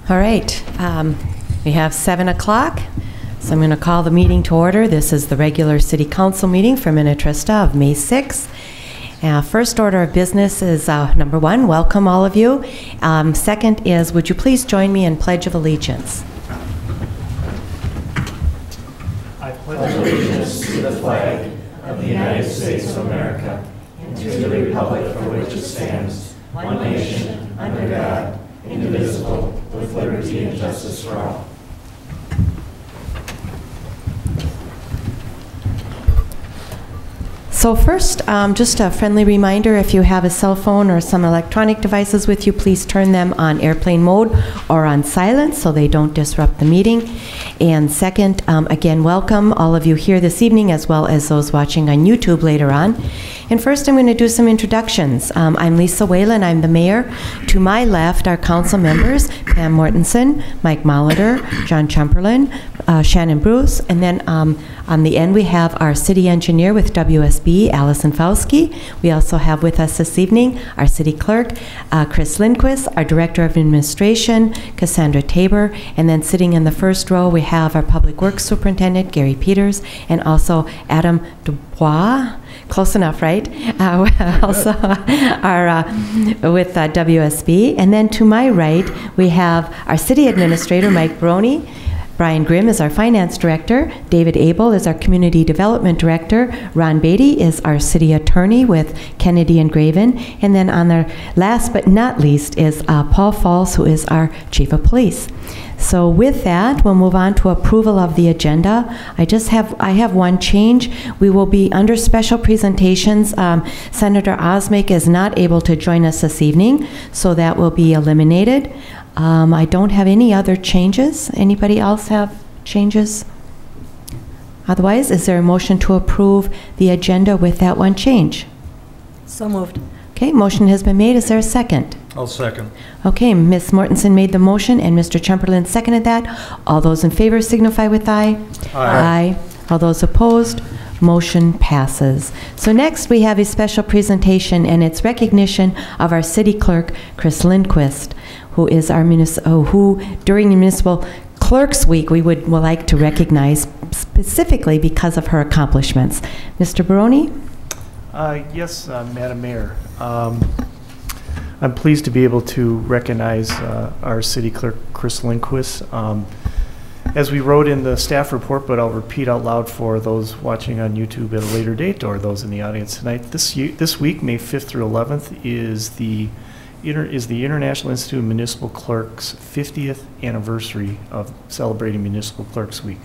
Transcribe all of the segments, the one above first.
All right, we have 7 o'clock, so I'm going to call the meeting to order. This is the regular City Council meeting for Minnetrista of May 6th. First order of business is number 1, welcome all of you. Second is, would you please join me in Pledge of Allegiance? I pledge allegiance to the flag of the United States of America and to the republic for which it stands, one nation, under God, indivisible, with liberty and justice for all. So first, just a friendly reminder, if you have a cell phone or some electronic devices with you, please turn them on airplane mode or on silent so they don't disrupt the meeting. And second, again, welcome all of you here this evening as well as those watching on YouTube later on. And first, I'm going to do some introductions. I'm Lisa Whalen, I'm the mayor. To my left are council members, Pam Mortenson, Mike Molitor, John Tschumperlin, Shannon Bruce, and then on the end we have our city engineer with WSB, Alyson Fauske. We also have with us this evening our city clerk, Kris, our director of administration, Cassandra Tabor, and then sitting in the first row we have our public works superintendent, Gary Peters, and also Adam Dubois. Close enough, right? Also our, with WSB. And then to my right, we have our city administrator, Mike Barone. Brian Grimm is our finance director. David Abel is our community development director. Ron Batty is our city attorney with Kennedy and Graven. And then on the last but not least is Paul Falls, who is our chief of police. So with that, we'll move on to approval of the agenda. I have one change. We will be under special presentations. Senator Osmek is not able to join us this evening, so that will be eliminated. I don't have any other changes. Anybody else have changes? Otherwise, is there a motion to approve the agenda with that one change? So moved. Okay, motion has been made. Is there a second? I'll second. Okay, Ms. Mortenson made the motion and Mr. Tschumperlin seconded that. All those in favor signify with aye. Aye. All those opposed, motion passes. So next we have a special presentation and it's recognition of our city clerk, Kris Linquist, who is our who during the Municipal Clerks Week we would like to recognize specifically because of her accomplishments. Mr. Barone? Yes, Madam Mayor. I'm pleased to be able to recognize our city clerk, Kris Linquist. As we wrote in the staff report, but I'll repeat out loud for those watching on YouTube at a later date or those in the audience tonight, this week, May 5th through 11th, is the International Institute of Municipal Clerks' 50th anniversary of celebrating Municipal Clerks Week.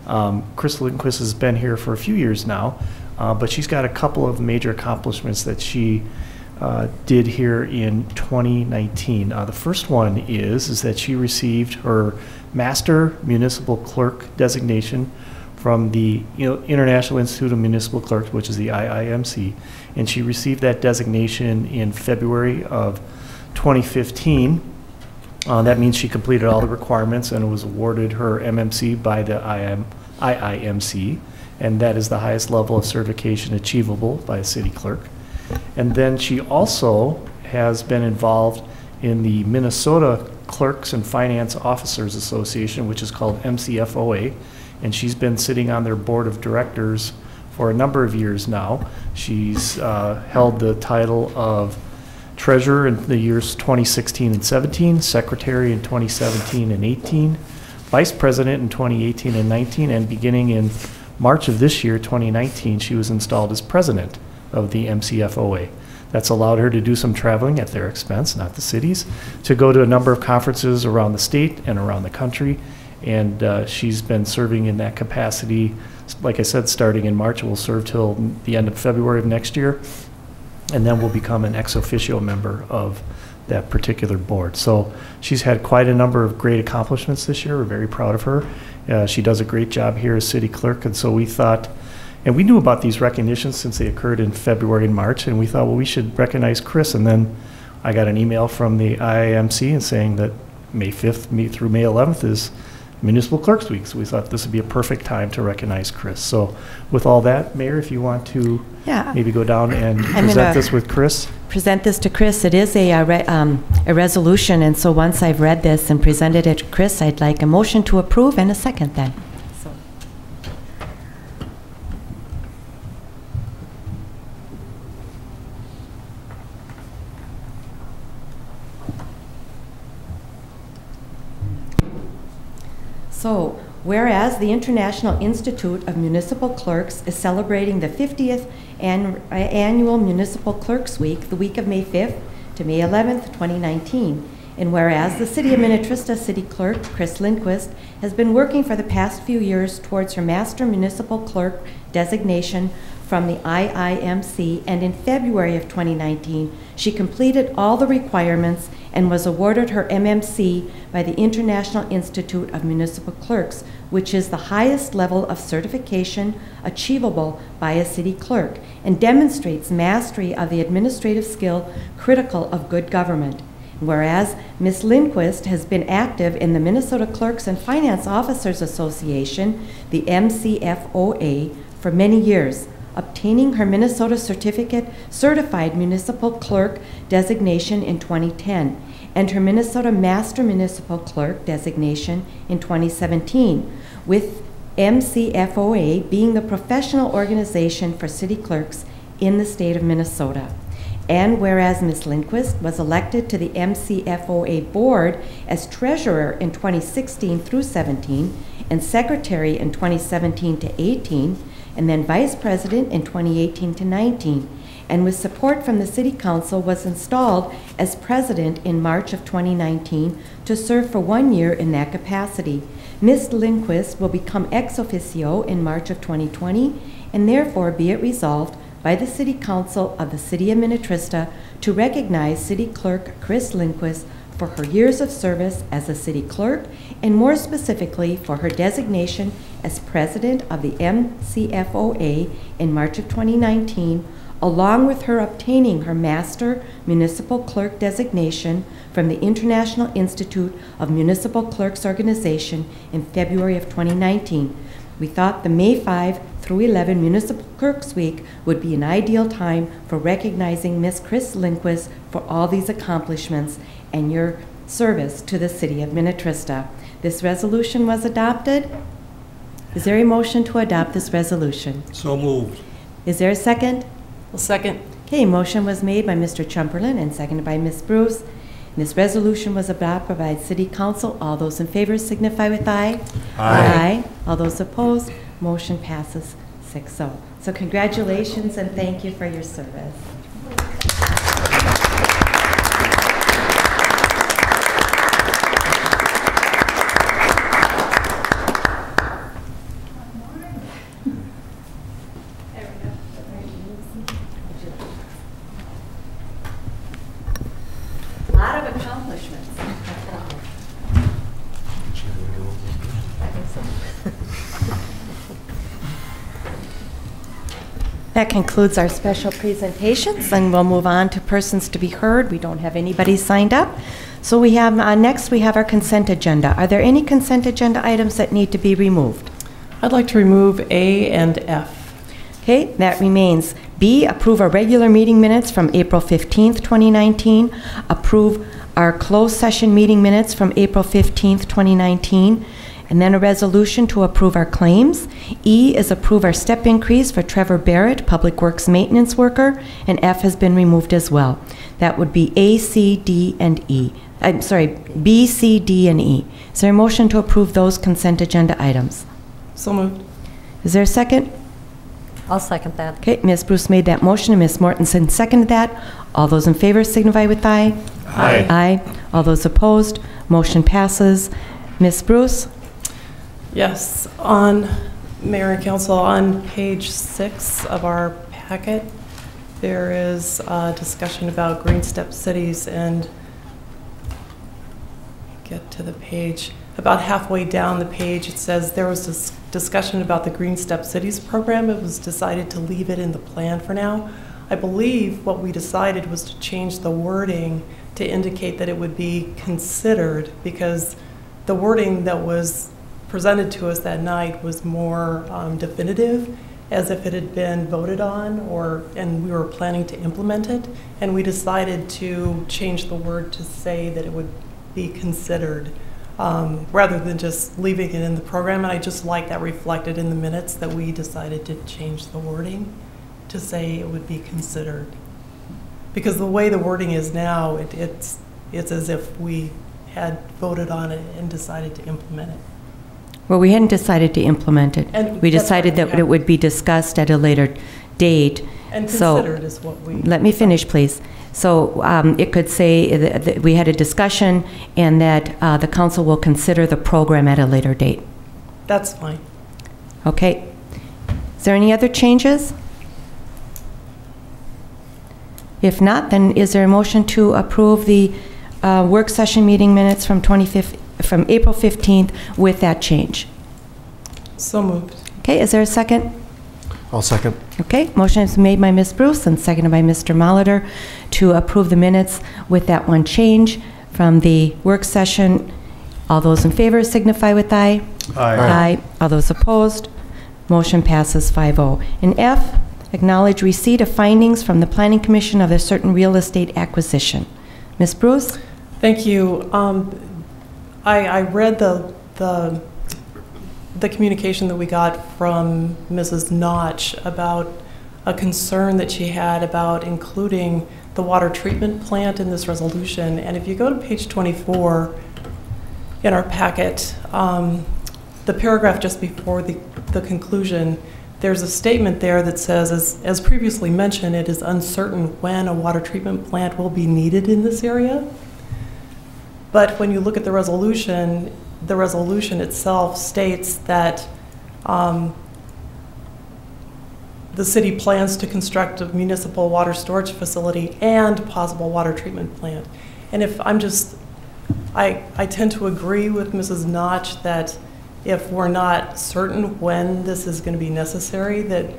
Kris Linquist has been here for a few years now, but she's got a couple of major accomplishments that she did here in 2019. The first one is that she received her Master Municipal Clerk designation from the International Institute of Municipal Clerks, which is the IIMC, and she received that designation in February of 2015. That means she completed all the requirements and was awarded her MMC by the IIMC, and that is the highest level of certification achievable by a city clerk. And then she also has been involved in the Minnesota Clerks and Finance Officers Association, which is called MCFOA, and she's been sitting on their board of directors for a number of years now. She's held the title of treasurer in the years 2016 and 17, secretary in 2017 and 18, vice president in 2018 and 19, and beginning in March of this year, 2019, she was installed as president of the MCFOA. That's allowed her to do some traveling at their expense, not the city's, to go to a number of conferences around the state and around the country. And she's been serving in that capacity, like I said, starting in March. Will serve till the end of February of next year, and then will become an ex officio member of that particular board. So she's had quite a number of great accomplishments this year. We're very proud of her. She does a great job here as city clerk, and so we thought, and we knew about these recognitions since they occurred in February and March, and we thought, well, we should recognize Kris. And then I got an email from the IIMC and saying that May 5th through May 11th is Municipal Clerks Week. So we thought this would be a perfect time to recognize Kris. So with all that, Mayor, if you want to maybe go down and present this with Kris. Present this to Kris. It is a resolution, and so once I've read this and presented it to Kris, I'd like a motion to approve and a second then. So, whereas the International Institute of Municipal Clerks is celebrating the 50th annual Municipal Clerks Week, the week of May 5th to May 11th, 2019, and whereas the City of Minnetrista City Clerk, Kris Linquist, has been working for the past few years towards her Master Municipal Clerk designation from the IIMC, and in February of 2019, she completed all the requirements and was awarded her MMC by the International Institute of Municipal Clerks, which is the highest level of certification achievable by a city clerk and demonstrates mastery of the administrative skill critical of good government. Whereas Ms. Linquist has been active in the Minnesota Clerks and Finance Officers Association, the MCFOA, for many years, obtaining her Minnesota Certified Municipal Clerk designation in 2010 and her Minnesota Master Municipal Clerk designation in 2017, with MCFOA being the professional organization for city clerks in the state of Minnesota. And whereas Ms. Linquist was elected to the MCFOA board as treasurer in 2016 through 17 and secretary in 2017 to 18, and then vice president in 2018 to 19, and with support from the City Council was installed as president in March of 2019 to serve for 1 year in that capacity. Ms. Linquist will become ex officio in March of 2020, and therefore be it resolved by the City Council of the City of Minnetrista to recognize City Clerk Kris Linquist for her years of service as a city clerk, and more specifically for her designation as president of the MCFOA in March of 2019, along with her obtaining her Master Municipal Clerk designation from the International Institute of Municipal Clerks organization in February of 2019. We thought the May 5 through 11 Municipal Clerks Week would be an ideal time for recognizing Ms. Kris Linquist for all these accomplishments and your service to the City of Minnetrista. This resolution was adopted. Is there a motion to adopt this resolution? So moved. Is there a second? I'll second. Okay, motion was made by Mr. Tschumperlin and seconded by Ms. Bruce. This resolution was adopted by City Council. All those in favor signify with aye. Aye. All those opposed, motion passes 6-0. So congratulations and thank you for your service. A lot of accomplishments. That concludes our special presentations, and we'll move on to persons to be heard. We don't have anybody signed up. So we have, next we have our consent agenda. Are there any consent agenda items that need to be removed? I'd like to remove A and F. Okay, that remains. B, approve our regular meeting minutes from April 15th, 2019. Approve our closed session meeting minutes from April 15th, 2019. And then a resolution to approve our claims. E is approve our step increase for Trevor Barrett, Public Works Maintenance Worker, and F has been removed as well. That would be A, C, D, and E. I'm sorry, B, C, D, and E. Is there a motion to approve those consent agenda items? So moved. Is there a second? I'll second that. Okay, Ms. Bruce made that motion and Ms. Mortenson seconded that. All those in favor signify with aye. Aye. Aye. All those opposed, motion passes. Ms. Bruce? Yes, on Mayor and Council, on page 6 of our packet, there is a discussion about green step cities, and get to the page. About halfway down the page, it says there was this discussion about the Green Step Cities program. It was decided to leave it in the plan for now. I believe what we decided was to change the wording to indicate that it would be considered, because the wording that was presented to us that night was more definitive, as if it had been voted on, and we were planning to implement it. And we decided to change the word to say that it would be considered, rather than just leaving it in the program. And I just like that reflected in the minutes, that we decided to change the wording to say it would be considered. Because the way the wording is now, it's as if we had voted on it and decided to implement it. Well, we hadn't decided to implement it. And we that's decided right, that it would be discussed at a later date. And So, considered is what we... let me finish, please. So it could say that we had a discussion and that the council will consider the program at a later date. That's fine. Okay. Is there any other changes? If not, then is there a motion to approve the work session meeting minutes from April 15th with that change? So moved. Okay, is there a second? I'll second. Okay, motion is made by Ms. Bruce and seconded by Mr. Molitor to approve the minutes with that one change from the work session. All those in favor signify with aye. Aye. Aye. All those opposed? Motion passes 5-0. And F, acknowledge receipt of findings from the Planning Commission of a certain real estate acquisition. Ms. Bruce? Thank you. I read the communication that we got from Mrs. Notch about a concern that she had about including the water treatment plant in this resolution. And if you go to page 24 in our packet, the paragraph just before the conclusion, there's a statement there that says, as previously mentioned, it is uncertain when a water treatment plant will be needed in this area. But when you look at the resolution itself states that the city plans to construct a municipal water storage facility and possible water treatment plant. And if I tend to agree with Mrs. Notch that if we're not certain when this is going to be necessary, that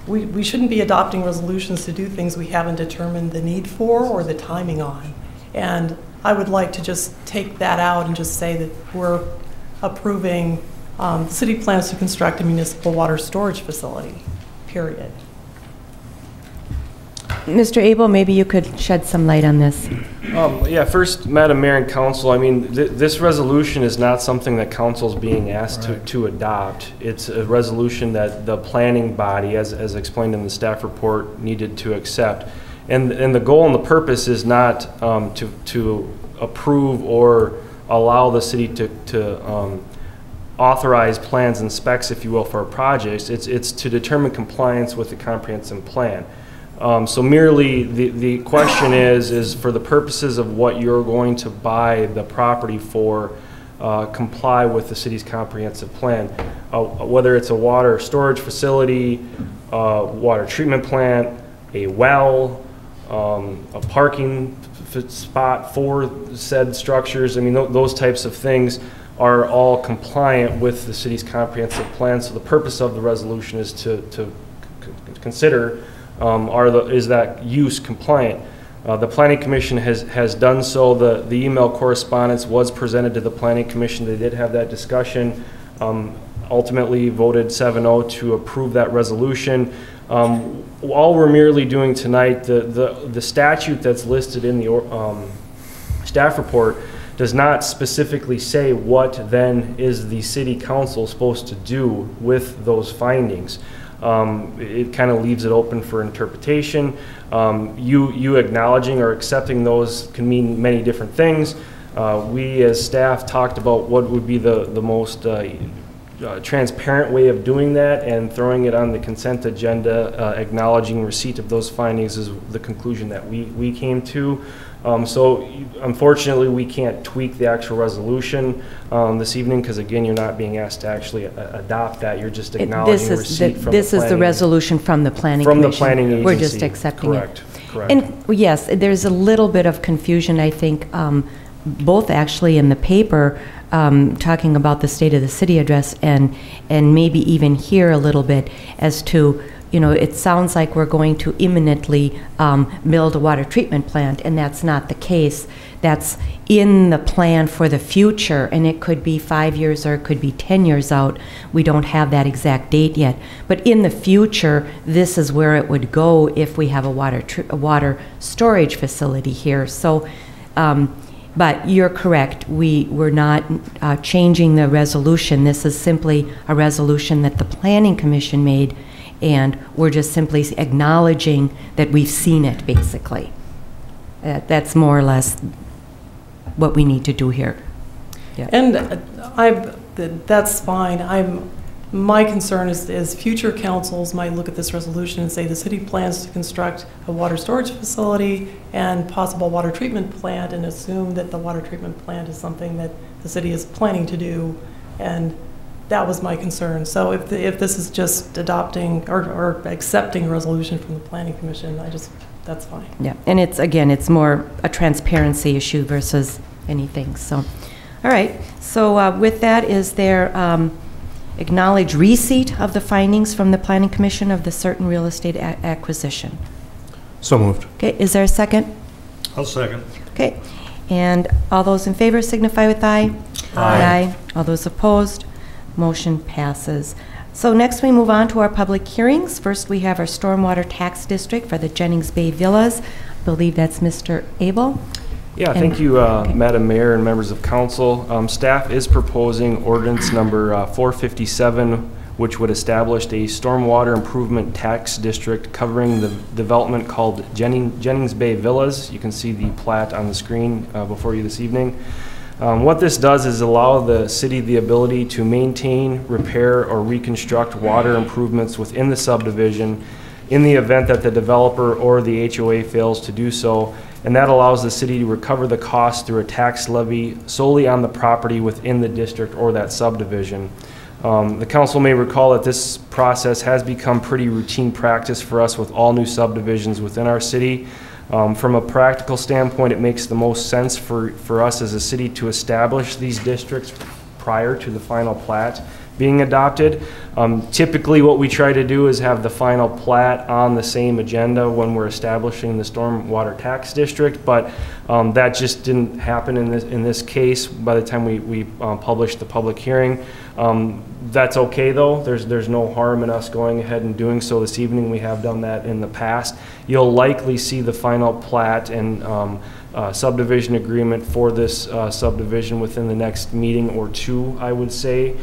we shouldn't be adopting resolutions to do things we haven't determined the need for or the timing on. And I would like to just take that out and just say that we're approving the city plans to construct a municipal water storage facility, period. Mr. Abel, maybe you could shed some light on this. Yeah, first, Madam Mayor and Council, I mean, this resolution is not something that Council's being asked to adopt. It's a resolution that the planning body, as explained in the staff report, needed to accept. And the goal and the purpose is not to approve or allow the city to authorize plans and specs, if you will, for projects. It's to determine compliance with the comprehensive plan. So merely the question is for the purposes of what you're going to buy the property for, comply with the city's comprehensive plan. Whether it's a water storage facility, water treatment plant, a well, a parking spot for said structures, I mean, those types of things are all compliant with the city's comprehensive plan. So the purpose of the resolution is to consider is that use compliant? The Planning Commission has done so. The email correspondence was presented to the Planning Commission. They did have that discussion. Ultimately voted 7-0 to approve that resolution. All we're merely doing tonight, the statute that's listed in the staff report does not specifically say what then is the city council supposed to do with those findings. It kind of leaves it open for interpretation. You acknowledging or accepting those can mean many different things. We as staff talked about what would be the most transparent way of doing that, and throwing it on the consent agenda, acknowledging receipt of those findings is the conclusion that we came to. So unfortunately we can't tweak the actual resolution this evening, because again, you're not being asked to actually adopt that. You're just acknowledging receipt from the This is the resolution from the Planning Commission. From the planning agency. We're just accepting it. Correct. And yes, there's a little bit of confusion, I think, both actually in the paper, talking about the State of the City address, and maybe even here a little bit as to, it sounds like we're going to imminently build a water treatment plant, and that's not the case. that's in the plan for the future, and it could be 5 years or it could be 10 years out. We don't have that exact date yet. But in the future, this is where it would go if we have a water storage facility here. So, but you're correct. We're not changing the resolution. This is simply a resolution that the Planning Commission made, and we're just simply acknowledging that we've seen it, basically. That's more or less what we need to do here. Yeah. And that's fine. My concern is future councils might look at this resolution and say the city plans to construct a water storage facility and possible water treatment plant, and assume that the water treatment plant is something that the city is planning to do, and that was my concern. So if this is just adopting or accepting a resolution from the Planning Commission, that's fine. Yeah, and it's more a transparency issue versus anything. So, all right. So with that, is there acknowledge receipt of the findings from the Planning Commission of the certain real estate acquisition? So moved. Okay, is there a second? I'll second. Okay, and all those in favor signify with aye. Aye. All those opposed, motion passes. So next we move on to our public hearings. First we have our stormwater tax district for the Jennings Bay Villas. I believe that's Mr. Abel. Yeah, thank you, Madam Mayor and members of council. Staff is proposing ordinance number 457, which would establish a stormwater improvement tax district covering the development called Jennings Bay Villas. You can see the plat on the screen before you this evening. What this does is allow the city the ability to maintain, repair, or reconstruct water improvements within the subdivision in the event that the developer or the HOA fails to do so, and that allows the city to recover the cost through a tax levy solely on the property within the district or that subdivision. The council may recall that this process has become pretty routine practice for us with all new subdivisions within our city. From a practical standpoint, it makes the most sense for us as a city to establish these districts prior to the final plat being adopted. Typically what we try to do is have the final plat on the same agenda when we're establishing the stormwater tax district, but that just didn't happen in this case by the time we published the public hearing. That's okay though. There's no harm in us going ahead and doing so this evening. We have done that in the past. You'll likely see the final plat and subdivision agreement for this subdivision within the next meeting or two, I would say,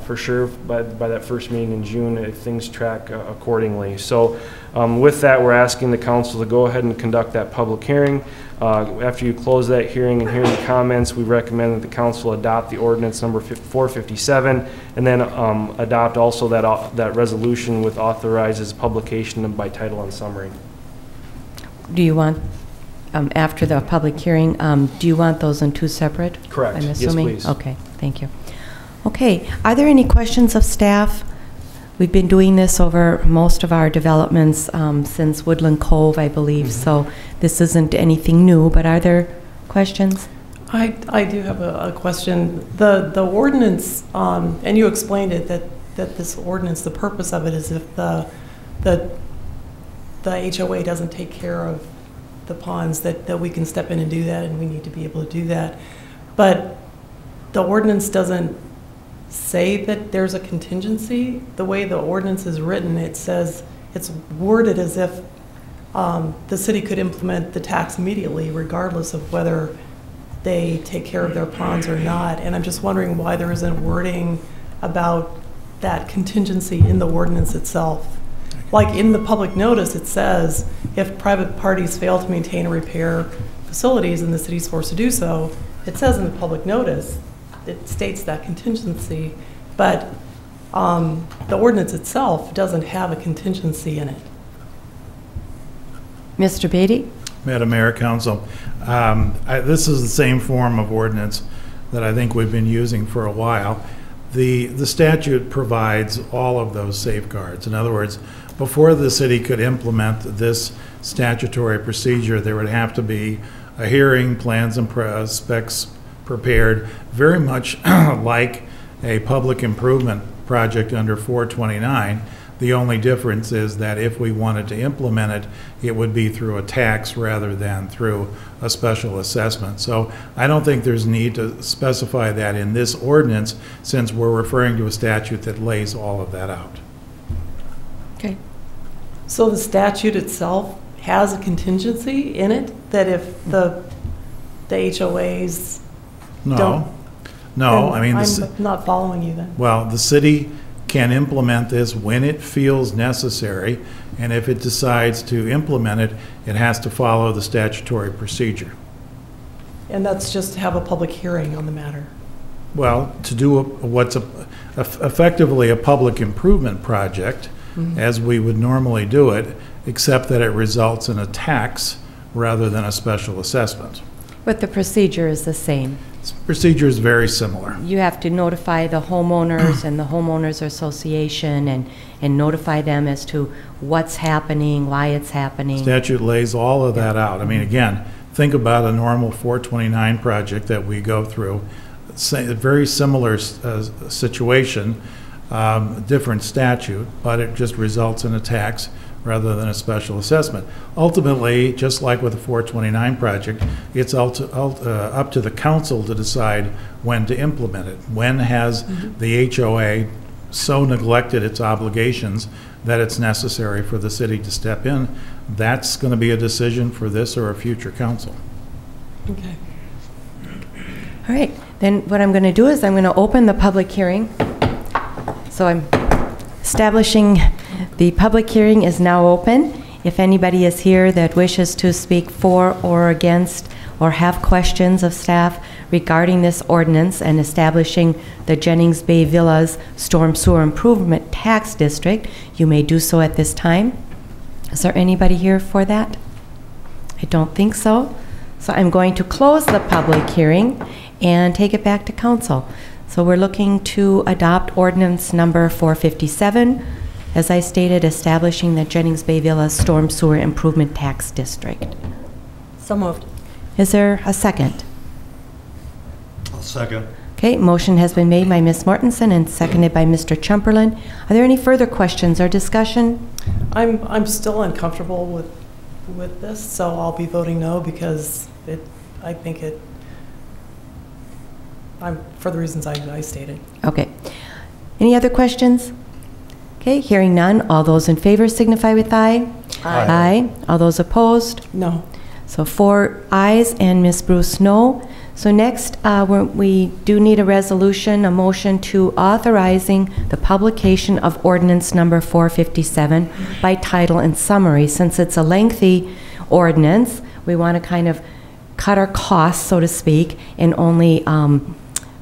for sure by that first meeting in June if things track accordingly. So with that, we're asking the council to go ahead and conduct that public hearing. After you close that hearing and hear the comments, we recommend that the council adopt the ordinance number 457 and then adopt also that resolution with authorizes publication by title and summary. Do you want, after the public hearing, do you want those in two separate? Correct. I'm assuming? Yes, please. Okay, thank you. Okay, are there any questions of staff? We've been doing this over most of our developments since Woodland Cove, I believe, so this isn't anything new, but are there questions? I do have a question. The ordinance, and you explained it, that this ordinance, the purpose of it is if the HOA doesn't take care of the ponds, that we can step in and do that, and we need to be able to do that. But the ordinance doesn't say that there's a contingency. The way the ordinance is written, it says, it's worded as if the city could implement the tax immediately regardless of whether they take care of their ponds or not. And I'm just wondering why there isn't wording about that contingency in the ordinance itself. Like in the public notice, it says if private parties fail to maintain or repair facilities and the city's forced to do so, it says in the public notice, it states that contingency, but the ordinance itself doesn't have a contingency in it. Mr. Batty? Madam Mayor, Council, this is the same form of ordinance that I think we've been using for a while. The statute provides all of those safeguards. In other words, before the city could implement this statutory procedure, there would have to be a hearing, plans and specs prepared, very much like a public improvement project under 429. The only difference is that if we wanted to implement it, it would be through a tax rather than through a special assessment. So I don't think there's need to specify that in this ordinance, since we're referring to a statute that lays all of that out. Okay. So the statute itself has a contingency in it that if the HOAs don't? No, I mean, I'm not following you then. well, the city can implement this when it feels necessary, and if it decides to implement it, it has to follow the statutory procedure. And that's just to have a public hearing on the matter. Well, to do what's effectively a public improvement project, as we would normally do it, except that it results in a tax rather than a special assessment. But the procedure is the same. Procedure is very similar. You have to notify the homeowners and the homeowners association and notify them as to what's happening, why it's happening. Statute lays all of that out. I mean, again, think about a normal 429 project that we go through. A very similar situation, different statute, but it just results in a tax rather than a special assessment. Ultimately, just like with the 429 project, it's up to the council to decide when to implement it. When has the HOA so neglected its obligations that it's necessary for the city to step in? That's going to be a decision for this or a future council. Okay. All right, then what I'm going to do is I'm going to open the public hearing. So I'm establishing the public hearing is now open. If anybody is here that wishes to speak for or against or have questions of staff regarding this ordinance and establishing the Jennings Bay Villas Storm Sewer Improvement Tax District, you may do so at this time. Is there anybody here for that? I don't think so. So I'm going to close the public hearing and take it back to council. So we're looking to adopt ordinance number 457, as I stated, establishing the Jennings Bay Villas Storm Sewer Improvement Tax District. So moved. Is there a second? I'll second. Okay, motion has been made by Ms. Mortenson and seconded by Mr. Tschumperlin. Are there any further questions or discussion? I'm still uncomfortable with this, so I'll be voting no because I'm for the reasons I stated. Okay. Any other questions? Okay, hearing none. All those in favor signify with aye. Aye. All those opposed? No. So 4 ayes and Ms. Bruce no. So next, we do need a resolution, a motion to authorizing the publication of ordinance number 457 by title and summary. Since it's a lengthy ordinance, we want to kind of cut our costs, so to speak, and only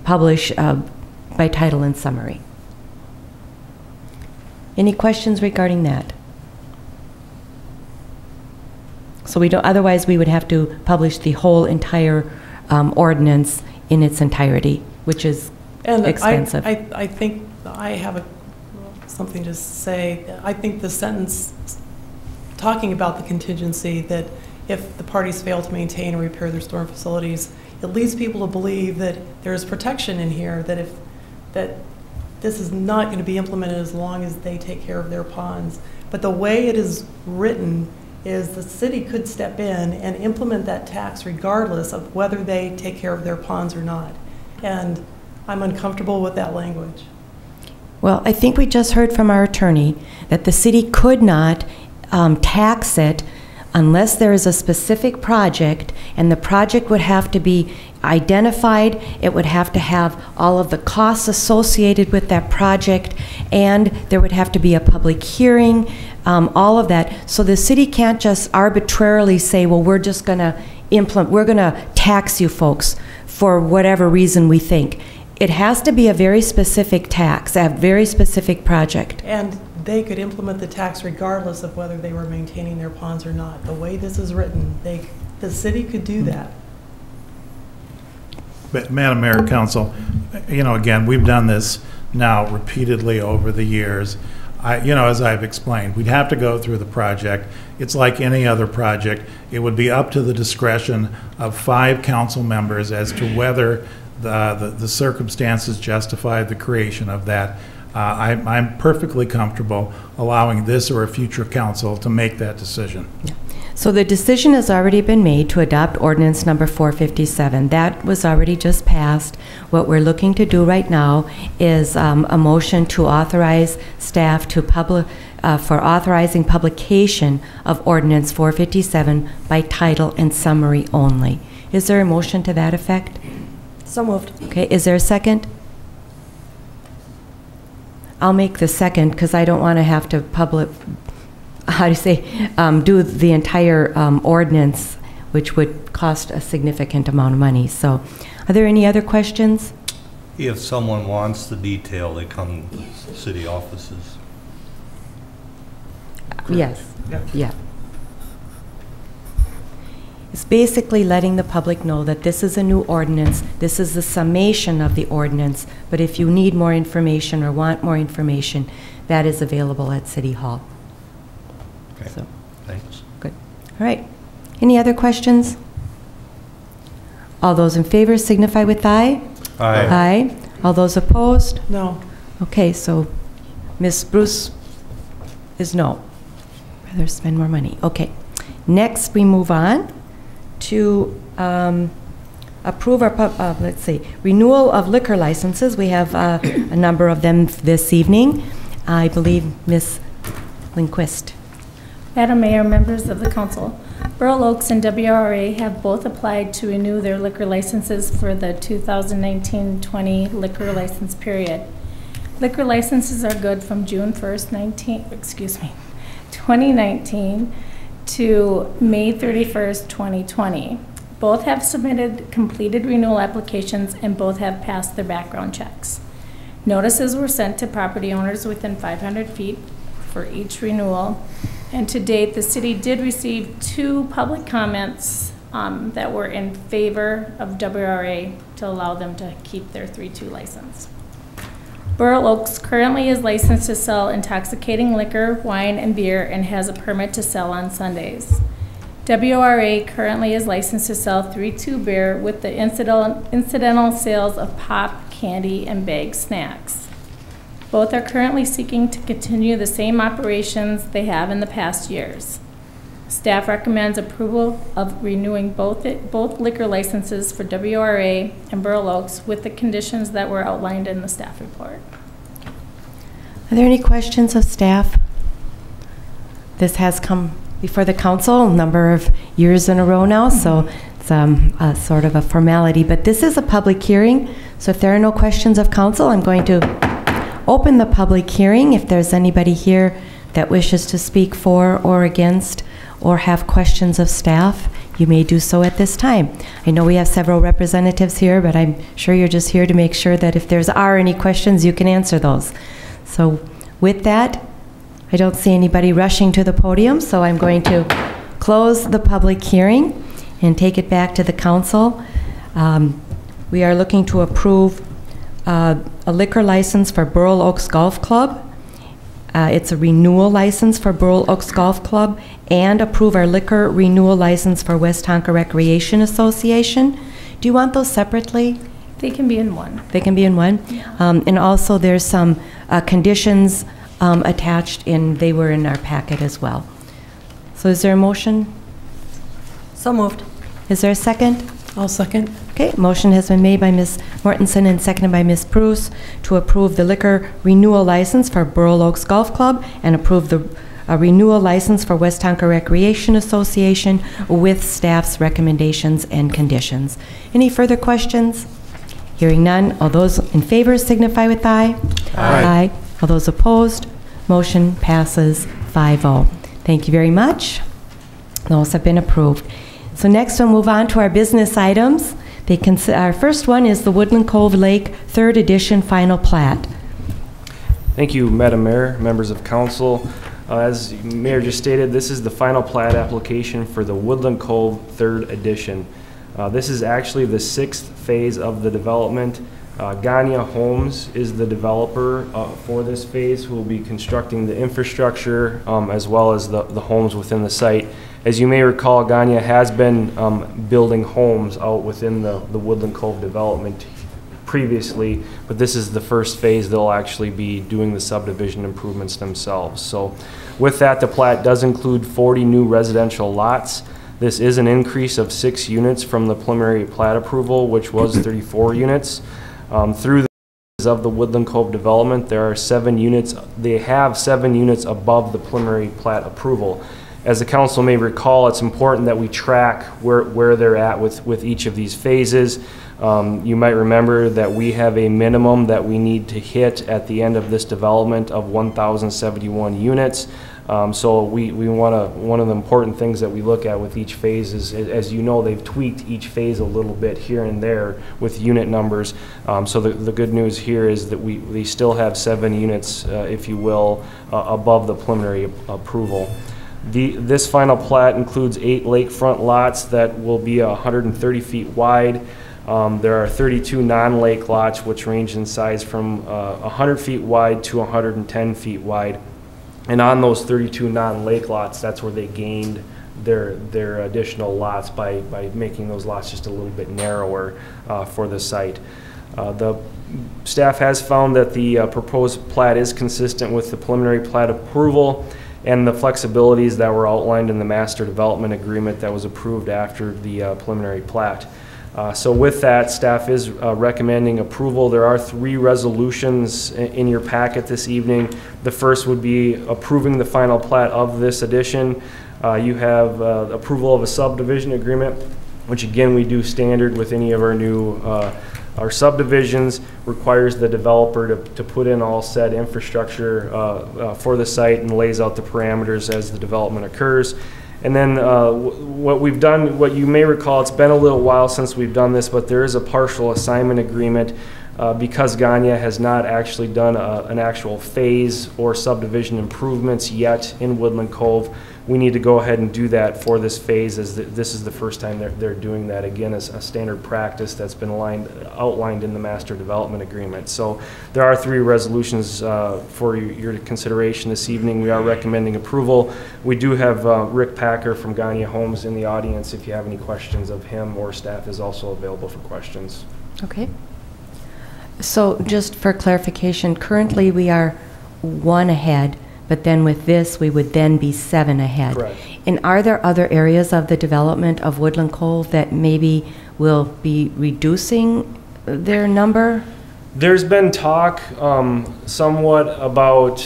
publish by title and summary. Any questions regarding that? So we don't, otherwise we would have to publish the whole entire ordinance in its entirety, which is expensive. I think I have something to say. I think the sentence talking about the contingency that if the parties fail to maintain and repair their storm facilities, it leads people to believe that there's protection in here, that this is not going to be implemented as long as they take care of their ponds. But the way it is written is the city could step in and implement that tax regardless of whether they take care of their ponds or not. And I'm uncomfortable with that language. Well, I think we just heard from our attorney that the city could not tax it unless there is a specific project, and the project would have to be identified, it would have to have all of the costs associated with that project, and there would have to be a public hearing, all of that. So the city can't just arbitrarily say, well, we're just going to implement, we're going to tax you folks for whatever reason we think. It has to be a very specific tax, a very specific project. And they could implement the tax regardless of whether they were maintaining their ponds or not. The way this is written, the city could do that. But Madam Mayor, Council, you know, again, we've done this now repeatedly over the years. As I've explained, we'd have to go through the project. It's like any other project. It would be up to the discretion of 5 council members as to whether the circumstances justified the creation of that I'm perfectly comfortable allowing this or a future council to make that decision. So the decision has already been made to adopt ordinance number 457. That was already just passed. What we're looking to do right now is a motion to authorize staff to for authorizing publication of ordinance 457 by title and summary only. Is there a motion to that effect? So moved. Okay, is there a second? I'll make the second because I don't want to have to do the entire ordinance, which would cost a significant amount of money. So, are there any other questions? If someone wants the detail, they come to city offices. Yes. Yeah. Yeah. It's basically letting the public know that this is a new ordinance. This is the summation of the ordinance. But if you need more information or want more information, that is available at City Hall. Okay. So, Thanks. good. All right. Any other questions? All those in favor signify with aye. Aye. Aye. All those opposed? No. Okay, so Ms. Bruce is no. Rather spend more money. Okay. Next, we move on to approve our, let's see, renewal of liquor licenses. We have a number of them this evening. I believe Ms. Linquist. Madam Mayor, members of the council, Burl Oaks and WRA have both applied to renew their liquor licenses for the 2019-20 liquor license period. Liquor licenses are good from June 1st, 2019 to May 31st, 2020. Both have submitted completed renewal applications and both have passed their background checks. Notices were sent to property owners within 500 feet for each renewal. And to date, the city did receive 2 public comments that were in favor of WRA to allow them to keep their 3-2 license. Burl Oaks currently is licensed to sell intoxicating liquor, wine, and beer and has a permit to sell on Sundays. WRA currently is licensed to sell 3-2 beer with the incidental sales of pop, candy, and bagged snacks. Both are currently seeking to continue the same operations they have in the past years. Staff recommends approval of renewing both liquor licenses for WRA and Burl Oaks with the conditions that were outlined in the staff report. Are there any questions of staff? This has come before the council a number of years in a row now, so it's sort of a formality. But this is a public hearing, so if there are no questions of council, I'm going to open the public hearing. If there's anybody here that wishes to speak for or against or have questions of staff, you may do so at this time. I know we have several representatives here, but I'm sure you're just here to make sure that if there are any questions, you can answer those. So with that, I don't see anybody rushing to the podium, so I'm going to close the public hearing and take it back to the council. We are looking to approve a liquor license for Burl Oaks Golf Club. It's a renewal license for Burl Oaks Golf Club, and approve our liquor renewal license for West Tonka Recreation Association. Do you want those separately? They can be in one. They can be in one? And also there's some conditions attached they were in our packet as well. So is there a motion? So moved. Is there a second? I'll second. Okay, motion has been made by Ms. Mortenson and seconded by Ms. Bruce to approve the liquor renewal license for Burl Oaks Golf Club and approve the renewal license for West Tonka Recreation Association with staff's recommendations and conditions. Any further questions? Hearing none, all those in favor signify with aye. Aye. All those opposed, motion passes 5-0. Thank you very much. Those have been approved. So next we'll move on to our business items. Our first one is the Woodland Cove Lake 3rd Edition Final Plat. Thank you, Madam Mayor, members of council. As Mayor just stated, this is the final plat application for the Woodland Cove 3rd Edition. This is actually the 6th phase of the development. Ganya Homes is the developer for this phase, who will be constructing the infrastructure as well as the homes within the site. As you may recall, Ganya has been building homes out within the Woodland Cove development previously, but this is the first phase. They'll actually be doing the subdivision improvements themselves. So with that, the plat does include 40 new residential lots. This is an increase of 6 units from the preliminary plat approval, which was 34 units. Through the of the Woodland Cove development, there are 7 units. They have 7 units above the preliminary plat approval. As the council may recall, it's important that we track where they're at with each of these phases. You might remember that we have a minimum that we need to hit at the end of this development of 1,071 units. So we want to, one of the important things that we look at with each phase is, as you know, they've tweaked each phase a little bit here and there with unit numbers. So the good news here is that we still have 7 units, if you will, above the preliminary approval. This final plat includes 8 lakefront lots that will be 130 feet wide. There are 32 non-lake lots which range in size from 100 feet wide to 110 feet wide. And on those 32 non-lake lots, that's where they gained their additional lots by making those lots just a little bit narrower for the site. The staff has found that the proposed plat is consistent with the preliminary plat approval and the flexibilities that were outlined in the master development agreement that was approved after the preliminary plat. So with that, staff is recommending approval. There are 3 resolutions in your packet this evening. The first would be approving the final plat of this addition. You have approval of a subdivision agreement, which again we do standard with any of our new our subdivisions. Requires the developer to put in all said infrastructure for the site and lays out the parameters as the development occurs. And then what we've done, what you may recall, it's been a little while since we've done this, but there is a partial assignment agreement because Ganya has not actually done an actual phase or subdivision improvements yet in Woodland Cove. We need to go ahead and do that for this phase, as this is the first time they're doing that. Again, as a standard practice that's been outlined in the master development agreement. So there are 3 resolutions for your consideration this evening. We are recommending approval. We do have Rick Packer from Ganya Homes in the audience. If you have any questions of him, or staff is also available for questions. Okay. So just for clarification, currently we are 1 ahead, but then with this, we would then be 7 ahead. Correct. And are there other areas of the development of Woodland Cove that maybe will be reducing their number? There's been talk somewhat about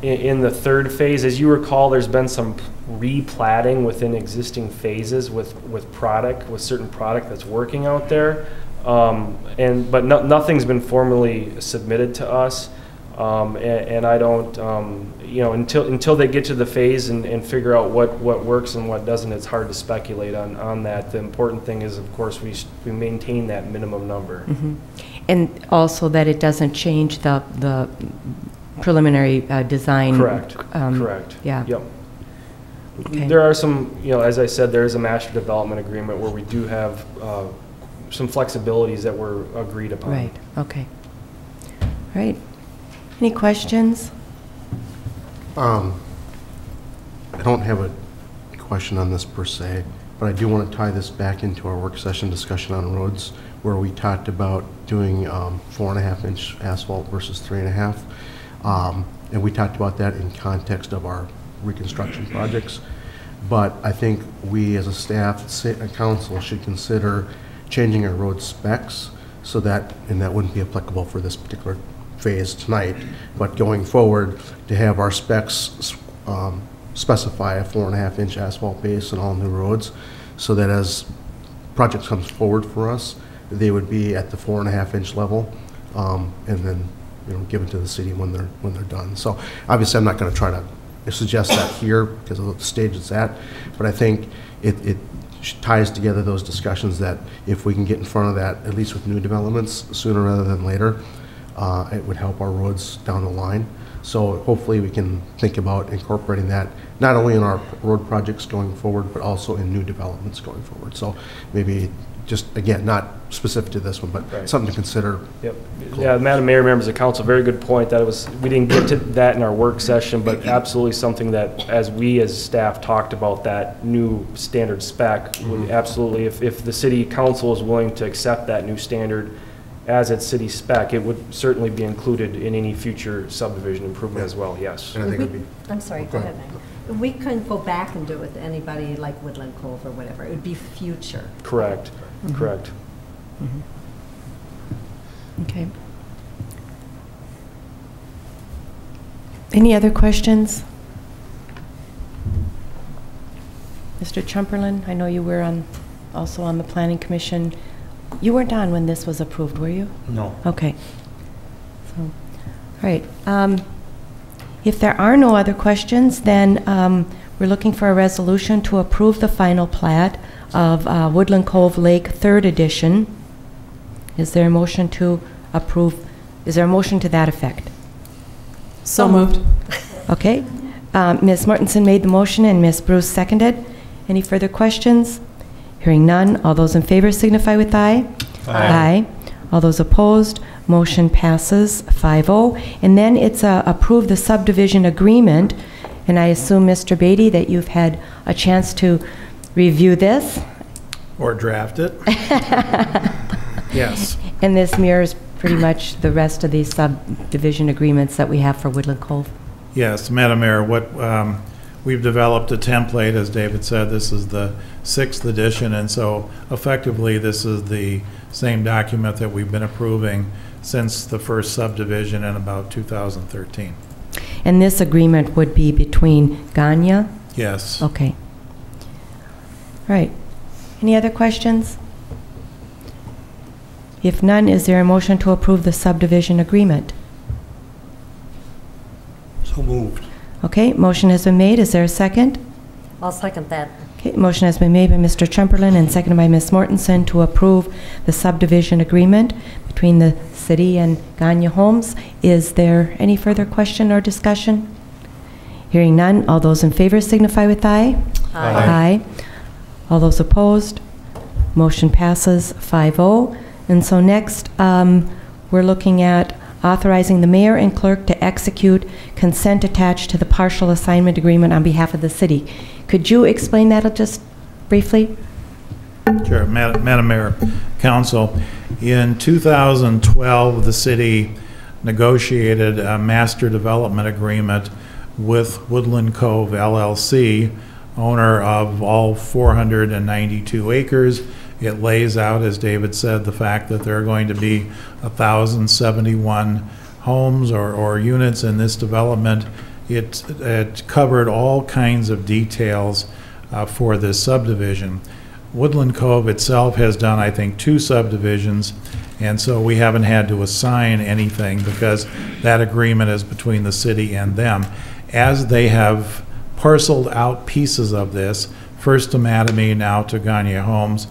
in the 3rd phase. As you recall, there's been some replatting within existing phases with certain product that's working out there. But nothing's been formally submitted to us. And I don't, until they get to the phase and figure out what works and what doesn't, it's hard to speculate on that. The important thing is, of course, we maintain that minimum number. Mm-hmm. And also that it doesn't change the preliminary design. Correct. Correct. Yeah. Yep. Okay. There are some, as I said, there is a master development agreement where we do have some flexibilities that were agreed upon. Right. Okay. All right. Any questions? I don't have a question on this per se, but I do want to tie this back into our work session discussion on roads, where we talked about doing 4.5-inch asphalt versus 3.5. And we talked about that in context of our reconstruction projects. But I think we as a staff, a council, should consider changing our road specs so that, and that wouldn't be applicable for this particular phase tonight, but going forward to have our specs specify a 4.5-inch asphalt base on all new roads, so that as projects comes forward for us, they would be at the 4.5-inch level, and then given to the city when they're done. So obviously I'm not going to try to suggest that here because of the stage it's at, but I think it ties together those discussions that if we can get in front of that, at least with new developments, sooner rather than later, it would help our roads down the line. So hopefully we can think about incorporating that not only in our road projects going forward, but also in new developments going forward. So maybe just, again, not specific to this one, but right. Something to consider. Yep. Yeah, Madam Mayor, members of council, very good point. We didn't get to that in our work session, but absolutely something that, as we as staff talked about that new standard spec, would absolutely, if the city council is willing to accept that new standard as its city spec, it would certainly be included in any future subdivision improvement as well, yes. And I think it'd be, I'm sorry, go ahead, Meg. We couldn't go back and do it with anybody like Woodland Cove or whatever. It would be future. Correct, correct. Okay. Any other questions? Mr. Tschumperlin, I know you were also on the Planning Commission. You weren't on when this was approved, were you? No. Okay. So, all right. If there are no other questions, then we're looking for a resolution to approve the final plat of Woodland Cove Lake 3rd Edition. Is there a motion to approve? Is there a motion to that effect? So moved. Okay. Ms. Mortenson made the motion and Ms. Bruce seconded. Any further questions? Hearing none, all those in favor signify with aye. Aye. All those opposed, motion passes 5-0. And then it's approve the subdivision agreement. And I assume, Mr. Batty, that you've had a chance to review this. Or draft it. Yes. And this mirrors pretty much the rest of these subdivision agreements that we have for Woodland Cove. Yes, Madam Mayor, what we've developed a template, as David said. This is the 6th edition, and so effectively this is the same document that we've been approving since the first subdivision in about 2013. And this agreement would be between Gagne? Yes. Okay. All right. Any other questions? If none, is there a motion to approve the subdivision agreement? So moved. Okay, motion has been made. Is there a second? I'll second that. Okay, motion has been made by Mr. Tschumperlin and seconded by Ms. Mortenson to approve the subdivision agreement between the city and Gagne Homes. Is there any further question or discussion? Hearing none, all those in favor signify with aye. Aye. All those opposed, motion passes 5-0. And so next, we're looking at authorizing the mayor and clerk to execute consent attached to the partial assignment agreement on behalf of the city. Could you explain that just briefly? Sure. Madam Mayor, Council, in 2012, the city negotiated a master development agreement with Woodland Cove LLC, owner of all 492 acres. It lays out, as David said, the fact that there are going to be 1,071 homes or units in this development. It covered all kinds of details for this subdivision. Woodland Cove itself has done, I think, 2 subdivisions, and so we haven't had to assign anything because that agreement is between the city and them. As they have parceled out pieces of this, first to Mattamy, now to Gagne Homes,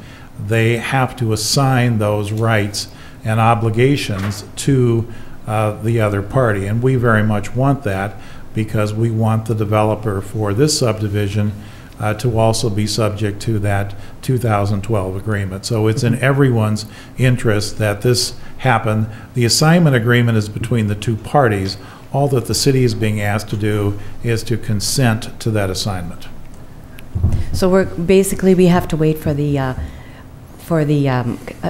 they have to assign those rights and obligations to the other party. And we very much want that because we want the developer for this subdivision to also be subject to that 2012 agreement. So it's in everyone's interest that this happen. The assignment agreement is between the 2 parties. All that the city is being asked to do is to consent to that assignment. So we have to wait for the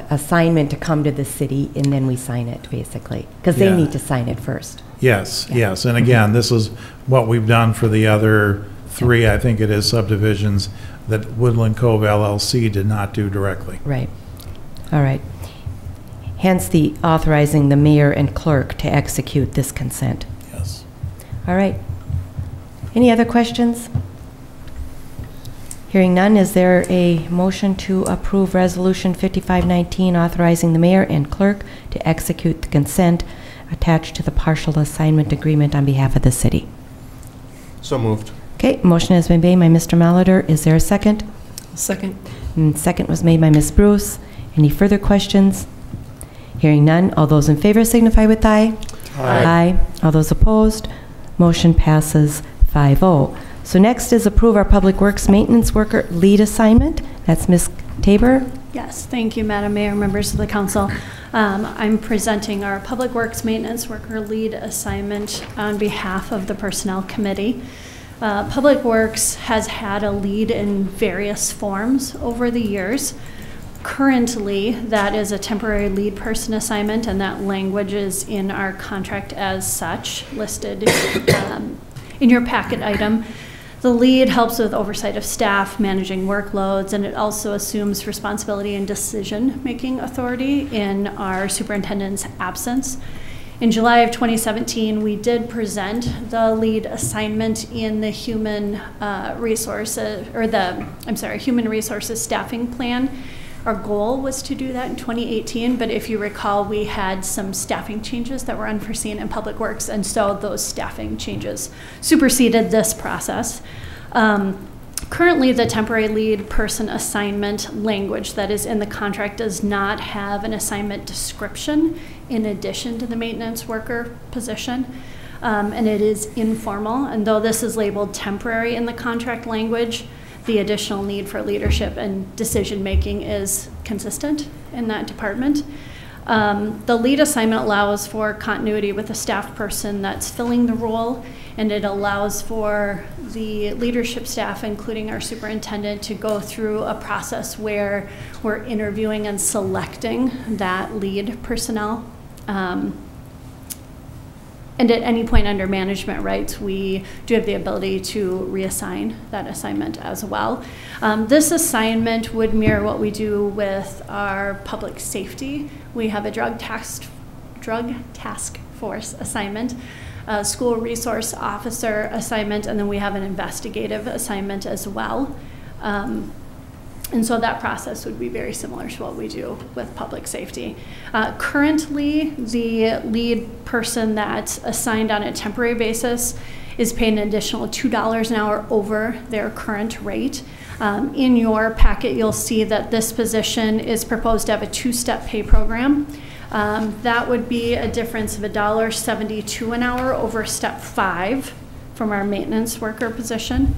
assignment to come to the city, and then we sign it, basically, because they need to sign it first. Yes, yes. And again, this is what we've done for the other 3, I think it is, subdivisions that Woodland Cove LLC did not do directly. Right. All right. Hence the authorizing the mayor and clerk to execute this consent. Yes. All right. Any other questions? Hearing none, is there a motion to approve Resolution 5519 authorizing the mayor and clerk to execute the consent attached to the partial assignment agreement on behalf of the city? so moved. Okay, motion has been made by Mr. Molitor. Is there a second? Second. And second was made by Ms. Bruce. Any further questions? Hearing none, all those in favor signify with aye. Aye. All those opposed, motion passes 5-0. So next is approve our Public Works Maintenance Worker lead assignment. That's Ms. Tabor. Yes, thank you, Madam Mayor, members of the council. I'm presenting our Public Works Maintenance Worker lead assignment on behalf of the Personnel Committee. Public Works has had a lead in various forms over the years. Currently, that is a temporary lead person assignment, and that language is in our contract as such, listed in your packet item. The lead helps with oversight of staff, managing workloads, and it also assumes responsibility and decision-making authority in our superintendent's absence. In July of 2017, we did present the lead assignment in the human resources staffing plan. Our goal was to do that in 2018, but if you recall, we had some staffing changes that were unforeseen in Public Works, and so those staffing changes superseded this process. Currently, the temporary lead person assignment language that is in the contract does not have an assignment description in addition to the maintenance worker position, and it is informal. And though this is labeled temporary in the contract language, the additional need for leadership and decision-making is consistent in that department. The lead assignment allows for continuity with the staff person that's filling the role, and it allows for the leadership staff, including our superintendent, to go through a process where we're interviewing and selecting that lead personnel. And at any point under management rights, we do have the ability to reassign that assignment as well. This assignment would mirror what we do with our public safety. We have a drug task force assignment, a school resource officer assignment, and then we have an investigative assignment as well. And so that process would be very similar to what we do with public safety. Currently, the lead person that's assigned on a temporary basis is paid an additional $2 an hour over their current rate. In your packet, you'll see that this position is proposed to have a two-step pay program. That would be a difference of $1.72 an hour over step 5 from our maintenance worker position.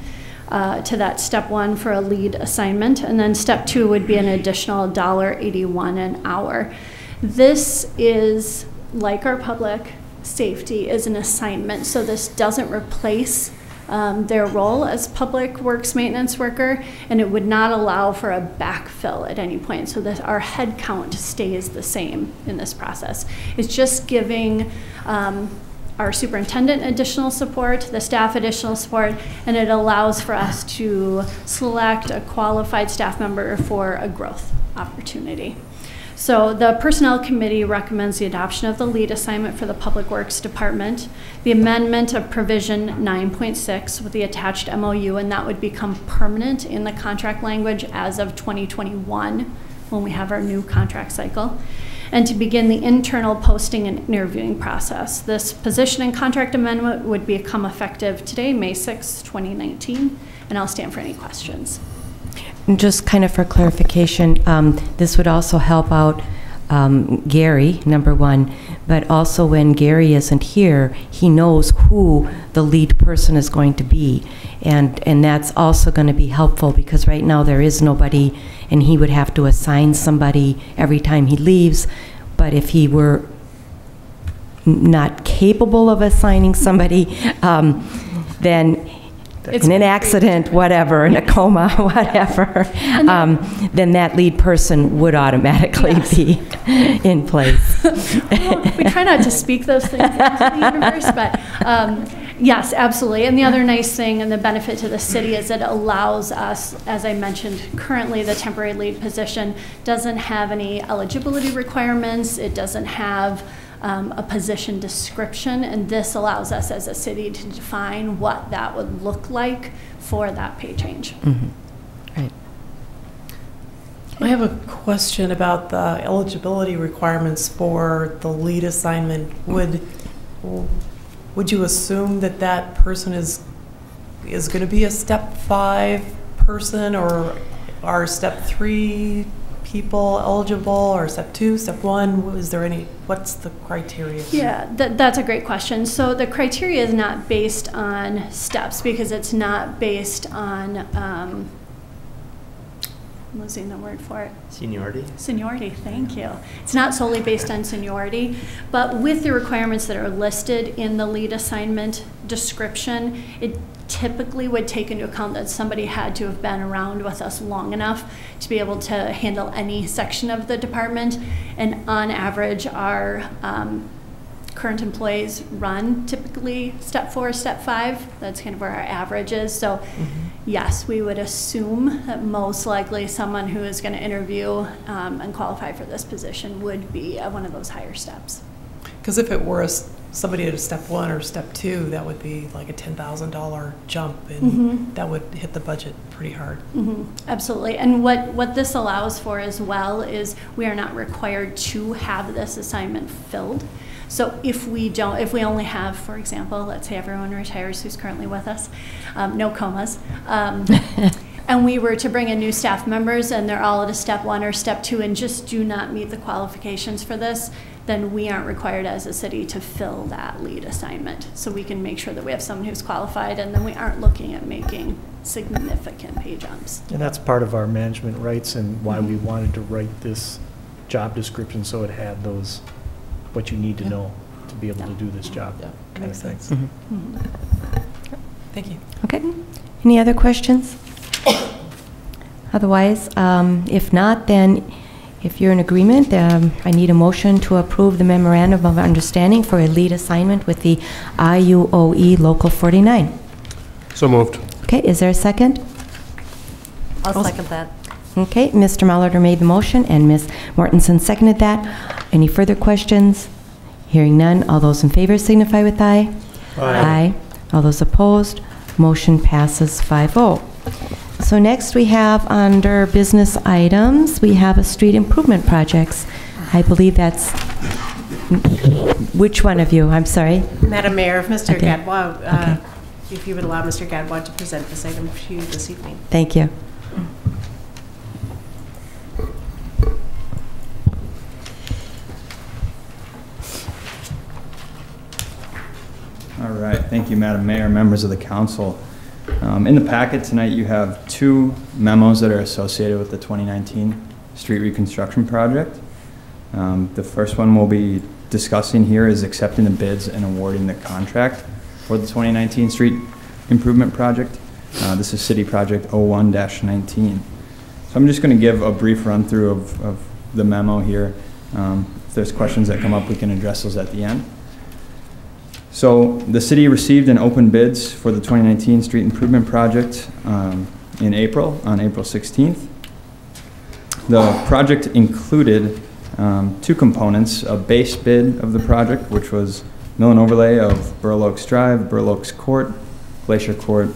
To that step 1 for a lead assignment, and then step 2 would be an additional $1.81 an hour. This is, like our public safety, is an assignment, so this doesn't replace their role as public works maintenance worker, and it would not allow for a backfill at any point, so that our head count stays the same in this process. It's just giving our superintendent additional support, the staff additional support, and it allows for us to select a qualified staff member for a growth opportunity. So the Personnel Committee recommends the adoption of the lead assignment for the Public Works Department, the amendment of provision 9.6 with the attached MOU, and that would become permanent in the contract language as of 2021 when we have our new contract cycle, and to begin the internal posting and interviewing process. This position and contract amendment would become effective today, May 6, 2019, and I'll stand for any questions. Just kind of for clarification, this would also help out Gary, number one, but also when Gary isn't here, he knows who the lead person is going to be, and that's also going to be helpful because right now there is nobody, and he would have to assign somebody every time he leaves. But if he were not capable of assigning somebody, then in an accident, whatever, in a coma, whatever, then that lead person would automatically be in place. Well, we try not to speak those things into the universe, but yes, absolutely. And the other nice thing and the benefit to the city is it allows us, as I mentioned, currently the temporary lead position doesn't have any eligibility requirements. It doesn't have a position description, and this allows us as a city to define what that would look like for that pay change. Mm-hmm. Right. I have a question about the eligibility requirements for the lead assignment. Would you assume that that person is going to be a step 5 person, or are step 3 people eligible, or step 2, step 1? Is there any, what's the criteria? Yeah, that's a great question. So the criteria is not based on steps because it's not based on I'm losing the word for it. Seniority? Seniority, thank you. It's not solely based on seniority, but with the requirements that are listed in the lead assignment description, it typically would take into account that somebody had to have been around with us long enough to be able to handle any section of the department. And on average, our current employees run typically step 4, step 5. That's kind of where our average is. So yes, we would assume that most likely someone who is going to interview and qualify for this position would be one of those higher steps. Because if it were somebody at a step 1 or step 2, that would be like a $10,000 jump, and that would hit the budget pretty hard. Absolutely. And what this allows for as well is we are not required to have this assignment filled. So if we only have, for example, let's say everyone retires who's currently with us, no comas, and we were to bring in new staff members and they're all at a step 1 or step 2 and just do not meet the qualifications for this, then we aren't required as a city to fill that lead assignment. So we can make sure that we have someone who's qualified, and then we aren't looking at making significant pay jumps. And that's part of our management rights and why we wanted to write this job description, so it had those what you need to know to be able to do this job. Yeah, makes sense. Thank you. Okay. Any other questions? Otherwise, if not, then if you're in agreement, I need a motion to approve the memorandum of understanding for a lead assignment with the IUOE Local 49. So moved. Okay, is there a second? I'll second that. Okay, Mr. Molitor made the motion and Ms. Mortenson seconded that. Any further questions? Hearing none, all those in favor signify with aye. Aye. All those opposed, motion passes 5-0. So next we have under business items, we have a street improvement projects. I believe that's, which one of you? I'm sorry. Madam Mayor, if Mr. Okay. Gadbois, if you would allow Mr. Gadbois to present this item to you this evening. Thank you. All right, thank you, Madam Mayor, members of the council. In the packet tonight, you have 2 memos that are associated with the 2019 street reconstruction project. The first one we'll be discussing here is accepting the bids and awarding the contract for the 2019 street improvement project. This is City Project 01-19. So I'm just going to give a brief run through of the memo here. If there's questions that come up, we can address those at the end. So the city received and opened bids for the 2019 street improvement project in April, on April 16th. The project included 2 components: a base bid of the project, which was mill and overlay of Burl Oaks Drive, Burl Oaks Court, Glacier Court,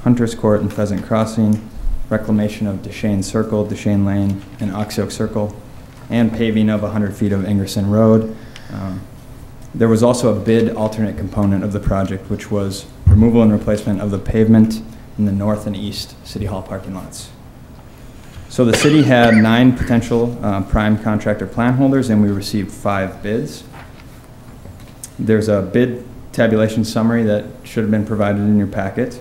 Hunters Court, and Pheasant Crossing, reclamation of Deshane Circle, Deshane Lane, and Oxyoke Circle, and paving of 100 feet of Ingerson Road. There was also a bid alternate component of the project, which was removal and replacement of the pavement in the north and east City Hall parking lots. So the city had 9 potential prime contractor plan holders, and we received 5 bids. There's a bid tabulation summary that should have been provided in your packet.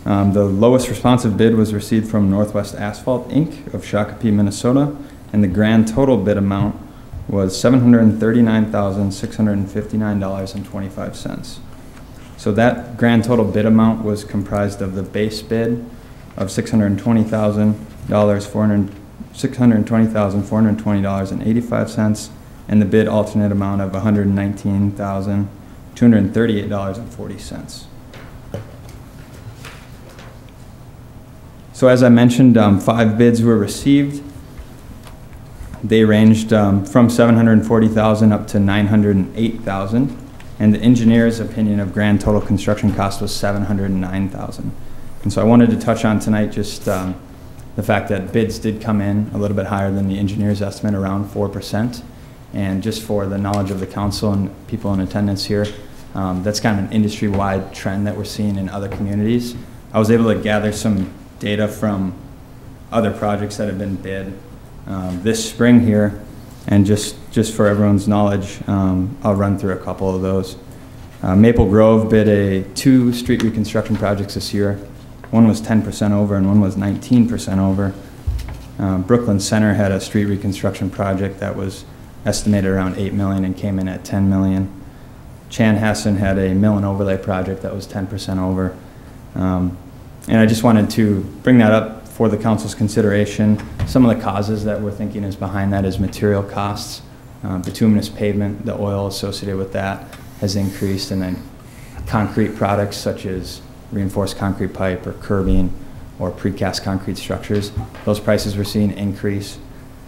The lowest responsive bid was received from Northwest Asphalt, Inc. of Shakopee, Minnesota, and the grand total bid amount was $739,659.25. So that grand total bid amount was comprised of the base bid of $620,420.85 and the bid alternate amount of $119,238.40. So as I mentioned, 5 bids were received. They ranged from $740,000 up to $908,000, and the engineer's opinion of grand total construction cost was $709,000. And so I wanted to touch on tonight just the fact that bids did come in a little bit higher than the engineer's estimate, around 4%. And just for the knowledge of the council and people in attendance here, that's kind of an industry-wide trend that we're seeing in other communities. I was able to gather some data from other projects that have been bid this spring here, and just for everyone's knowledge, I'll run through a couple of those. Maple Grove bid 2 street reconstruction projects this year. One was 10% over and one was 19% over. Brooklyn Center had a street reconstruction project that was estimated around $8 million and came in at $10 million. Chanhassen had a mill and overlay project that was 10% over. And I just wanted to bring that up for the council's consideration. Some of the causes that we're thinking is behind that is material costs. Bituminous pavement, the oil associated with that has increased, and then concrete products such as reinforced concrete pipe or curbing or precast concrete structures. Those prices we're seeing increase,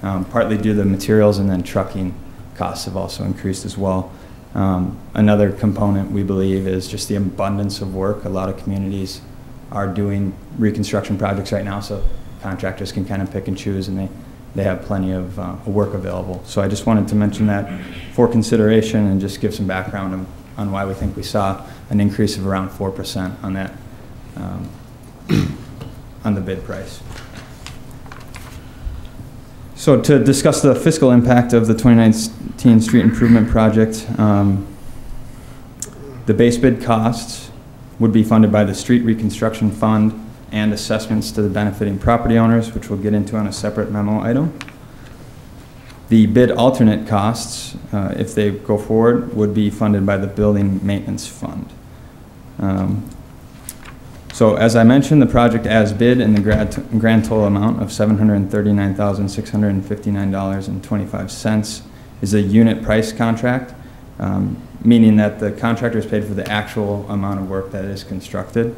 partly due to the materials, and then trucking costs have also increased as well. Another component we believe is just the abundance of work. A lot of communities are doing reconstruction projects right now, so contractors can kind of pick and choose, and they have plenty of work available. So I just wanted to mention that for consideration and just give some background on why we think we saw an increase of around 4% on that, on the bid price. So to discuss the fiscal impact of the 2019 street improvement project, the base bid costs would be funded by the Street Reconstruction Fund and assessments to the benefiting property owners, which we'll get into on a separate memo item. The bid alternate costs, if they go forward, would be funded by the Building Maintenance Fund. So as I mentioned, the project as bid in the grand total amount of $739,659.25 is a unit price contract, meaning that the contractor is paid for the actual amount of work that is constructed.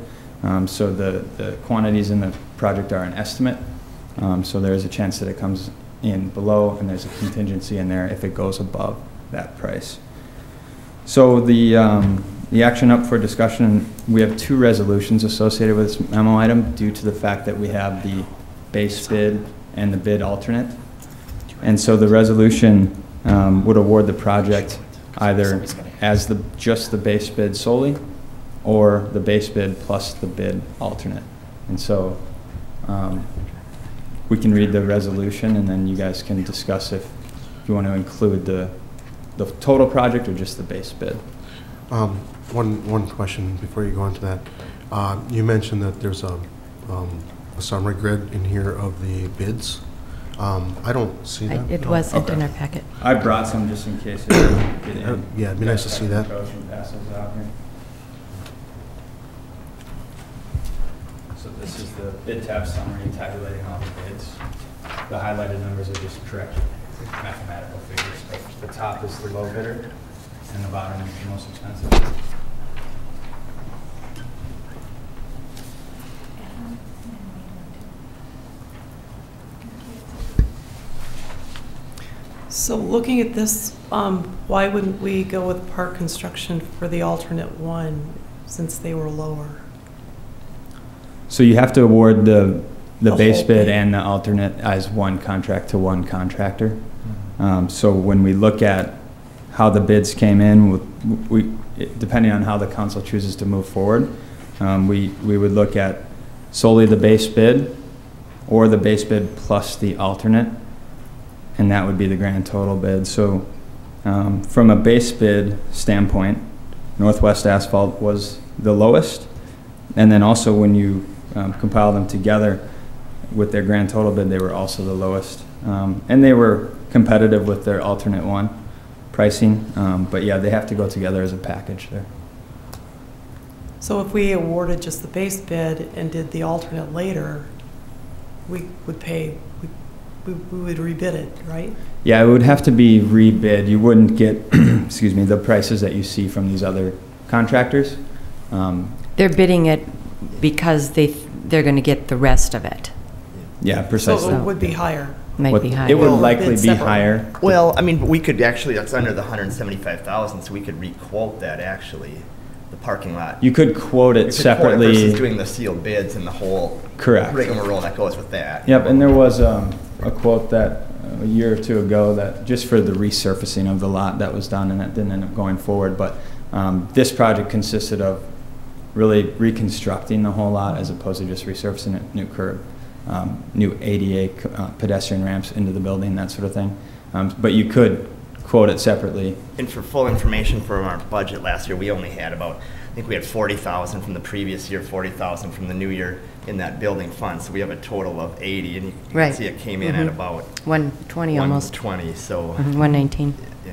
So the quantities in the project are an estimate. So there is a chance that it comes in below, and there's a contingency in there if it goes above that price. So the action up for discussion, we have 2 resolutions associated with this memo item due to the fact that we have the base bid and the bid alternate. And so the resolution would award the project either as just the base bid solely, or the base bid plus the bid alternate. And so we can read the resolution, and then you guys can discuss if you want to include the total project or just the base bid. One question before you go into that. You mentioned that there's a summary grid in here of the bids. I don't see that. It wasn't in our packet. I brought some just in case it didn't get in. Yeah, it'd be nice to see that. So this is the bid tab summary tabulating all the bids. The highlighted numbers are just correct mathematical figures. The top is the low bidder, and the bottom is the most expensive. So looking at this, why wouldn't we go with Park Construction for the alternate one, since they were lower? So you have to award the base bid thing and the alternate as one contract to one contractor. So when we look at how the bids came in, depending on how the council chooses to move forward, we would look at solely the base bid or the base bid plus the alternate, and that would be the grand total bid. So from a base bid standpoint, Northwest Asphalt was the lowest, and then also when you compile them together with their grand total bid, they were also the lowest. And they were competitive with their alternate one pricing, but yeah, they have to go together as a package there. So if we awarded just the base bid and did the alternate later, we would pay, we would rebid it, right? Yeah, it would have to be rebid. You wouldn't get, excuse me, the prices that you see from these other contractors. They're bidding it because they're going to get the rest of it. Yeah, precisely. So it would be higher. Might be higher. It would likely bid be separately. higher. Well, I mean, but we could actually, that's under the 175,000, so we could re-quote that actually, the parking lot. You could quote it We could quote it separately. versus doing the sealed bids and the whole Correct. rigmarole that goes with that. Yep, and there was a quote that a year or two ago that just for the resurfacing of the lot that was done, and that didn't end up going forward. But this project consisted of really reconstructing the whole lot as opposed to just resurfacing it, new curb, new ADA pedestrian ramps into the building, that sort of thing. But you could quote it separately. And for full information from our budget last year, we only had about I think we had 40,000 from the previous year, 40,000 from the new year in that building fund. So we have a total of 80, and you Right. can see it came in at about 120 almost. 120. So 119. yeah.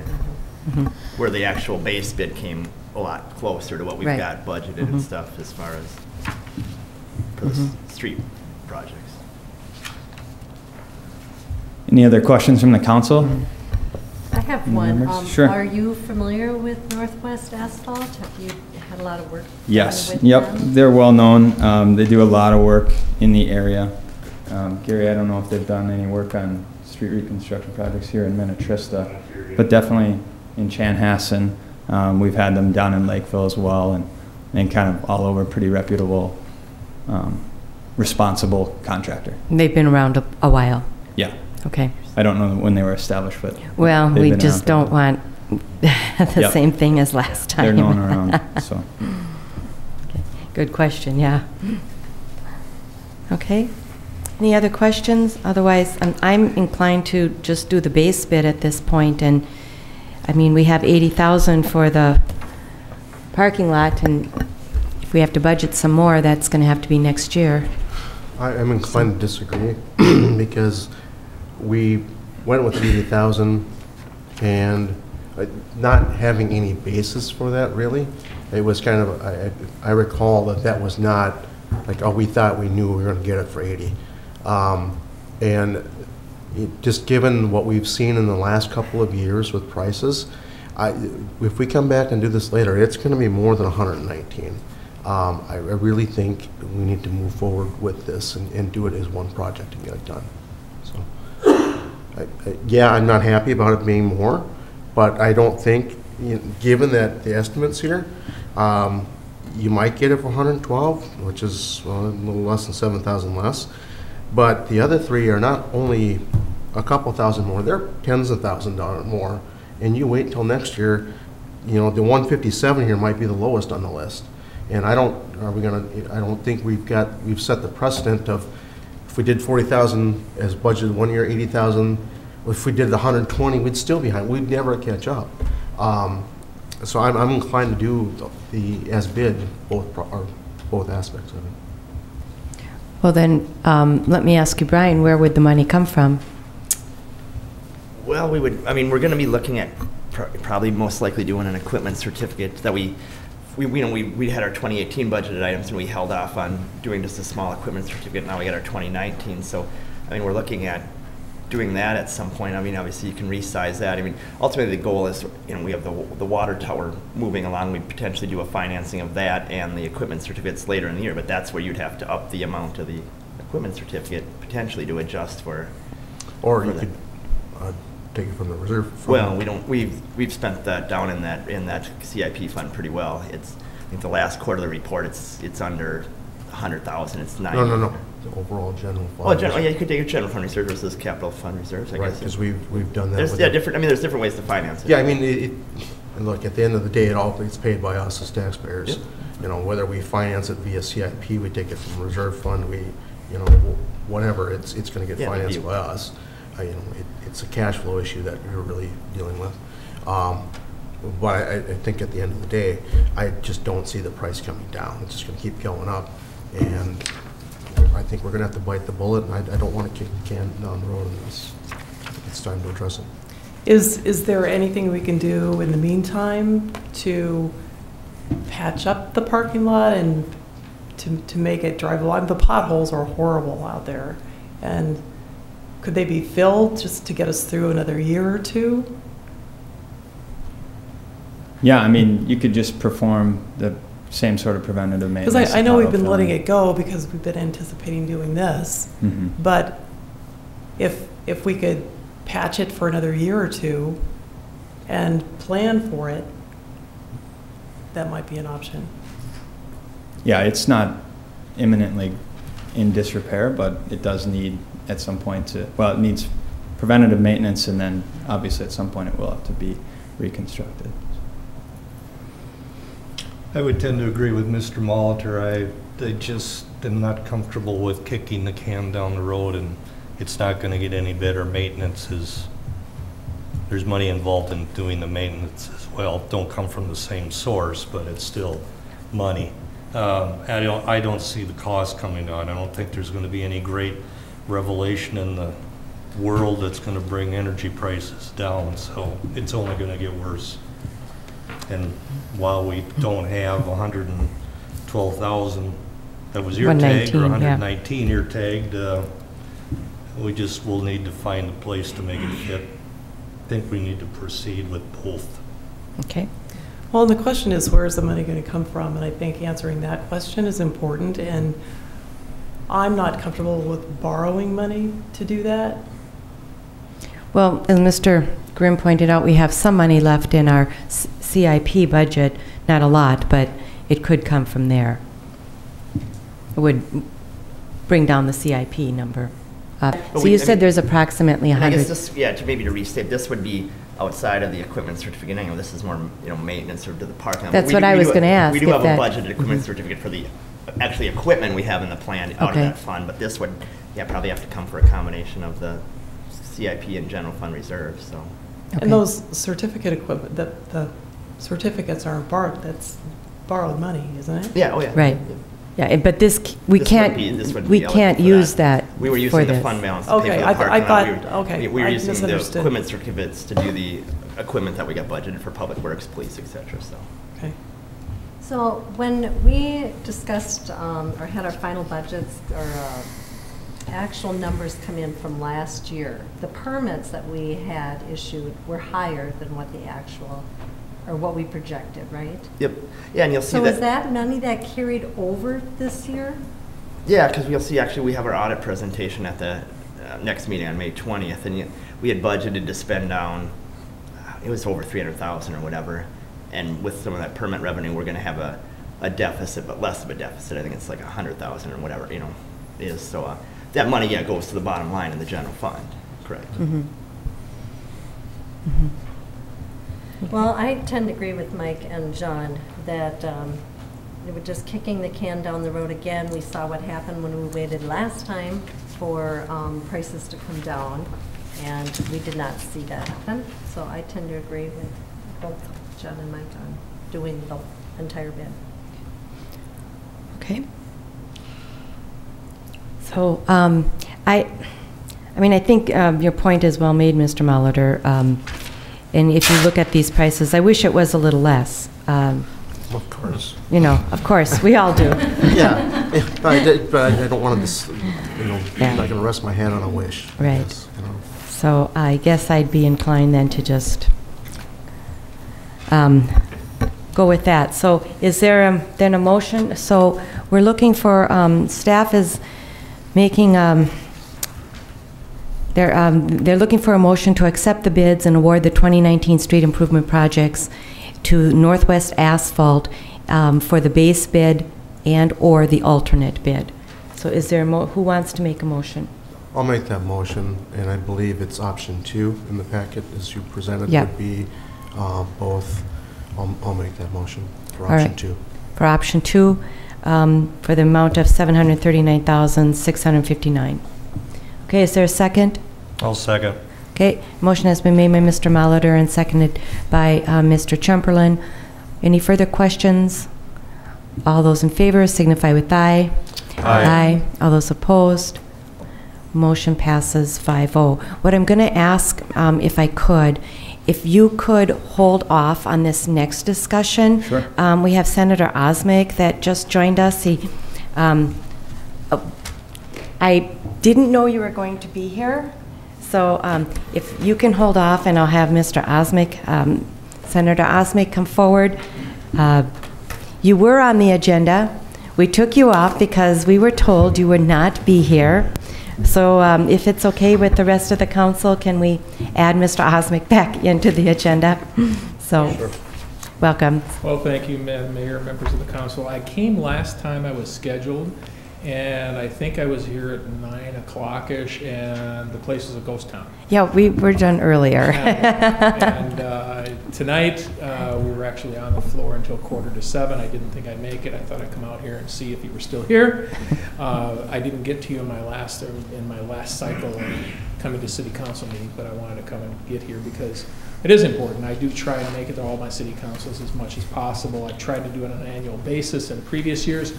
Where the actual base bid came a lot closer to what we've Right. got budgeted and stuff as far as for the street projects. Any other questions from the council? I have Any one. members? Sure. Are you familiar with Northwest Asphalt? Have you had a lot of work Yes, with yep, them? they're well known. They do a lot of work in the area. Gary, I don't know if they've done any work on street reconstruction projects here in Minnetrista, but definitely in Chanhassen. We've had them down in Lakeville as well, and kind of all over, pretty reputable, responsible contractor. They've been around a while. Yeah. Okay. I don't know when they were established, but Well, they've we been just around don't want the Yep. same thing as last time. They're known around, so. Okay. Good question, yeah. Okay. Any other questions? Otherwise, I'm inclined to just do the base bid at this point, and I mean, we have 80,000 for the parking lot, and if we have to budget some more, that's going to have to be next year. I am inclined to disagree because we went with 80,000 and not having any basis for that really. It was kind of, I recall that was not like, oh, we thought we knew we were going to get it for 80. And just given what we've seen in the last couple of years with prices, if we come back and do this later, it's going to be more than 119. I really think we need to move forward with this and do it as one project and get it done. So, yeah, I'm not happy about it being more, but I don't think, given that the estimates here, you might get it for 112, which is a little less than 7,000 less. But the other three are not only a couple thousand more, they're tens of thousands more. And you wait until next year, the 157 here might be the lowest on the list. And I don't think we've set the precedent of, if we did 40,000 as budgeted one year, 80,000, if we did 120, we'd still be behind. We'd never catch up. So I'm inclined to do the as bid, both aspects of it. Well then, let me ask you, Brian, where would the money come from? Well, we're going to be looking at probably most likely doing an equipment certificate that we had our 2018 budgeted items and we held off on doing just a small equipment certificate. Now we got our 2019. So, we're looking at doing that at some point. Obviously you can resize that. Ultimately the goal is, we have the water tower moving along. We potentially do a financing of that and the equipment certificates later in the year, but that's where you'd have to up the amount of the equipment certificate potentially to adjust for. Or you could take it from the reserve fund. Well, we don't. We've spent that down in that CIP fund pretty well. I think the last quarterly report, it's under 100,000. It's 9. No. The overall general fund. Oh, yeah, you could take a general fund reserve versus capital fund reserves, I guess. Right, because we've done that. There's there's different ways to finance it. Yeah, and look, at the end of the day, it all gets paid by us as taxpayers. Yep. Whether we finance it via CIP, we take it from reserve fund, whatever, it's going to get financed by us. It's a cash flow issue that you're really dealing with. But I think at the end of the day, I just don't see the price coming down. It's just going to keep going up, and I think we're going to have to bite the bullet, and I don't want to kick the can down the road on this. I think it's time to address it. Is there anything we can do in the meantime to patch up the parking lot and to make it drivable? The potholes are horrible out there, and could they be filled just to get us through another year or two? Yeah, you could just perform the same sort of preventative maintenance. Because I know we've been letting it go because we've been anticipating doing this, but if we could patch it for another year or two and plan for it, that might be an option. Yeah, it's not imminently in disrepair, but it does need at some point it needs preventative maintenance, and then obviously at some point it will have to be reconstructed. I would tend to agree with Mr. Molitor. I just am not comfortable with kicking the can down the road, and it's not going to get any better. Maintenance there's money involved in doing the maintenance as well. Don't come from the same source, but it's still money. I don't see the cost coming down. I don't think there's going to be any great revelation in the world that's going to bring energy prices down, so it's only going to get worse. And while we don't have 112,000 that was ear tagged, or 119 ear tagged, we just will need to find a place to make it fit. I think we need to proceed with both. Okay. Well, and the question is, where is the money going to come from? And I think answering that question is important. And I'm not comfortable with borrowing money to do that. Well, as Mr. Grimm pointed out, we have some money left in our CIP budget, not a lot, but it could come from there. It would bring down the CIP number. So you said there's approximately 100. I guess this, yeah, maybe to restate, this would be outside of the equipment certificate. I know this is more, maintenance or to the parking lot. That's what I was going to ask. We do have a budgeted equipment certificate for the actually equipment we have in the plan out of that fund, but this would, probably have to come for a combination of the CIP and general fund reserve. So. Okay. And those certificate equipment, the certificates aren't borrowed. That's borrowed money, isn't it? Yeah. Oh yeah. Right. Yeah, but we can't use that. We were using the fund balance to pay for the parking lot. We were using the equipment certificates to do the equipment that we got budgeted for public works, police, etc. So. Okay. So when we discussed or had our final budgets or actual numbers come in from last year, the permits that we had issued were higher than what the actual or what we projected, right? Yep. Yeah, and you'll see that. So is that money that carried over this year? Yeah, because you'll see actually we have our audit presentation at the next meeting on May 20th, and we had budgeted to spend down, it was over 300,000 or whatever, and with some of that permit revenue, we're going to have a deficit, but less of a deficit. I think it's like 100,000 or whatever, is. So that money, goes to the bottom line in the general fund. Correct. Mm-hmm. Mm-hmm. Well, I tend to agree with Mike and John that we're just kicking the can down the road again. We saw what happened when we waited last time for prices to come down, and we did not see that happen. So I tend to agree with both John and Mike on doing the entire bid. Okay. So I think your point is well made, Mr. Molitor. And if you look at these prices, I wish it was a little less. Of course. Of course, we all do. Yeah, but I don't want to, I'm not going to rest my head on a wish. Right. Guess, So I guess I'd be inclined then to just go with that. So is there then a motion? So we're looking for, staff is making, they're looking for a motion to accept the bids and award the 2019 street improvement projects to Northwest Asphalt for the base bid and or the alternate bid. So is there who wants to make a motion? I'll make that motion, and I believe it's option 2 in the packet as you presented would be both. I'll make that motion for option 2. For option 2, for the amount of $739,659. Okay, is there a second? I'll second. Okay, motion has been made by Mr. Molitor and seconded by Mr. Tschumperlin. Any further questions? All those in favor signify with aye. Aye. All those opposed? Motion passes 5-0. What I'm going to ask, if I could, if you could hold off on this next discussion. Sure. We have Senator Osmek that just joined us. I didn't know you were going to be here, so if you can hold off, and I'll have Mr. Osmek, Senator Osmek, come forward. You were on the agenda. We took you off because we were told you would not be here. So if it's okay with the rest of the council, can we add Mr. Osmek back into the agenda? So, sure. Welcome. Well, thank you, Madam Mayor, members of the council. I came last time I was scheduled, and I think I was here at 9 o'clock-ish, and the place was a ghost town. Yeah, we were done earlier. And tonight, we were actually on the floor until 6:45. I didn't think I'd make it. I thought I'd come out here and see if you were still here. I didn't get to you in my last cycle of coming to city council meetings, but I wanted to come and get here because it is important. I do try to make it to all my city councils as much as possible. I've tried to do it on an annual basis in previous years.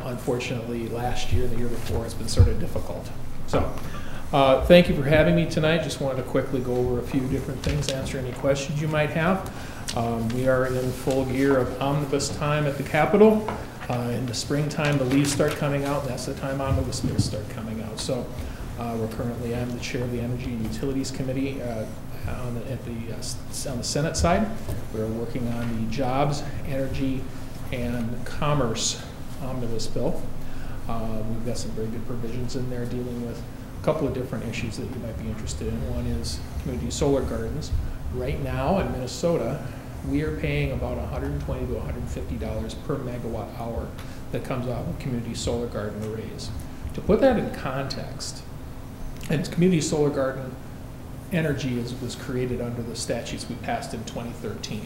Unfortunately, last year and the year before, it's been sort of difficult. So, thank you for having me tonight. Just wanted to quickly go over a few different things, answer any questions you might have. We are in full gear of omnibus time at the Capitol. In the springtime, the leaves start coming out, and that's the time omnibus bills start coming out. So, I'm the chair of the Energy and Utilities Committee on the Senate side. We're working on the Jobs, Energy, and Commerce omnibus bill. We've got some very good provisions in there dealing with a couple of different issues that you might be interested in. One is community solar gardens. Right now in Minnesota, we are paying about $120 to $150 per megawatt hour that comes out of community solar garden arrays. To put that in context, and community solar garden energy was created under the statutes we passed in 2013.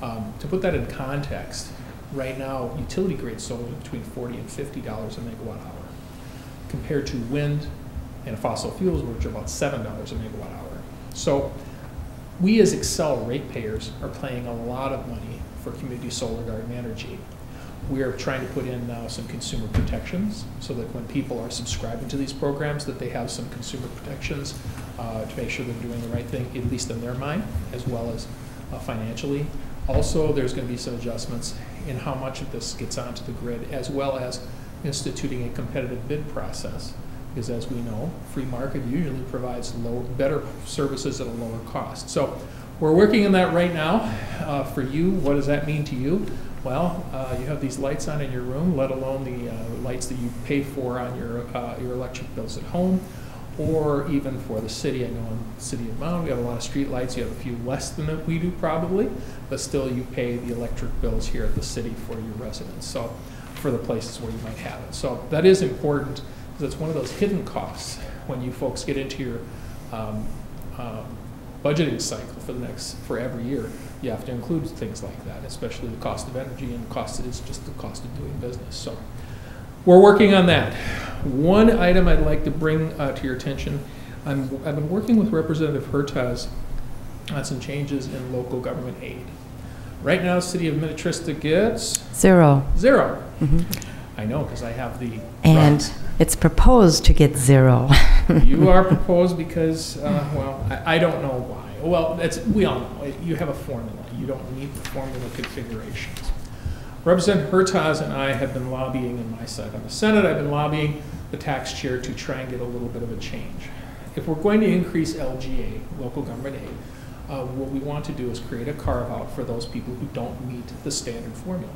To put that in context, right now, utility grade solar is between $40 and $50 a megawatt hour, compared to wind and fossil fuels, which are about $7 a megawatt hour. So we as Excel ratepayers are paying a lot of money for community solar garden energy. We are trying to put in now some consumer protections so that when people are subscribing to these programs that they have some consumer protections to make sure they're doing the right thing, at least in their mind, as well as financially. Also, there's going to be some adjustments in how much of this gets onto the grid, as well as instituting a competitive bid process. Because as we know, free market usually provides better services at a lower cost. So we're working on that right now. For you, what does that mean to you? Well, you have these lights on in your room, let alone the lights that you pay for on your electric bills at home, or even for the city. I know in the city of Mound, we have a lot of street lights. You have a few less than we do probably, but still you pay the electric bills here at the city for your residents, so for the places where you might have it. So that is important because it's one of those hidden costs when you folks get into your budgeting cycle for every year. You have to include things like that, especially the cost of energy, and the cost is just the cost of doing business. So we're working on that. One item I'd like to bring to your attention, I've been working with Representative Hertaz on some changes in local government aid. Right now, the city of Minnetrista gets Zero. Mm-hmm. I know, because I have the and right. It's proposed to get zero. You are proposed because, well, I don't know why. Well, we all know. You have a formula. You don't need the formula configurations. Representative Hertaz and I have been lobbying on my side. On the Senate, I've been lobbying the tax chair to try and get a little bit of a change. If we're going to increase LGA, local government aid, what we want to do is create a carve-out for those people who don't meet the standard formula.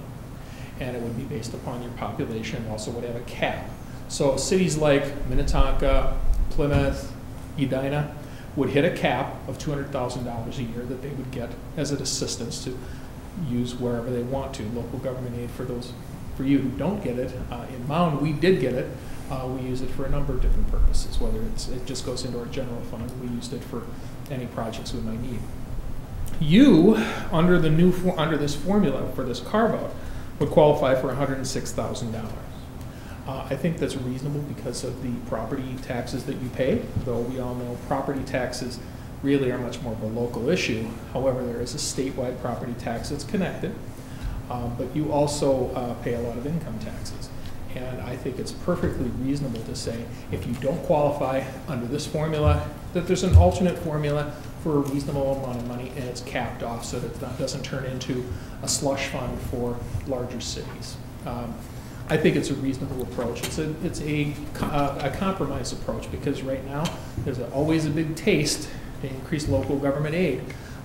And it would be based upon your population, also would have a cap. So cities like Minnetonka, Plymouth, Edina would hit a cap of $200,000 a year that they would get as an assistance to use wherever they want to. Local government aid for those, for you who don't get it. In Mound, we did get it. We use it for a number of different purposes, whether it just goes into our general fund. We used it for any projects we might need. You, under this formula for this carve-out, would qualify for $106,000. I think that's reasonable because of the property taxes that you pay, though we all know property taxes really are much more of a local issue. However, there is a statewide property tax that's connected, but you also pay a lot of income taxes. And I think it's perfectly reasonable to say if you don't qualify under this formula, that there's an alternate formula for a reasonable amount of money, and it's capped off so that it doesn't turn into a slush fund for larger cities. I think it's a reasonable approach. It's a compromise approach because right now there's always a big taste to increase local government aid,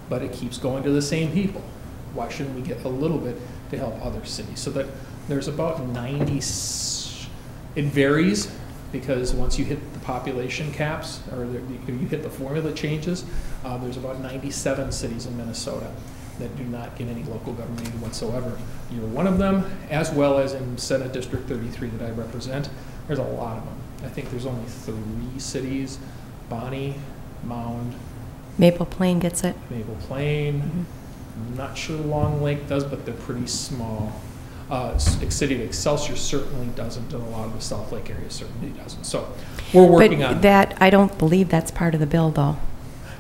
but it keeps going to the same people. Why shouldn't we get a little bit to help other cities? So that there's about 90, it varies because once you hit the population caps or you hit the formula changes, there's about 97 cities in Minnesota. that do not get any local government aid whatsoever. You're one of them, as well as in Senate District 33 that I represent. There's a lot of them. I think there's only 3 cities: Bonnie, Mound, Maple Plain gets it. Maple Plain. I'm not sure Long Lake does, but they're pretty small. City of Excelsior certainly doesn't, and a lot of the South Lake area certainly doesn't. So we're working on that. I don't believe that's part of the bill, though.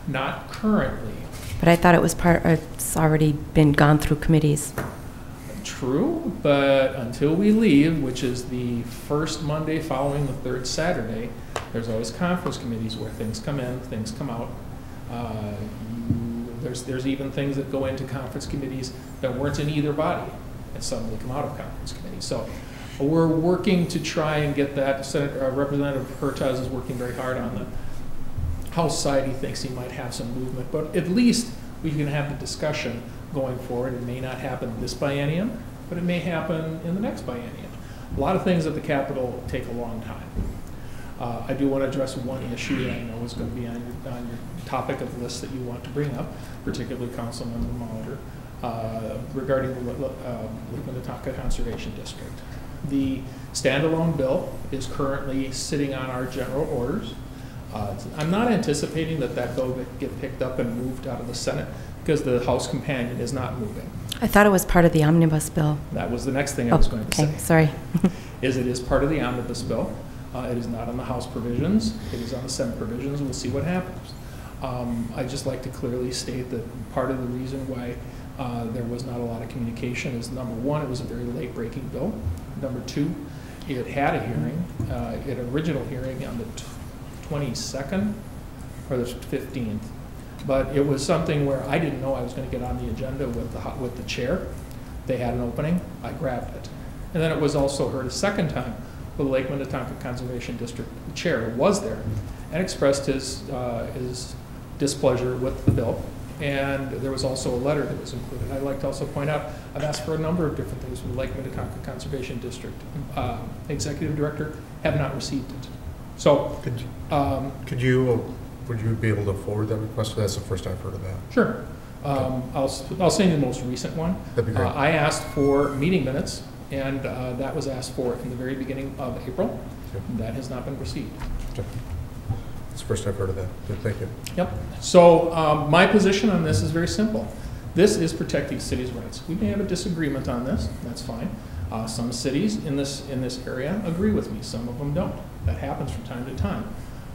Not currently. But I thought it was it's already been gone through committees. True, but until we leave, which is the first Monday following the 3rd Saturday, there's always conference committees where things come in, things come out. There's even things that go into conference committees that weren't in either body and suddenly come out of conference committees. So we're working to try and get that. Representative Hertaz is working very hard on the House side. He thinks he might have some movement, but at least we can have the discussion going forward. It may not happen this biennium, but it may happen in the next biennium. A lot of things at the Capitol take a long time. I do want to address one issue that I know is going to be on your topic of the list that you want to bring up, particularly Councilmember Molitor, regarding the Lake Minnetonka Conservation District. The standalone bill is currently sitting on our general orders. I'm not anticipating that bill would get picked up and moved out of the Senate because the House companion is not moving. I thought it was part of the omnibus bill. That was the next thing I was going to say. Okay, sorry. It is part of the omnibus bill. It is not on the House provisions. It is on the Senate provisions. We'll see what happens. I'd just like to clearly state that part of the reason why there was not a lot of communication is, number one, it was a very late-breaking bill. Number two, it had a hearing, an original hearing on the 22nd or the 15th. But it was something where I didn't know I was going to get on the agenda with the chair. They had an opening. I grabbed it. And then it was also heard a second time. The Lake Minnetonka Conservation District chair was there and expressed his displeasure with the bill. And there was also a letter that was included. I'd like to also point out, I've asked for a number of different things from the Lake Minnetonka Conservation District. Executive Director have not received it. So, would you be able to forward that request? That's the first I've heard of that. Sure. I'll send you the most recent one. That'd be great. I asked for meeting minutes, and that was asked for in the very beginning of April. Okay. That has not been received. Okay. That's the first I've heard of that. Good, thank you. Yep. So my position on this is very simple. This is protecting cities' rights. We may have a disagreement on this. That's fine. Some cities in this area agree with me. Some of them don't. That happens from time to time.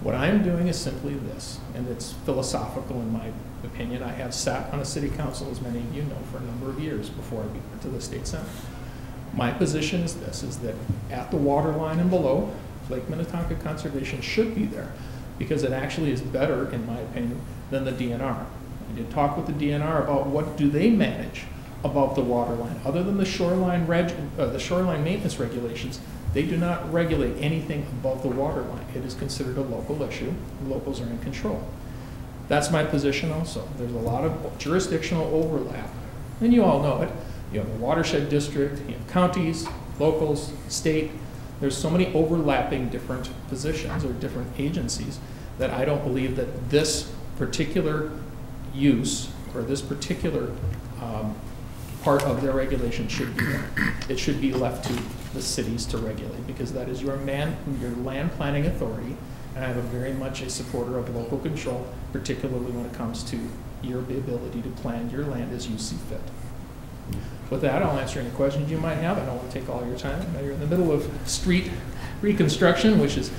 What I'm doing is simply this, and it's philosophical in my opinion. I have sat on a city council, as many of you know, for a number of years before I went to the state senate. My position is this, is that at the water line and below, Lake Minnetonka Conservation should be there because it actually is better, in my opinion, than the DNR. I did talk with the DNR about what do they manage above the water line. Other than the shoreline maintenance regulations, they do not regulate anything above the water line. It is considered a local issue. Locals are in control. That's my position also. There's a lot of jurisdictional overlap. And you all know it. You have a watershed district, you have counties, locals, state. There's so many overlapping different positions or different agencies that I don't believe that this particular use or this particular part of their regulation should be there. It should be left to the cities to regulate because that is your land planning authority, and I'm very much a supporter of local control, particularly when it comes to your ability to plan your land as you see fit. With that, I'll answer any questions you might have. I don't want to take all your time. I know you're in the middle of street reconstruction, which is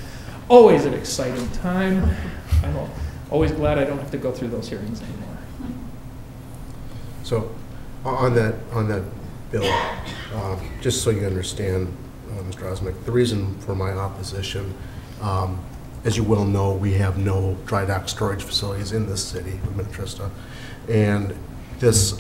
always an exciting time. I'm always glad I don't have to go through those hearings anymore. So, on that bill, just so you understand, Mr. Osmek, the reason for my opposition, as you well know, we have no dry dock storage facilities in this city of Minnetrista, and this,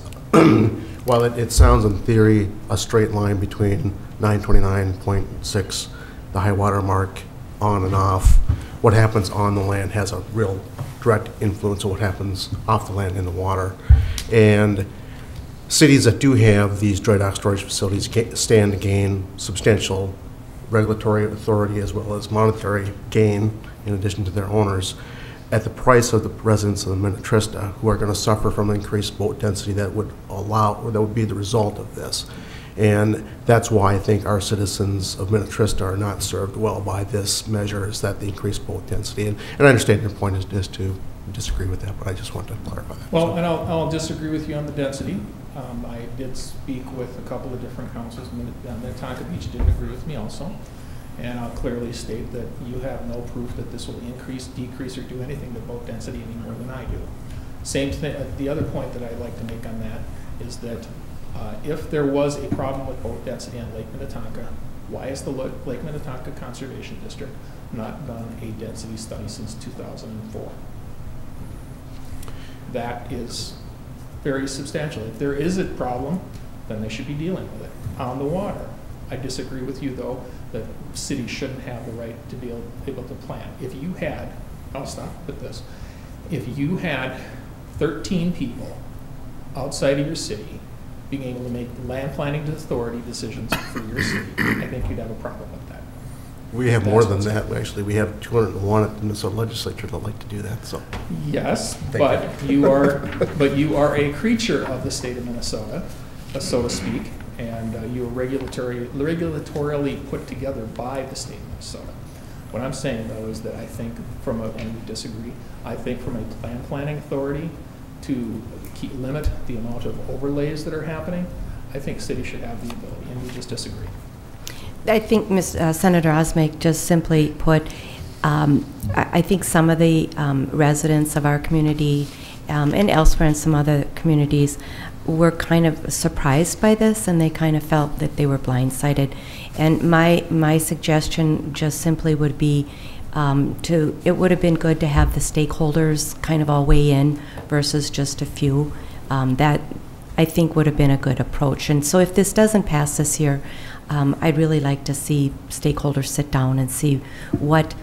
while it sounds in theory a straight line between 929.6, the high water mark, on and off, what happens on the land has a real direct influence on what happens off the land in the water. And cities that do have these dry dock storage facilities stand to gain substantial regulatory authority as well as monetary gain in addition to their owners. at the price of the residents of the Minnetrista, who are going to suffer from increased boat density that would be the result of this. And that's why I think our citizens of Minnetrista are not served well by this measure, is that the increased boat density. And I understand your point is to disagree with that, but I just want to clarify that. Well, and I'll disagree with you on the density. I did speak with a couple of different councils. Minnetonka Beach didn't agree with me also. And I'll clearly state that you have no proof that this will increase, decrease, or do anything to boat density any more than I do. Same thing, the other point that I'd like to make on that is that if there was a problem with boat density on Lake Minnetonka, why has the Lake Minnetonka Conservation District not done a density study since 2004? That is very substantial. If there is a problem, then they should be dealing with it on the water. I disagree with you, though, that cities shouldn't have the right to be able to plan. If you had, I'll stop with this, if you had 13 people outside of your city being able to make land planning authority decisions for your city, I think you'd have a problem with that. We have more than that. Actually, we have 201 at the Minnesota legislature that like to do that. So yes, but you are a creature of the state of Minnesota, so to speak, and you are regulatorily put together by the state of Minnesota. What I'm saying, though, is that I think and we disagree, I think from a land planning authority to limit the amount of overlays that are happening, I think cities should have the ability, and we just disagree. I think Senator Osmek just simply put, I think some of the residents of our community and elsewhere in some other communities were kind of surprised by this, and they kind of felt that they were blindsided. And my suggestion just simply would be it would have been good to have the stakeholders kind of all weigh in versus just a few. That I think would have been a good approach. And so if this doesn't pass this year, I'd really like to see stakeholders sit down and see what,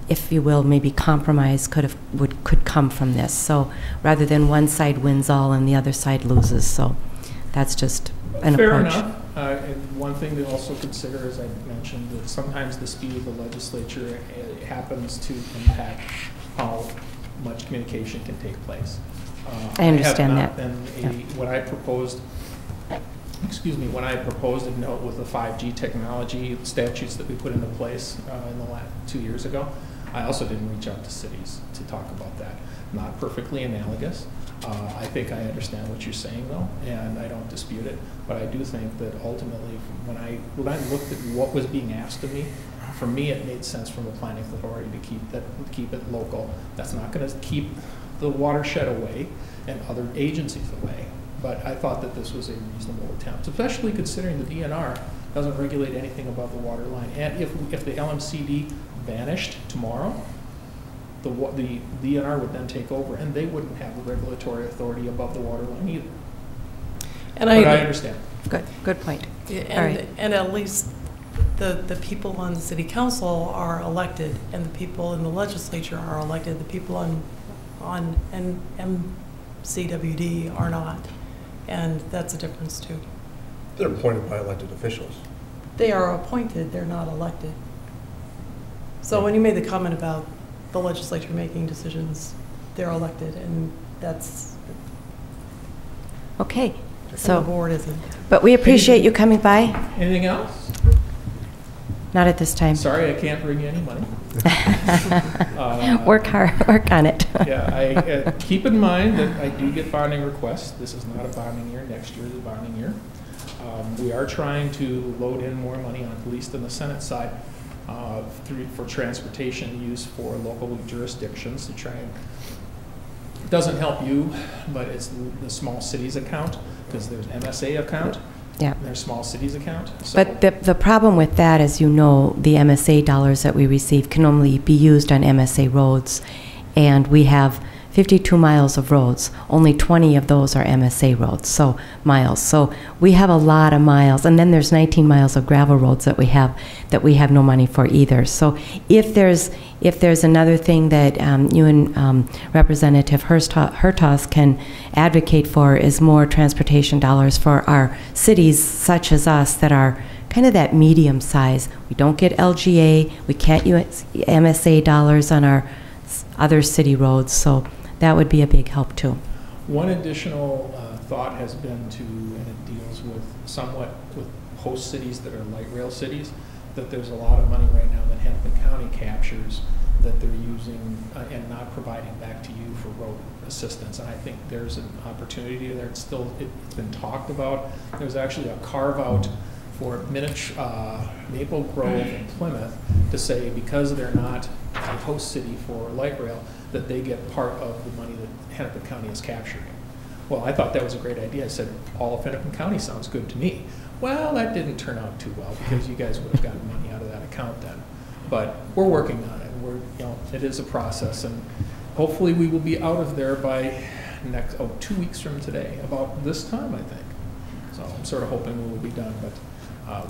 if you will, maybe compromise could come from this. So rather than one side wins all and the other side loses. So that's just an approach. Fair enough. And one thing to also consider, as I mentioned, that sometimes the speed of the legislature happens to impact how much communication can take place. I understand that. When I proposed a note with the 5G technology statutes that we put into place in the last 2 years ago, I also didn't reach out to cities to talk about that. Not perfectly analogous. I think I understand what you're saying, though, and I don't dispute it. But I do think that ultimately, when I looked at what was being asked of me, for me, it made sense from a planning authority to keep it local. That's not going to keep the watershed away and other agencies away. But I thought that this was a reasonable attempt, especially considering the DNR doesn't regulate anything above the water line. And if the LMCD vanished tomorrow, the DNR would then take over, and they wouldn't have the regulatory authority above the water line either. And I understand. Good point. And, all right. And at least the people on the city council are elected, and the people in the legislature are elected. The people on MCWD are not, and that's a difference too. They're appointed by elected officials. They are appointed, they're not elected. So when you made the comment about the legislature making decisions, they're elected, and that's okay. So the board isn't. But we appreciate you coming by. Anything else? Not at this time. Sorry, I can't bring you any money. Work on it. Yeah, keep in mind that I do get bonding requests. This is not a bonding year. Next year is a bonding year. We are trying to load in more money, on at least on the Senate side, for transportation use for local jurisdictions to try and. It doesn't help you, but it's the small cities account, because there's MSA account. Yeah. There's small cities account. So. But the problem with that, as you know, the MSA dollars that we receive can only be used on MSA roads, and we have 52 miles of roads. Only 20 of those are MSA roads, so miles. So we have a lot of miles, and then there's 19 miles of gravel roads that we have no money for either. So if there's another thing that you and Representative Hertas can advocate for, is more transportation dollars for our cities such as us that are kind of that medium size. We don't get LGA, we can't use MSA dollars on our other city roads, so that would be a big help too. One additional thought has been to, and it deals with somewhat with host cities that are light rail cities, that there's a lot of money right now that Hennepin County captures that they're using and not providing back to you for road assistance. And I think there's an opportunity there. It's been talked about. There's actually a carve out for Maple Grove and Plymouth to say, because they're not a host city for light rail, that they get part of the money that Hennepin County is capturing. Well, I thought that was a great idea. I said, all of Hennepin County sounds good to me. Well, that didn't turn out too well, because you guys would have gotten money out of that account then. But we're working on it. It is a process, and hopefully we will be out of there by 2 weeks from today, about this time, I think. So I'm sort of hoping we will be done, but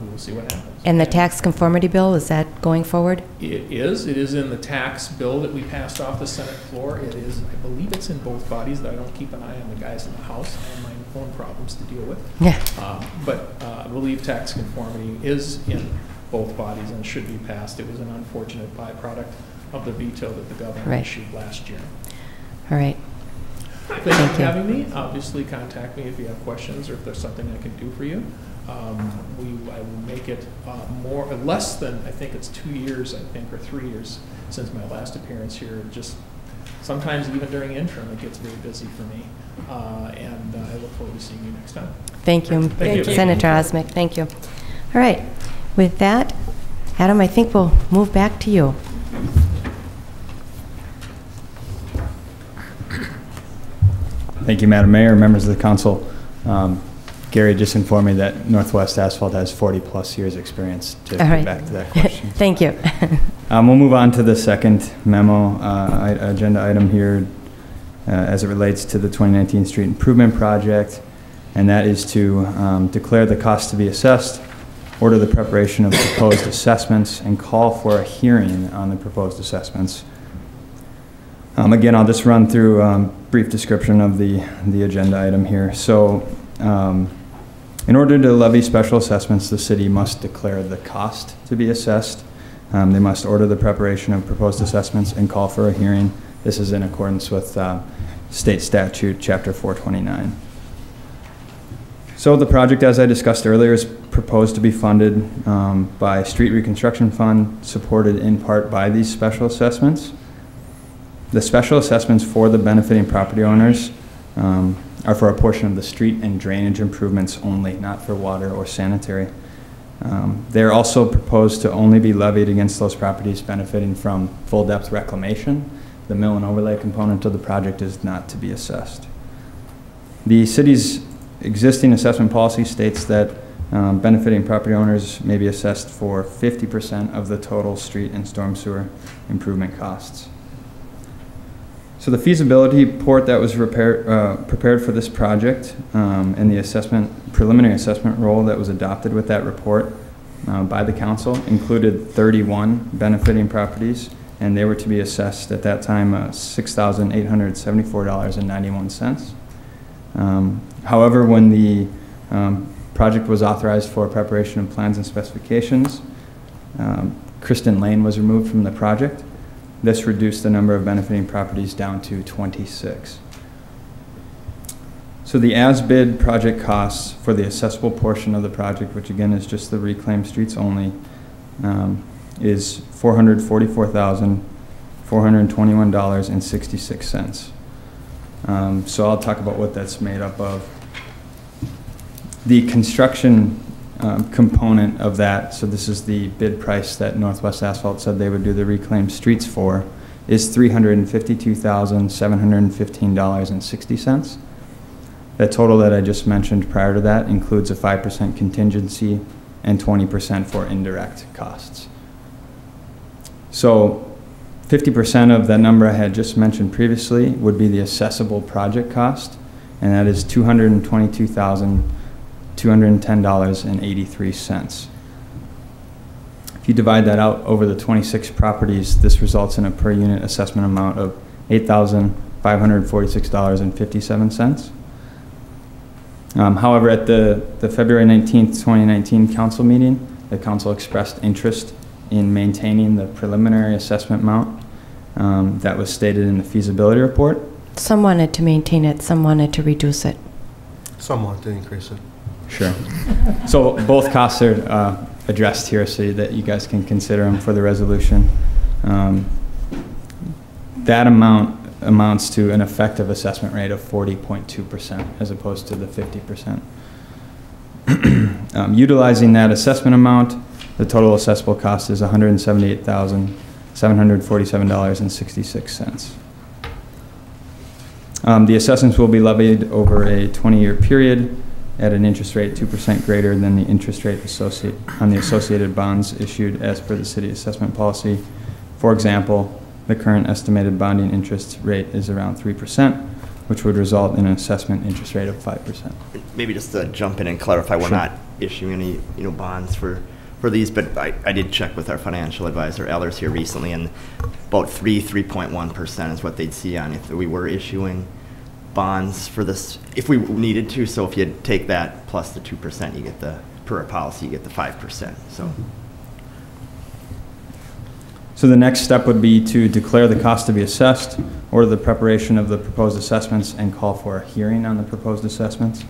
we will see what happens. And the tax conformity bill, is that going forward? It is. It is in the tax bill that we passed off the Senate floor. It is, I believe it's in both bodies. I don't keep an eye on the guys in the House. I have my own problems to deal with. Yeah. But I believe tax conformity is in both bodies and should be passed. It was an unfortunate byproduct of the veto that the governor issued last year. All right. Thank you for having me. Obviously, contact me if you have questions or if there's something I can do for you. I will make it less than, I think it's 2 years, I think, or 3 years since my last appearance here. Just sometimes even during interim, it gets very busy for me. And I look forward to seeing you next time. Thank you. Thank you. Senator Osmek, thank you. All right. With that, Adam, I think we'll move back to you. Thank you, Madam Mayor, members of the council. Gary just informed me that Northwest Asphalt has 40-plus years experience to get back to that question. Thank you. We'll move on to the second memo agenda item here as it relates to the 2019 Street Improvement Project, and that is to declare the cost to be assessed, order the preparation of proposed assessments, and call for a hearing on the proposed assessments. Again, I'll just run through a brief description of the agenda item here. So, in order to levy special assessments, the city must declare the cost to be assessed. They must order the preparation of proposed assessments and call for a hearing. This is in accordance with state statute, chapter 429. So the project, as I discussed earlier, is proposed to be funded by Street Reconstruction Fund, supported in part by these special assessments. The special assessments for the benefiting property owners are for a portion of the street and drainage improvements only, not for water or sanitary. They're also proposed to only be levied against those properties benefiting from full depth reclamation. The mill and overlay component of the project is not to be assessed. The city's existing assessment policy states that benefiting property owners may be assessed for 50% of the total street and storm sewer improvement costs. So the feasibility report that was prepared for this project and the preliminary assessment roll that was adopted with that report by the council included 31 benefiting properties, and they were to be assessed at that time $6,874.91. However, when the project was authorized for preparation of plans and specifications, Kristen Lane was removed from the project. This reduced the number of benefiting properties down to 26. So the as-bid project costs for the accessible portion of the project, which again is just the reclaimed streets only, is $444,421.66. So I'll talk about what that's made up of. The construction component of that, so this is the bid price that Northwest Asphalt said they would do the reclaimed streets for, is $352,715.60. That total that I just mentioned prior to that includes a 5% contingency and 20% for indirect costs. So 50% of that number I had just mentioned previously would be the accessible project cost, and that is $222,210.83. If you divide that out over the 26 properties, this results in a per unit assessment amount of $8,546.57. However, at the February 19th, 2019 council meeting, the council expressed interest in maintaining the preliminary assessment amount that was stated in the feasibility report. Some wanted to maintain it, some wanted to reduce it. Some want to increase it. Sure. So both costs are addressed here so that you guys can consider them for the resolution. That amount amounts to an effective assessment rate of 40.2% as opposed to the 50%. Utilizing that assessment amount, the total assessable cost is $178,747.66. The assessments will be levied over a 20-year period at an interest rate 2% greater than the interest rate on the associated bonds issued as per the city assessment policy. For example, the current estimated bonding interest rate is around 3%, which would result in an assessment interest rate of 5%. Maybe just to jump in and clarify, we're not issuing any bonds for these, but I did check with our financial advisor, Ellers, here recently, and about 3.1% is what they'd see on if we were issuing bonds for this, if we needed to. So if you take that plus the 2%, you get the, per our policy, you get the 5%. So the next step would be to declare the cost to be assessed, order the preparation of the proposed assessments, and call for a hearing on the proposed assessments.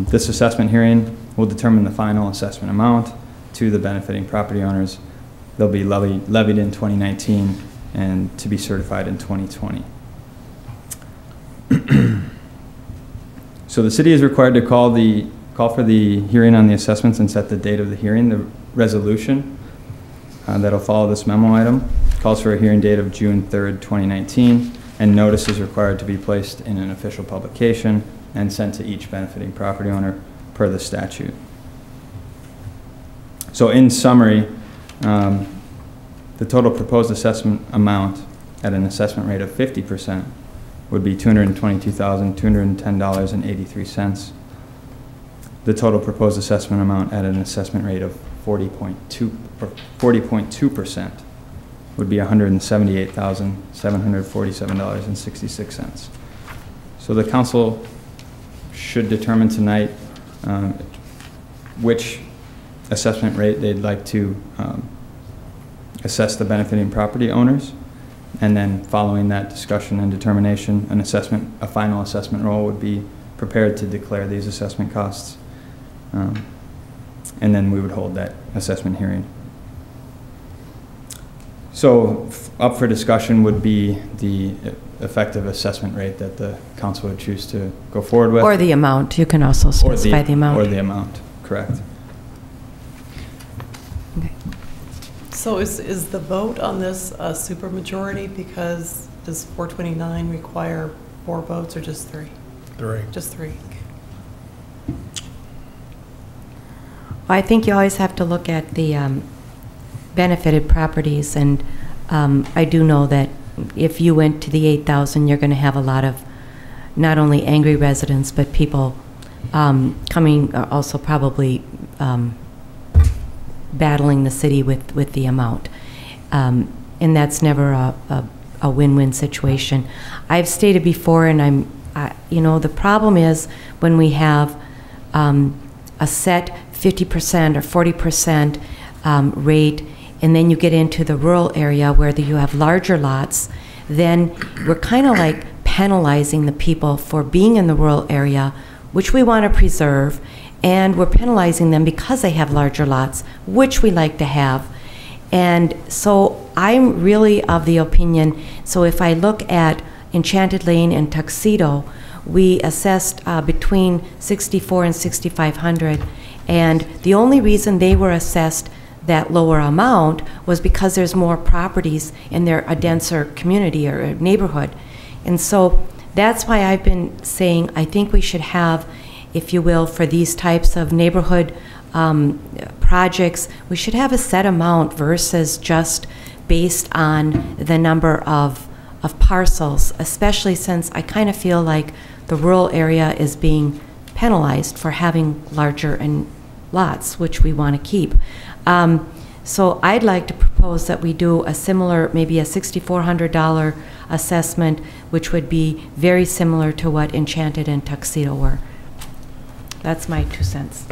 This assessment hearing will determine the final assessment amount to the benefiting property owners. They'll be levied in 2019 and to be certified in 2020. So the city is required to call for the hearing on the assessments and set the date of the hearing. The resolution that'll follow this memo item calls for a hearing date of June 3rd, 2019, and notice is required to be placed in an official publication and sent to each benefiting property owner per the statute. So in summary, the total proposed assessment amount at an assessment rate of 50% would be $222,210.83. The total proposed assessment amount at an assessment rate of 40.2% would be $178,747.66. So the council should determine tonight which assessment rate they'd like to assess the benefiting property owners, and then following that discussion and determination, a final assessment roll would be prepared to declare these assessment costs, and then we would hold that assessment hearing. So up for discussion would be the effective assessment rate that the council would choose to go forward with. Or the amount. You can also specify the amount. Or the amount, correct. Okay. So is the vote on this a supermajority, because does 429 require 4 votes or just 3? 3. Just 3. I think you always have to look at the benefited properties, and I do know that if you went to the 8,000, you're going to have a lot of not only angry residents, but people coming, also probably battling the city with the amount. And that's never a win-win situation. I've stated before, and the problem is when we have a set 50% or 40% rate, and then you get into the rural area where you have larger lots, then we're kind of like penalizing the people for being in the rural area, which we want to preserve, and we're penalizing them because they have larger lots, which we like to have. And so I'm really of the opinion, so if I look at Enchanted Lane and Tuxedo, we assessed between 6,400 and 6,500, and the only reason they were assessed that lower amount was because there's more properties in a denser community or a neighborhood. And so that's why I've been saying I think we should have, if you will, for these types of neighborhood projects, we should have a set amount versus just based on the number of parcels, especially since I kind of feel like the rural area is being penalized for having larger lots, which we want to keep. So I'd like to propose that we do a similar, maybe a $6,400 assessment, which would be very similar to what Enchanted and Tuxedo were. That's my 2 cents.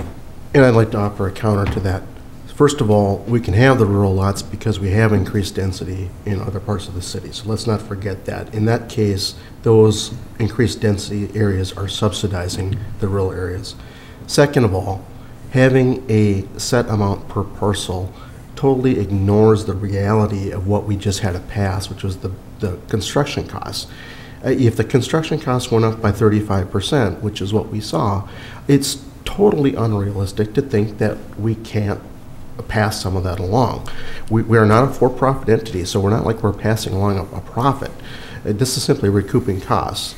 And I'd like to offer a counter to that. First of all, we can have the rural lots because we have increased density in other parts of the city. So let's not forget that. In that case, those increased density areas are subsidizing the rural areas. Second of all, having a set amount per parcel totally ignores the reality of what we just had to pass, which was the construction costs. If the construction costs went up by 35%, which is what we saw, it's totally unrealistic to think that we can't pass some of that along. We are not a for-profit entity, so we're not like we're passing along a profit. This is simply recouping costs.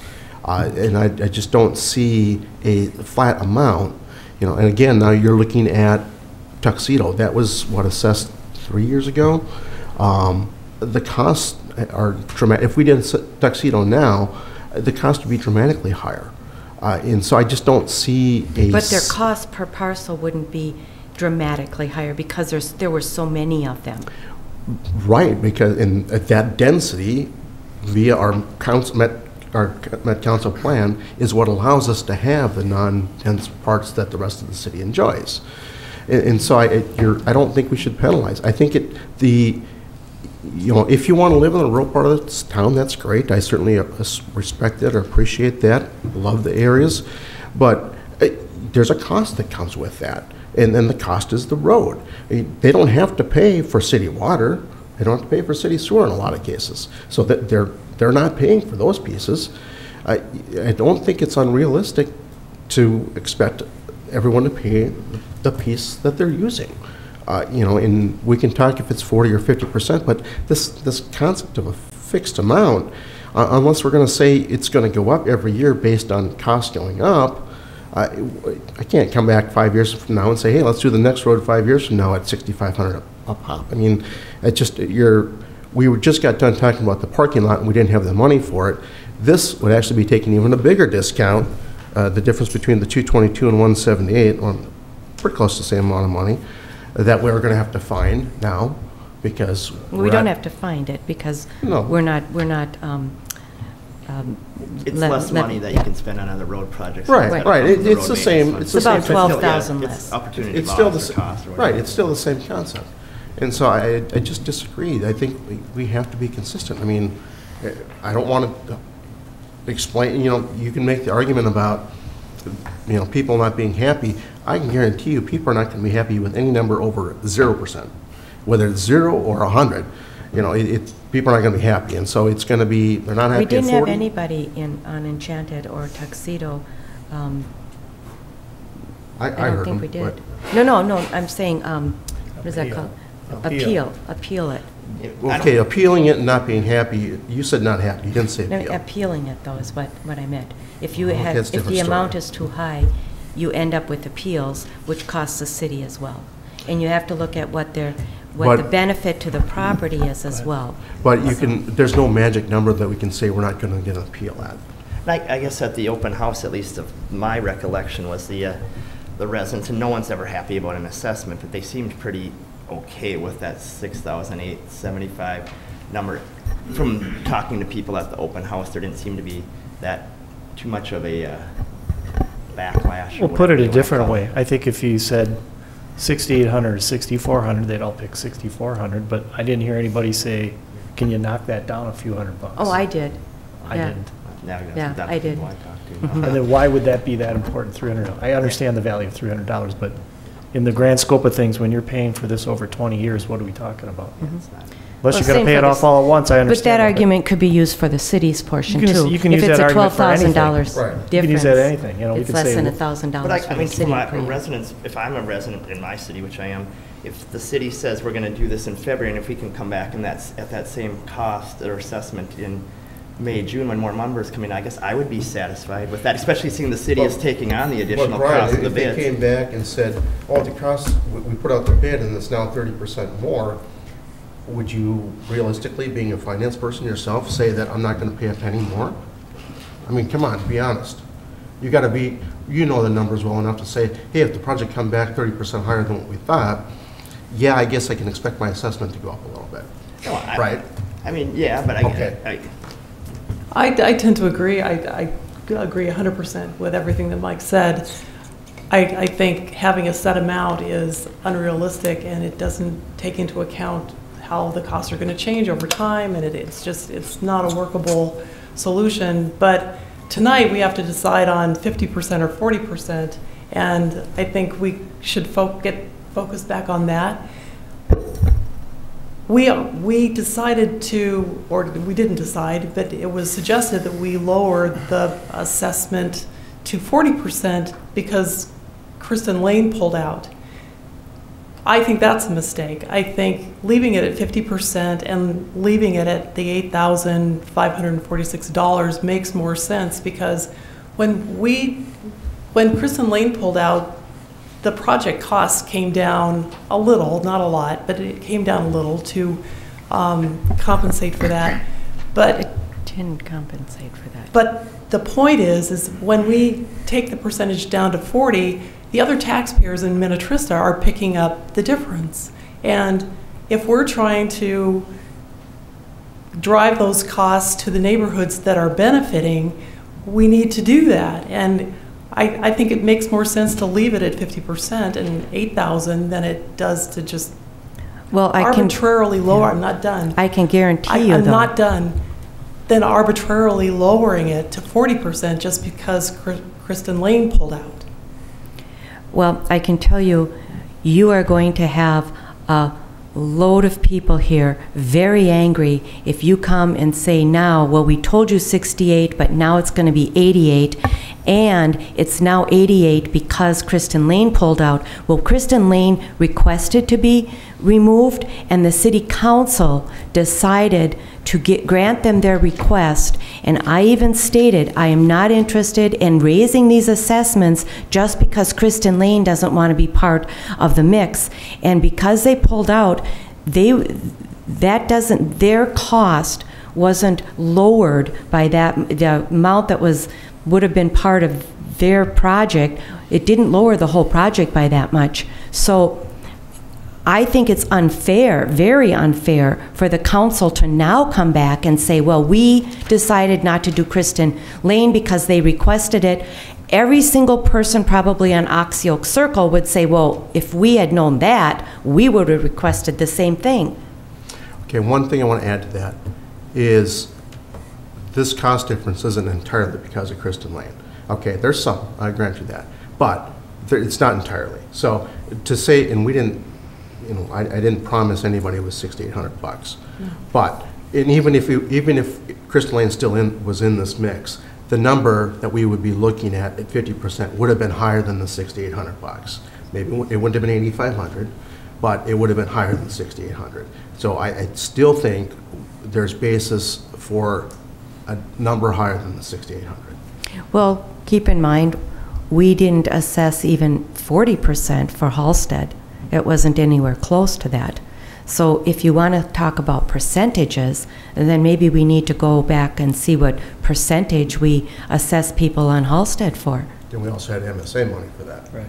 And I just don't see a flat amount. You know, and again, now you're looking at Tuxedo. That was, what, assessed 3 years ago? The costs are dramatic. If we did Tuxedo now, the cost would be dramatically higher. And so I just don't see a... But their cost per parcel wouldn't be dramatically higher because there were so many of them. Right, because at that density, via our Met Council plan, is what allows us to have the non-dense parts that the rest of the city enjoys. And so I don't think we should penalize. I think if you want to live in a rural part of this town, that's great. I certainly respect that or appreciate that. Love the areas. But there's a cost that comes with that. And then the cost is the road. They don't have to pay for city water. They don't have to pay for city sewer in a lot of cases. So that they're not paying for those pieces. I don't think it's unrealistic to expect everyone to pay the piece that they're using. And we can talk if it's 40 or 50%, but this concept of a fixed amount, unless we're going to say it's going to go up every year based on costs going up, I can't come back 5 years from now and say, hey, let's do the next road 5 years from now at $6,500 a pop. I mean, we just got done talking about the parking lot and we didn't have the money for it. This would actually be taking even a bigger discount, the difference between the 222 and 178, or pretty close to the same amount of money, that we're going to have to find now because we don't have to find it because we're not it's less money that you can spend on other road projects. Right. It's the same. It's about 12,000 less. Opportunity. It's still the cost. Right. It's still the same concept. And so I just disagree. I think we have to be consistent. I mean, I don't want to explain. You can make the argument about people not being happy. I can guarantee you, people are not going to be happy with any number over 0%, whether it's 0 or 100. People are not going to be happy, and so it's going to be, they're not happy. We didn't at 40. have anybody on Enchanted or Tuxedo. I don't think we did. No. I'm saying, what is that called? Appeal it. Okay, appealing it and not being happy. You said not happy. You didn't say appeal. No, appealing it, though, is what I meant. If the amount is too high, you end up with appeals, which costs the city as well. And you have to look at what the benefit to the property is as well. But there's no magic number that we can say we're not going to get an appeal at. I guess at the open house, at least of my recollection, was the residents, and no one's ever happy about an assessment, but they seemed pretty okay with that $6,875 number. From talking to people at the open house, there didn't seem to be that too much of a backlash. We'll put it a different way. I think if you said 6,800 or 6,400, they'd all pick 6,400, but I didn't hear anybody say, can you knock that down a few $100? Oh, I did. I didn't. Yeah, I did. And then why would that be that important, $300? I understand the value of $300, but in the grand scope of things, when you're paying for this over 20 years, what are we talking about? Unless you're going to pay it off all at once, I understand. But that argument could be used for the city's portion, too. You can use that argument for anything. If it's a $12,000 difference. You can use that anything. It's less than $1,000 for the city per year. Residents, if I'm a resident in my city, which I am, if the city says we're going to do this in February, and if we can come back and at that same cost or assessment in May, June, when more members come in, I guess I would be satisfied with that, especially seeing the city is taking on the additional cost of the bids. If they came back and said, the cost, we put out the bid and it's now 30% more, would you realistically, being a finance person yourself, say that I'm not going to pay a penny more? I mean, come on, be honest. You got to be, the numbers well enough to say, hey, if the project come back 30% higher than what we thought, yeah, I guess I can expect my assessment to go up a little bit. Right? I mean, yeah, but I tend to agree. I agree 100% with everything that Mike said. I think having a set amount is unrealistic, and it doesn't take into account how the costs are going to change over time, and it's not a workable solution. But tonight we have to decide on 50% or 40%, and I think we should get focused back on that. We decided to, or we didn't decide, but it was suggested that we lower the assessment to 40% because Kristen Lane pulled out. I think that's a mistake. I think leaving it at 50% and leaving it at the $8,546 makes more sense, because when Kristen Lane pulled out, the project costs came down a little, not a lot, but it came down a little to compensate for that. But it didn't compensate for that. But the point is when we take the percentage down to 40, the other taxpayers in Minnetrista are picking up the difference. And if we're trying to drive those costs to the neighborhoods that are benefiting, we need to do that. And I think it makes more sense to leave it at 50% and 8,000 than it does to just arbitrarily lower. I'm not done. I can guarantee you, I'm not done. Then arbitrarily lowering it to 40% just because Kristen Lane pulled out. Well, I can tell you, you are going to have a load of people here very angry if you come and say now, well, we told you 68, but now it's going to be 88, and it's now 88 because Kristen Lane pulled out. Well, Kristen Lane requested to be removed, and the city council decided to grant them their request, and I even stated I am not interested in raising these assessments just because Kristen Lane doesn't want to be part of the mix. And because they pulled out, their cost wasn't lowered by the amount that would have been part of their project. It didn't lower the whole project by that much. So I think it's unfair, very unfair, for the council to now come back and say, well, we decided not to do Kristen Lane because they requested it. Every single person probably on Oxy Oak Circle would say, well, if we had known that, we would have requested the same thing. Okay, one thing I want to add to that is this cost difference isn't entirely because of Kristen Lane. Okay, there's some, I grant you that, but it's not entirely. So to say, and we didn't, I didn't promise anybody it was $6,800 bucks. No. But even if Kristen Lane still was in this mix, the number that we would be looking at 50% would have been higher than the $6,800 bucks. Maybe it wouldn't have been $8,500, but it would have been higher than $6,800. So I still think there's basis for a number higher than the $6,800. Well, keep in mind, we didn't assess even 40% for Halstead. It wasn't anywhere close to that. So if you want to talk about percentages, then maybe we need to go back and see what percentage we assess people on Halstead for. Then we also had MSA money for that. Right.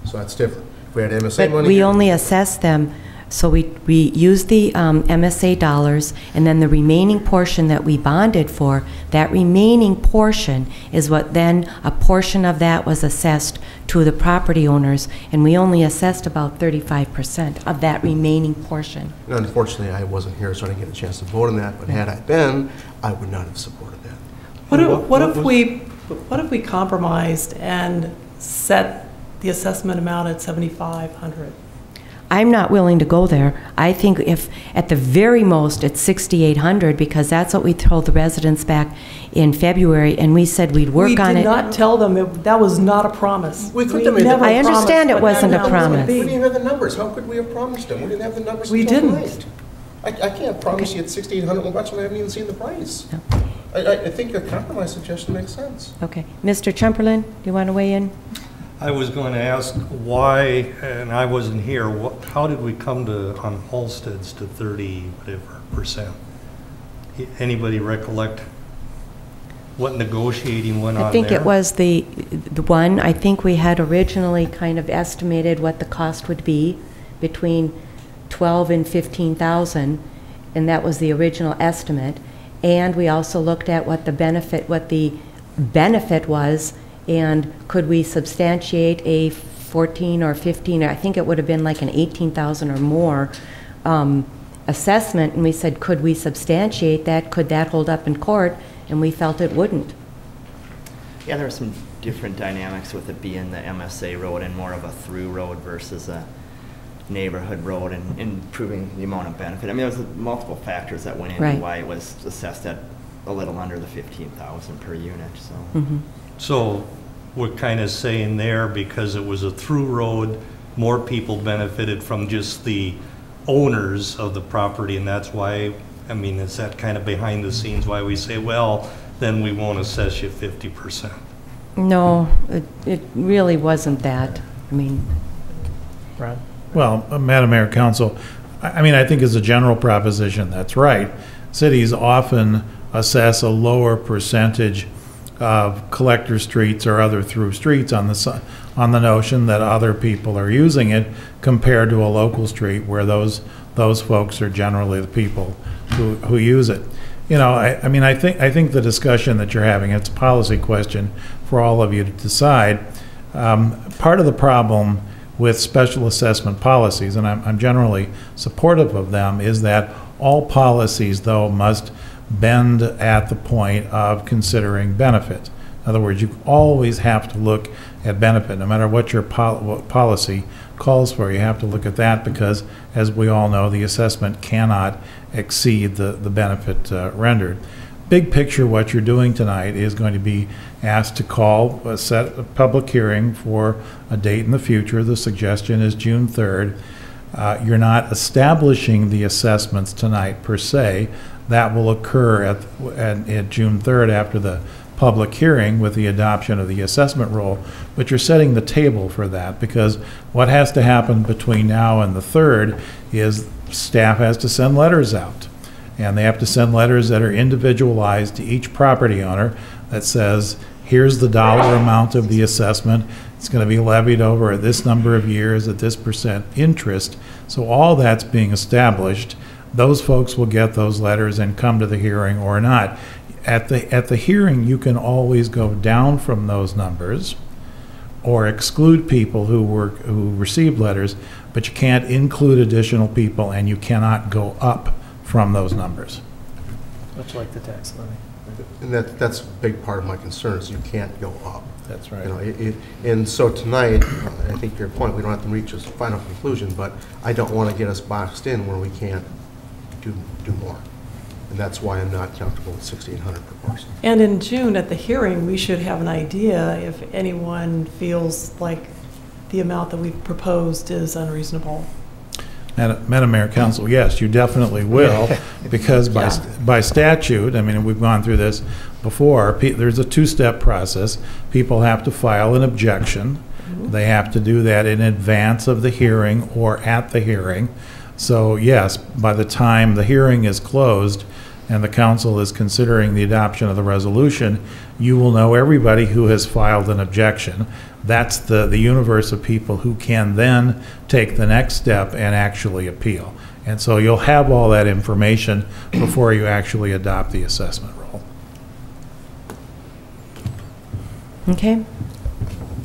So that's different. If we had MSA money. But we only assessed them, so we used the MSA dollars, and then the remaining portion that we bonded for, that remaining portion is what then a portion of that was assessed to the property owners, and we only assessed about 35% of that remaining portion. And unfortunately, I wasn't here, so I didn't get a chance to vote on that, but had I been, I would not have supported that. What if we compromised and set the assessment amount at $7,500? I'm not willing to go there. I think if at the very most it's $6,800, because that's what we told the residents back in February, and we said we'd work on it. We did not tell them that was not a promise. We couldn't have made that. I understand it wasn't a promise. We didn't even have the numbers. How could we have promised them? We didn't have the numbers. We didn't. I can't promise you it's $6,800 bucks when I haven't even seen the price. No. I think your compromise suggestion makes sense. Okay. Mr. Tschumperlin, do you want to weigh in? I was going to ask why, and I wasn't here, how did we come to, on Halsteads, to 30% Anybody recollect what negotiating went on there? I think it was the one, I think we had originally kind of estimated what the cost would be between 12 and 15,000, and that was the original estimate. And we also looked at what the benefit was And could we substantiate a 14 or 15, I think it would have been like an 18,000 or more assessment, and we said, could we substantiate that? Could that hold up in court? And we felt it wouldn't. Yeah, there are some different dynamics with it being the MSA road and more of a through road versus a neighborhood road, and improving the amount of benefit. I mean, there was multiple factors that went into Right. why it was assessed at a little under the 15,000 per unit, so. Mm-hmm. So we're kind of saying there, because it was a through road, more people benefited from just the owners of the property, and that's why, I mean, is that kind of behind the scenes why we say, well, then we won't assess you 50%? No, it really wasn't that. I mean, Ron? Well, Madam Mayor, Council, I mean, I think as a general proposition, that's right. Cities often assess a lower percentage of collector streets or other through streets on the notion that other people are using it, compared to a local street where those folks are generally the people who use it. You know, I mean, I think the discussion that you're having, it's a policy question for all of you to decide. Part of the problem with special assessment policies, and I'm generally supportive of them, is that all policies, though, must bend at the point of considering benefit. In other words, you always have to look at benefit, no matter what your what policy calls for. You have to look at that because, as we all know, the assessment cannot exceed the benefit rendered. Big picture, what you're doing tonight is going to be asked to call, set a public hearing for a date in the future. The suggestion is June 3rd. You're not establishing the assessments tonight per se. That will occur at June 3rd after the public hearing with the adoption of the assessment roll, but you're setting the table for that, because what has to happen between now and the 3rd is staff has to send letters out, and they have to send letters that are individualized to each property owner that says, here's the dollar amount of the assessment. It's going to be levied over this number of years at this % interest. So all that's being established. Those folks will get those letters and come to the hearing or not. At the hearing, you can always go down from those numbers or exclude people who received letters, but you can't include additional people, and you cannot go up from those numbers. Much like the tax levy. And that's a big part of my concern, is you can't go up. That's right. You know, and so tonight, I think your point, we don't have to reach a final conclusion, but I don't want to get us boxed in where we can't do more. And that's why I'm not comfortable with 6,800 per parcel. And in June, at the hearing, we should have an idea if anyone feels like the amount that we've proposed is unreasonable. Madam Mayor, Council, yes, you definitely will, because by statute, I mean, we've gone through this before, there's a two-step process. People have to file an objection. They have to do that in advance of the hearing or at the hearing. So yes, by the time the hearing is closed and the council is considering the adoption of the resolution, you will know everybody who has filed an objection. That's the universe of people who can then take the next step and actually appeal. And so you'll have all that information before you actually adopt the assessment roll. okay.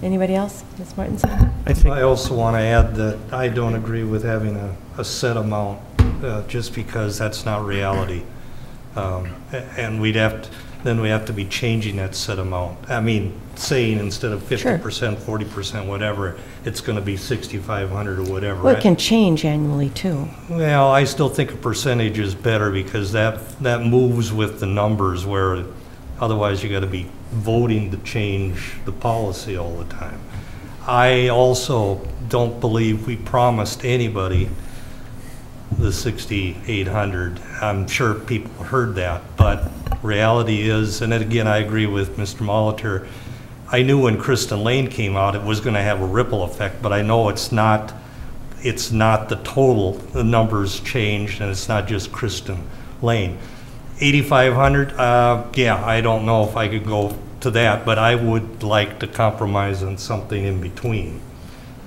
Anybody else? Ms. Mortenson? I also want to add that I don't agree with having a set amount, just because that's not reality. And we have to be changing that set amount. I mean, saying instead of 50%, 40%, whatever, it's going to be 6,500 or whatever. Well, it can change annually too. Well, I still think a percentage is better, because that moves with the numbers, where otherwise you got to be voting to change the policy all the time. I also don't believe we promised anybody the 6,800. I'm sure people heard that, but reality is, and then again, I agree with Mr. Molitor, I knew when Kristen Lane came out it was going to have a ripple effect, but I know it's not the total. The numbers changed, and it's not just Kristen Lane. 8,500, yeah, I don't know if I could go to that, but I would like to compromise on something in between.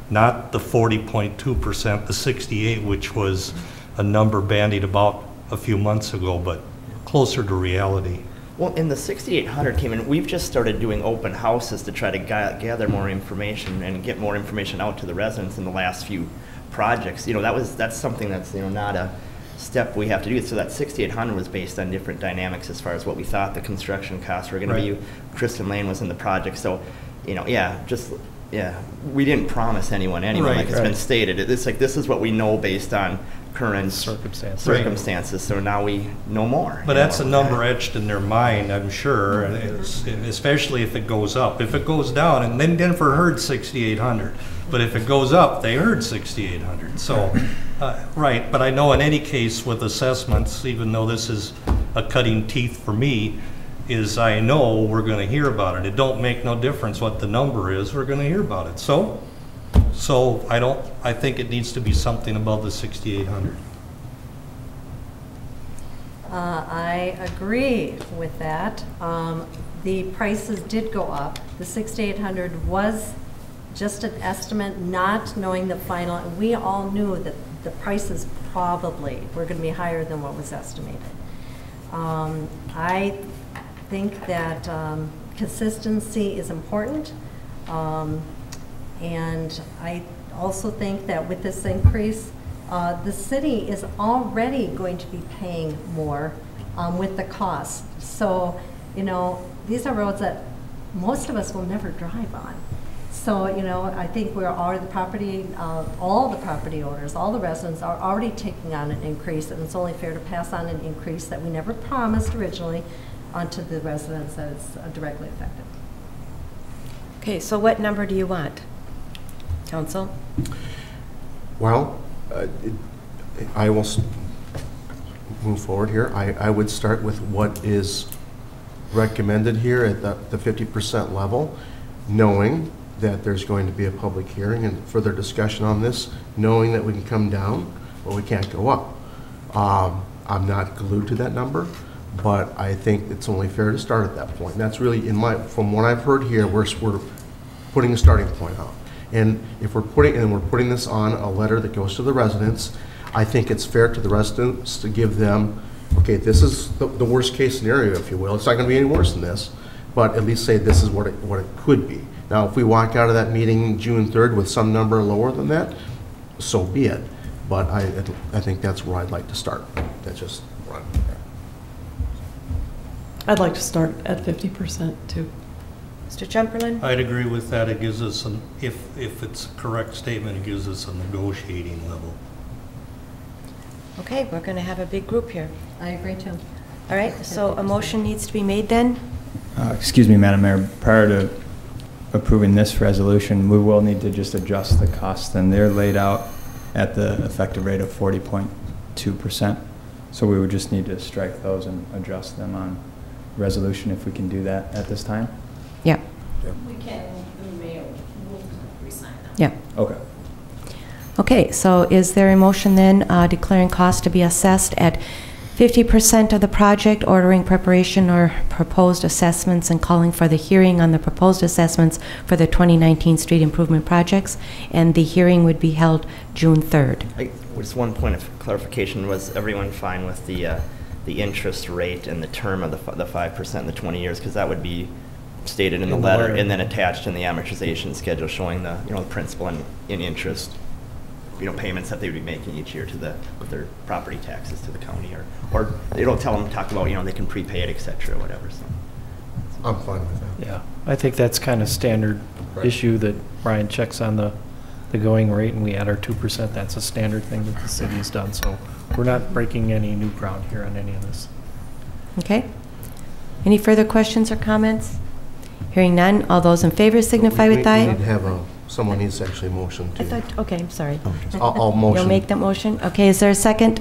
Not the 40.2%, the 68, which was a number bandied about a few months ago, but closer to reality. Well, in the 6,800 came in, we've just started doing open houses to try to gather more information and get more information out to the residents in the last few projects. You know, that's something that's, you know, not a step we have to do. So that 6,800 was based on different dynamics as far as what we thought the construction costs were going to be. Kristen Lane was in the project. So, you know, we didn't promise anyone like it's been stated. It's like, this is what we know based on current circumstances. So now we know more. But that's a number etched in their mind, I'm sure, and especially if it goes up. If it goes down, and then Denver heard 6,800, but if it goes up, they heard 6,800. So, right. But I know in any case with assessments, even though this is a cutting teeth for me, is I know we're going to hear about it. It don't make no difference what the number is. We're going to hear about it. So I think it needs to be something above the 6,800. I agree with that. The prices did go up. The 6,800 was just an estimate, not knowing the final. And we all knew that the prices probably were going to be higher than what was estimated. I think that consistency is important. And I also think that with this increase, the city is already going to be paying more with the cost. So, you know, these are roads that most of us will never drive on. So, you know, I think we're already all the property owners, all the residents are already taking on an increase, and it's only fair to pass on an increase that we never promised originally onto the residents that it's directly affected. Okay, so what number do you want? Council? Well, I will move forward here. I would start with what is recommended here at the 50% level, knowing that there's going to be a public hearing and further discussion on this, knowing that we can come down, but we can't go up. I'm not glued to that number, but I think it's only fair to start at that point. And that's really, from what I've heard here, we're putting a starting point out. And if we're putting this on a letter that goes to the residents, I think it's fair to the residents to give them, okay, this is the worst case scenario, if you will. It's not going to be any worse than this, but at least say this is what it could be. Now, if we walk out of that meeting June 3rd with some number lower than that, so be it. But I think that's where I'd like to start. That's just right. I'd like to start at 50% too. Mr. Tschumperlin? I'd agree with that. It gives us if it's a correct statement, it gives us a negotiating level. Okay, we're going to have a big group here. I agree too. All right, so a motion needs to be made then? Excuse me, Madam Mayor, prior to approving this resolution, we will need to just adjust the costs, and they're laid out at the effective rate of 40.2%. So we would just need to strike those and adjust them on resolution if we can do that at this time. Yeah. We can, the mayor will resign them. Yeah. Okay. Okay, so is there a motion then declaring cost to be assessed at 50% of the project, ordering preparation or proposed assessments, and calling for the hearing on the proposed assessments for the 2019 street improvement projects, and the hearing would be held June 3rd. Just one point of clarification: was everyone fine with the interest rate and the term of the 5% in the 20 years? Because that would be stated in the letter and then attached in the amortization schedule, showing the the principal and in interest payments that they would be making each year to with their property taxes to the county, or they don't talk about they can prepay it, etc., or whatever. So I'm fine with that. Yeah, I think that's kind of standard issue that Brian checks on the going rate, and we add our 2%. That's a standard thing that the city has done. So we're not breaking any new ground here on any of this. Okay. Any further questions or comments? Hearing none, all those in favor signify with aye. We need to have someone needs to actually motion to. Okay, I'm sorry. I'll motion. You'll make that motion? Okay, is there a second?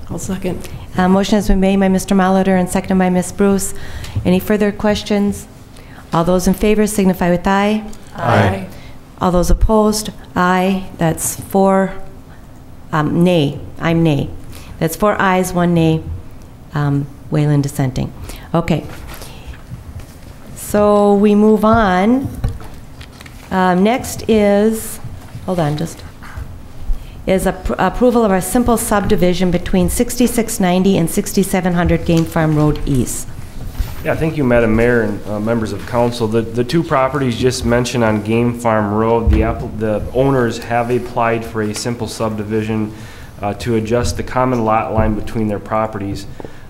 I'll second. Motion has been made by Mr. Molitor and seconded by Ms. Bruce. Any further questions? All those in favor signify with aye. Aye. All those opposed, aye. That's 4, nay. I'm nay. That's 4 ayes, 1 nay. Whalen dissenting. Okay. So we move on. Next is, hold on, approval of our simple subdivision between 6690 and 6700 Game Farm Road East. Yeah, thank you, Madam Mayor and members of council. The two properties just mentioned on Game Farm Road, the owners have applied for a simple subdivision to adjust the common lot line between their properties.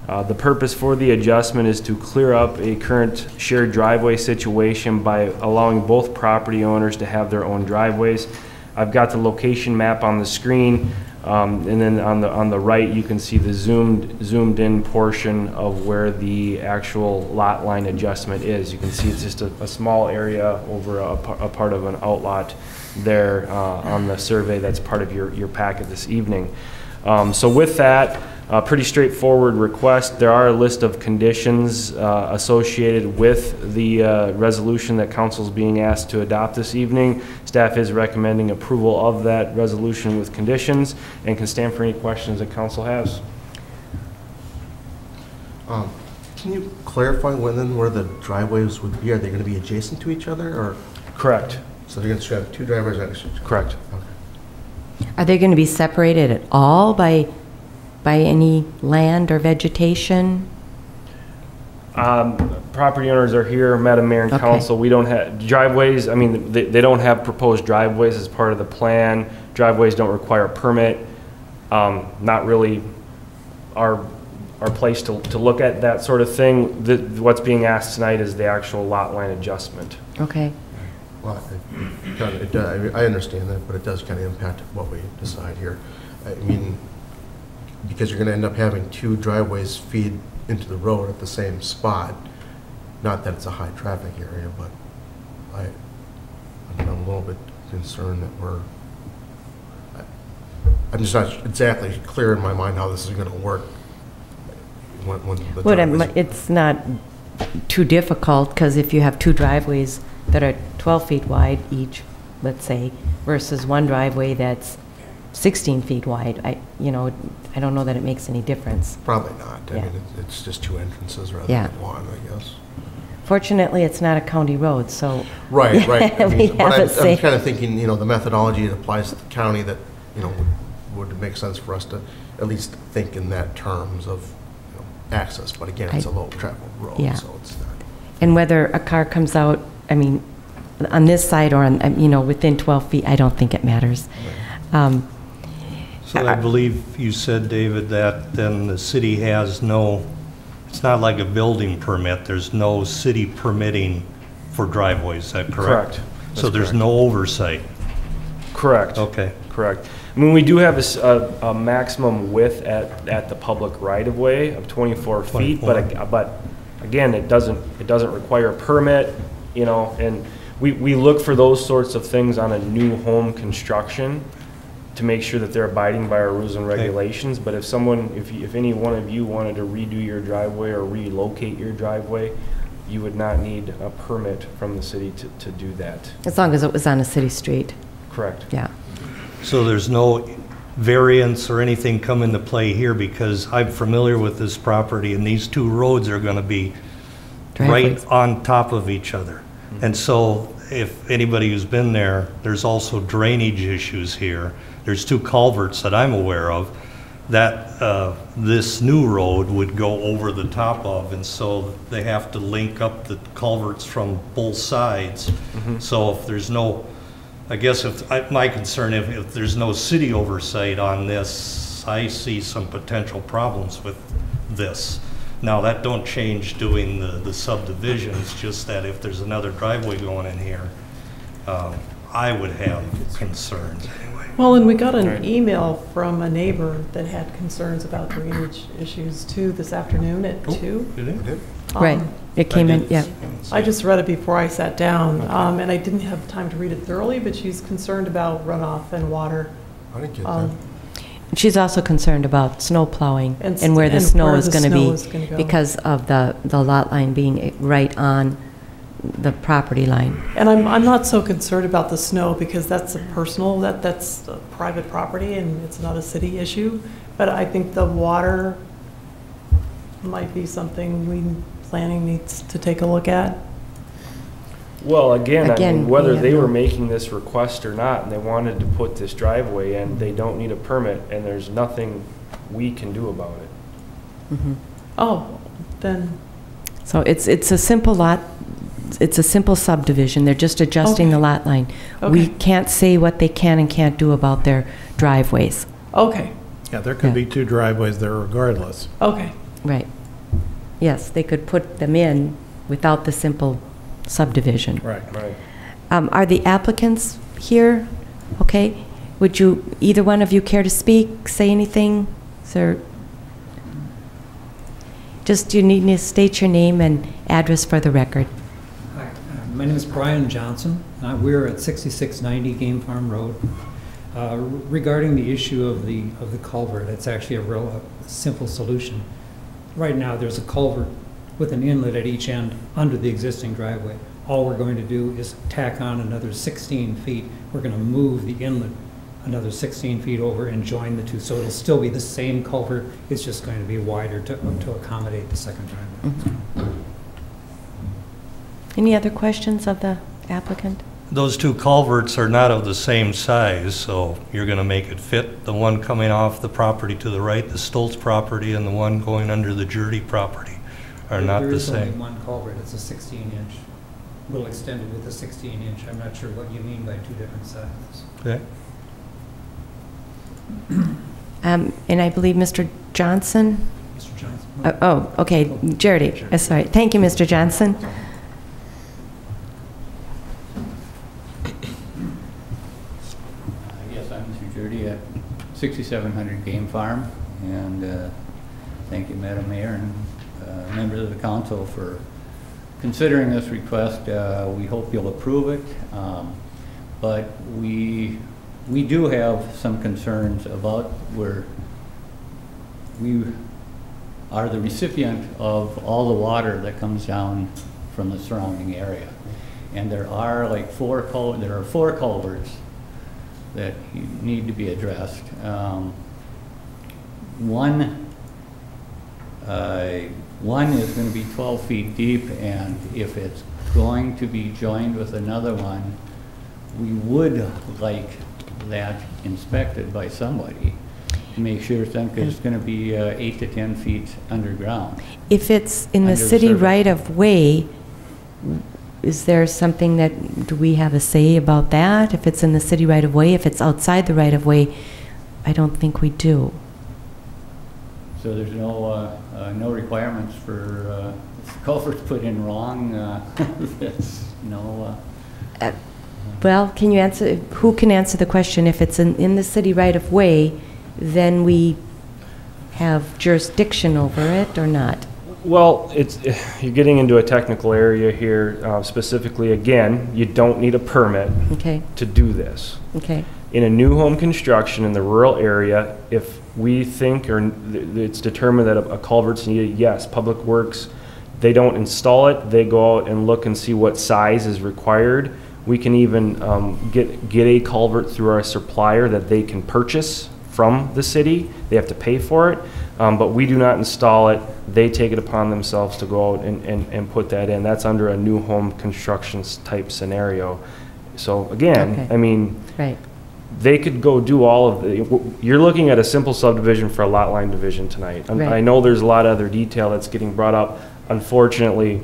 The purpose for the adjustment is to clear up a current shared driveway situation by allowing both property owners to have their own driveways. I've got the location map on the screen. And then on the right, you can see the zoomed in portion of where the actual lot line adjustment is. You can see it's just a small area over a part of an outlot there on the survey that's part of your packet this evening. So with that, pretty straightforward request. There are a list of conditions associated with the resolution that council is being asked to adopt this evening. Staff is recommending approval of that resolution with conditions and can stand for any questions that council has. Can you clarify where the driveways would be? Are they going to be adjacent to each other, or? Correct. So they're going to have two driveways next to each other? Correct. Okay. Are they going to be separated at all by any land or vegetation? Property owners are here, Madam Mayor and Okay. Council. We don't have driveways. I mean, they don't have proposed driveways as part of the plan. Driveways don't require a permit. Not really our place to look at that sort of thing. What's being asked tonight is the actual lot line adjustment. Okay. Well, I understand that, but it does kind of impact what we decide here. I mean, because you're going to end up having two driveways feed into the road at the same spot. Not that it's a high traffic area, but I'm a little bit concerned that I'm just not exactly clear in my mind how this is going to work. It's not too difficult, because if you have two driveways that are 12 feet wide each, let's say, versus one driveway that's 16 feet wide, I don't know that it makes any difference. Probably not. Yeah. I mean, it's just two entrances rather Yeah. than one, I guess. Fortunately, it's not a county road, so. Right. I we mean, but have I'm kind of thinking, the methodology that applies to the county that, would make sense for us to at least think in that terms of access. But again, it's a low traveled road, Yeah. so it's not. And whether a car comes out, I mean, on this side or on, within 12 feet, I don't think it matters. So I believe you said, David, that then the city has it's not like a building permit, there's no city permitting for driveways, is that correct? Correct. So there's no oversight? Correct. Okay. Correct. I mean, we do have a maximum width at the public right-of-way of 24 feet, but again, it doesn't require a permit, and we look for those sorts of things on a new home construction to make sure that they're abiding by our rules and regulations. But if any one of you wanted to redo your driveway or relocate your driveway, you would not need a permit from the city to do that. As long as it was on a city street. Correct. Yeah. So there's no variance or anything come into play here, because I'm familiar with this property, and these two roads are going to be right on top of each other. And so if anybody who's been there, there's also drainage issues here. There's two culverts that I'm aware of that this new road would go over the top of, and so they have to link up the culverts from both sides. So if there's no, I guess my concern, if there's no city oversight on this, I see some potential problems with this. Now, that don't change doing the subdivisions, just that if there's another driveway going in here, I would have concerns anyway. Well, and we got an email from a neighbor that had concerns about drainage issues too this afternoon at 2. Did it? Right. It came in, yeah. I just read it before I sat down, and I didn't have time to read it thoroughly, but she's concerned about runoff and water. I didn't get that. She's also concerned about snow plowing and where the snow is going to be because of the lot line being right on the property line. And I'm not so concerned about the snow, because that's a personal, that's a private property and it's not a city issue. But I think the water might be something planning needs to take a look at. Well, again, I mean, whether yeah. they were making this request or not, and they wanted to put this driveway in, they don't need a permit, and there's nothing we can do about it. Mm-hmm. Oh, then So it's a simple lot, it's a simple subdivision. They're just adjusting the lot line. We can't say what they can and can't do about their driveways. Okay. Yeah, there could be two driveways there regardless. Okay. Right. Yes, they could put them in without the simple subdivision. Right. Right. Are the applicants here? Okay. Would you, either one of you care to speak, say anything? Sir? Just you need to state your name and address for the record. Hi, my name is Brian Johnson. We're at 6690 Game Farm Road. Regarding the issue of the culvert, it's actually a real simple solution. Right now, there's a culvert with an inlet at each end under the existing driveway. All we're going to do is tack on another 16 feet. We're going to move the inlet another 16 feet over and join the two. So it'll still be the same culvert. It's just going to be wider to accommodate the second driveway. Any other questions of the applicant? Those two culverts are not of the same size, so you're going to make it fit. The one coming off the property to the right, the Stoltz property, and the one going under the Jurdy property are not the same. There is only one culvert. It's a 16-inch. We'll extend it with a 16-inch. I'm not sure what you mean by two different sizes. Okay. And I believe Mr. Johnson? Mr. Johnson. Oh, okay, Jurdy. Sorry. Thank you, Mr. Johnson. Yes, I'm Mr. Jurdy at 6700 Game Farm, and thank you, Madam Mayor and members of the council for considering this request. We hope you'll approve it, but we do have some concerns about where we are the recipient of all the water that comes down from the surrounding area. And there are like four culverts that need to be addressed. One is going to be 12 feet deep, and if it's going to be joined with another one, we would like that inspected by somebody to make sure it's done, because it's going to be 8 to 10 feet underground. If it's in the city right-of-way, is there something that, do we have a say about that? If it's in the city right-of-way, if it's outside the right-of-way, I don't think we do. So there's no requirements for culverts put in wrong. That's no. Well, can you answer? Who can answer the question? If it's in the city right-of-way, then we have jurisdiction over it or not? Well, you're getting into a technical area here. Specifically, again, you don't need a permit to do this. Okay. In a new home construction in the rural area, if we think or it's determined that a culvert's needed, yes, Public Works, they don't install it. They go out and look and see what size is required. We can even get a culvert through our supplier that they can purchase from the city. They have to pay for it, but we do not install it. They take it upon themselves to go out and put that in. That's under a new home construction type scenario. So again, I mean, they could go do all of the, you're looking at a simple subdivision for a lot line division tonight. I know there's a lot of other detail that's getting brought up. Unfortunately,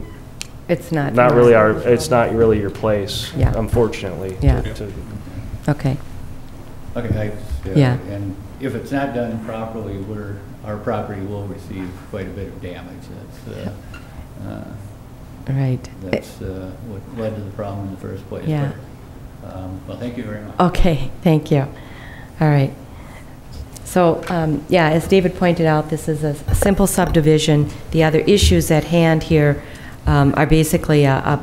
it's not really it's not really your place. Yeah. Unfortunately. Yeah. Okay. Okay. Yeah. And if it's not done properly, our property will receive quite a bit of damage. That's right. That's what led to the problem in the first place. Yeah. But, well, thank you very much. Okay. Thank you. All right. So, yeah, as David pointed out, this is a simple subdivision. The other issues at hand here are basically a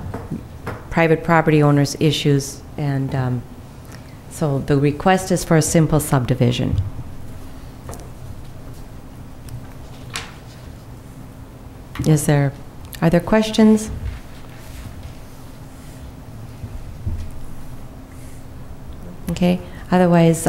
private property owner's issues, and so the request is for a simple subdivision. Are there questions? Okay. Otherwise,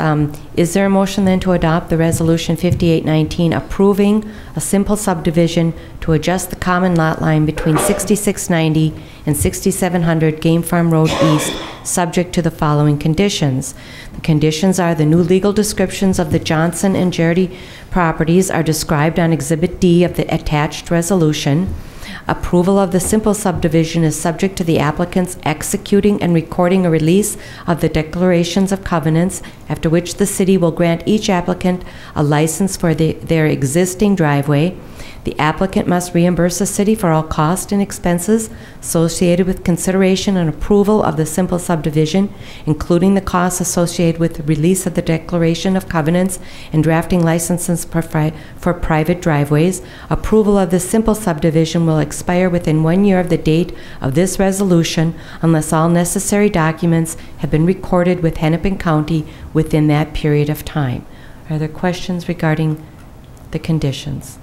is there a motion then to adopt the Resolution 5819 approving a simple subdivision to adjust the common lot line between 6690 and 6700 Game Farm Road East, subject to the following conditions? The conditions are the new legal descriptions of the Johnson and Jurdy properties are described on Exhibit D of the attached resolution. Approval of the simple subdivision is subject to the applicants executing and recording a release of the declarations of covenants, after which the city will grant each applicant a license for their existing driveway. The applicant must reimburse the city for all costs and expenses associated with consideration and approval of the simple subdivision, including the costs associated with the release of the declaration of covenants and drafting licenses for private driveways. Approval of the simple subdivision will expire within 1 year of the date of this resolution unless all necessary documents have been recorded with Hennepin County within that period of time. Are there questions regarding the conditions?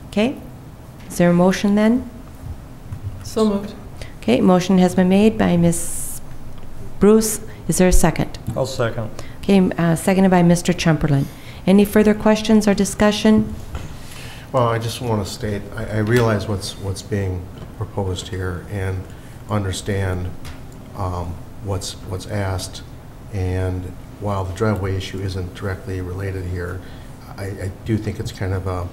Okay, is there a motion then? So moved. Okay, motion has been made by Ms. Bruce. Is there a second? I'll second. Okay, seconded by Mr. Tschumperlin. Any further questions or discussion? Well, I just want to state, I realize what's being proposed here and understand what's asked, and while the driveway issue isn't directly related here, I do think it's kind of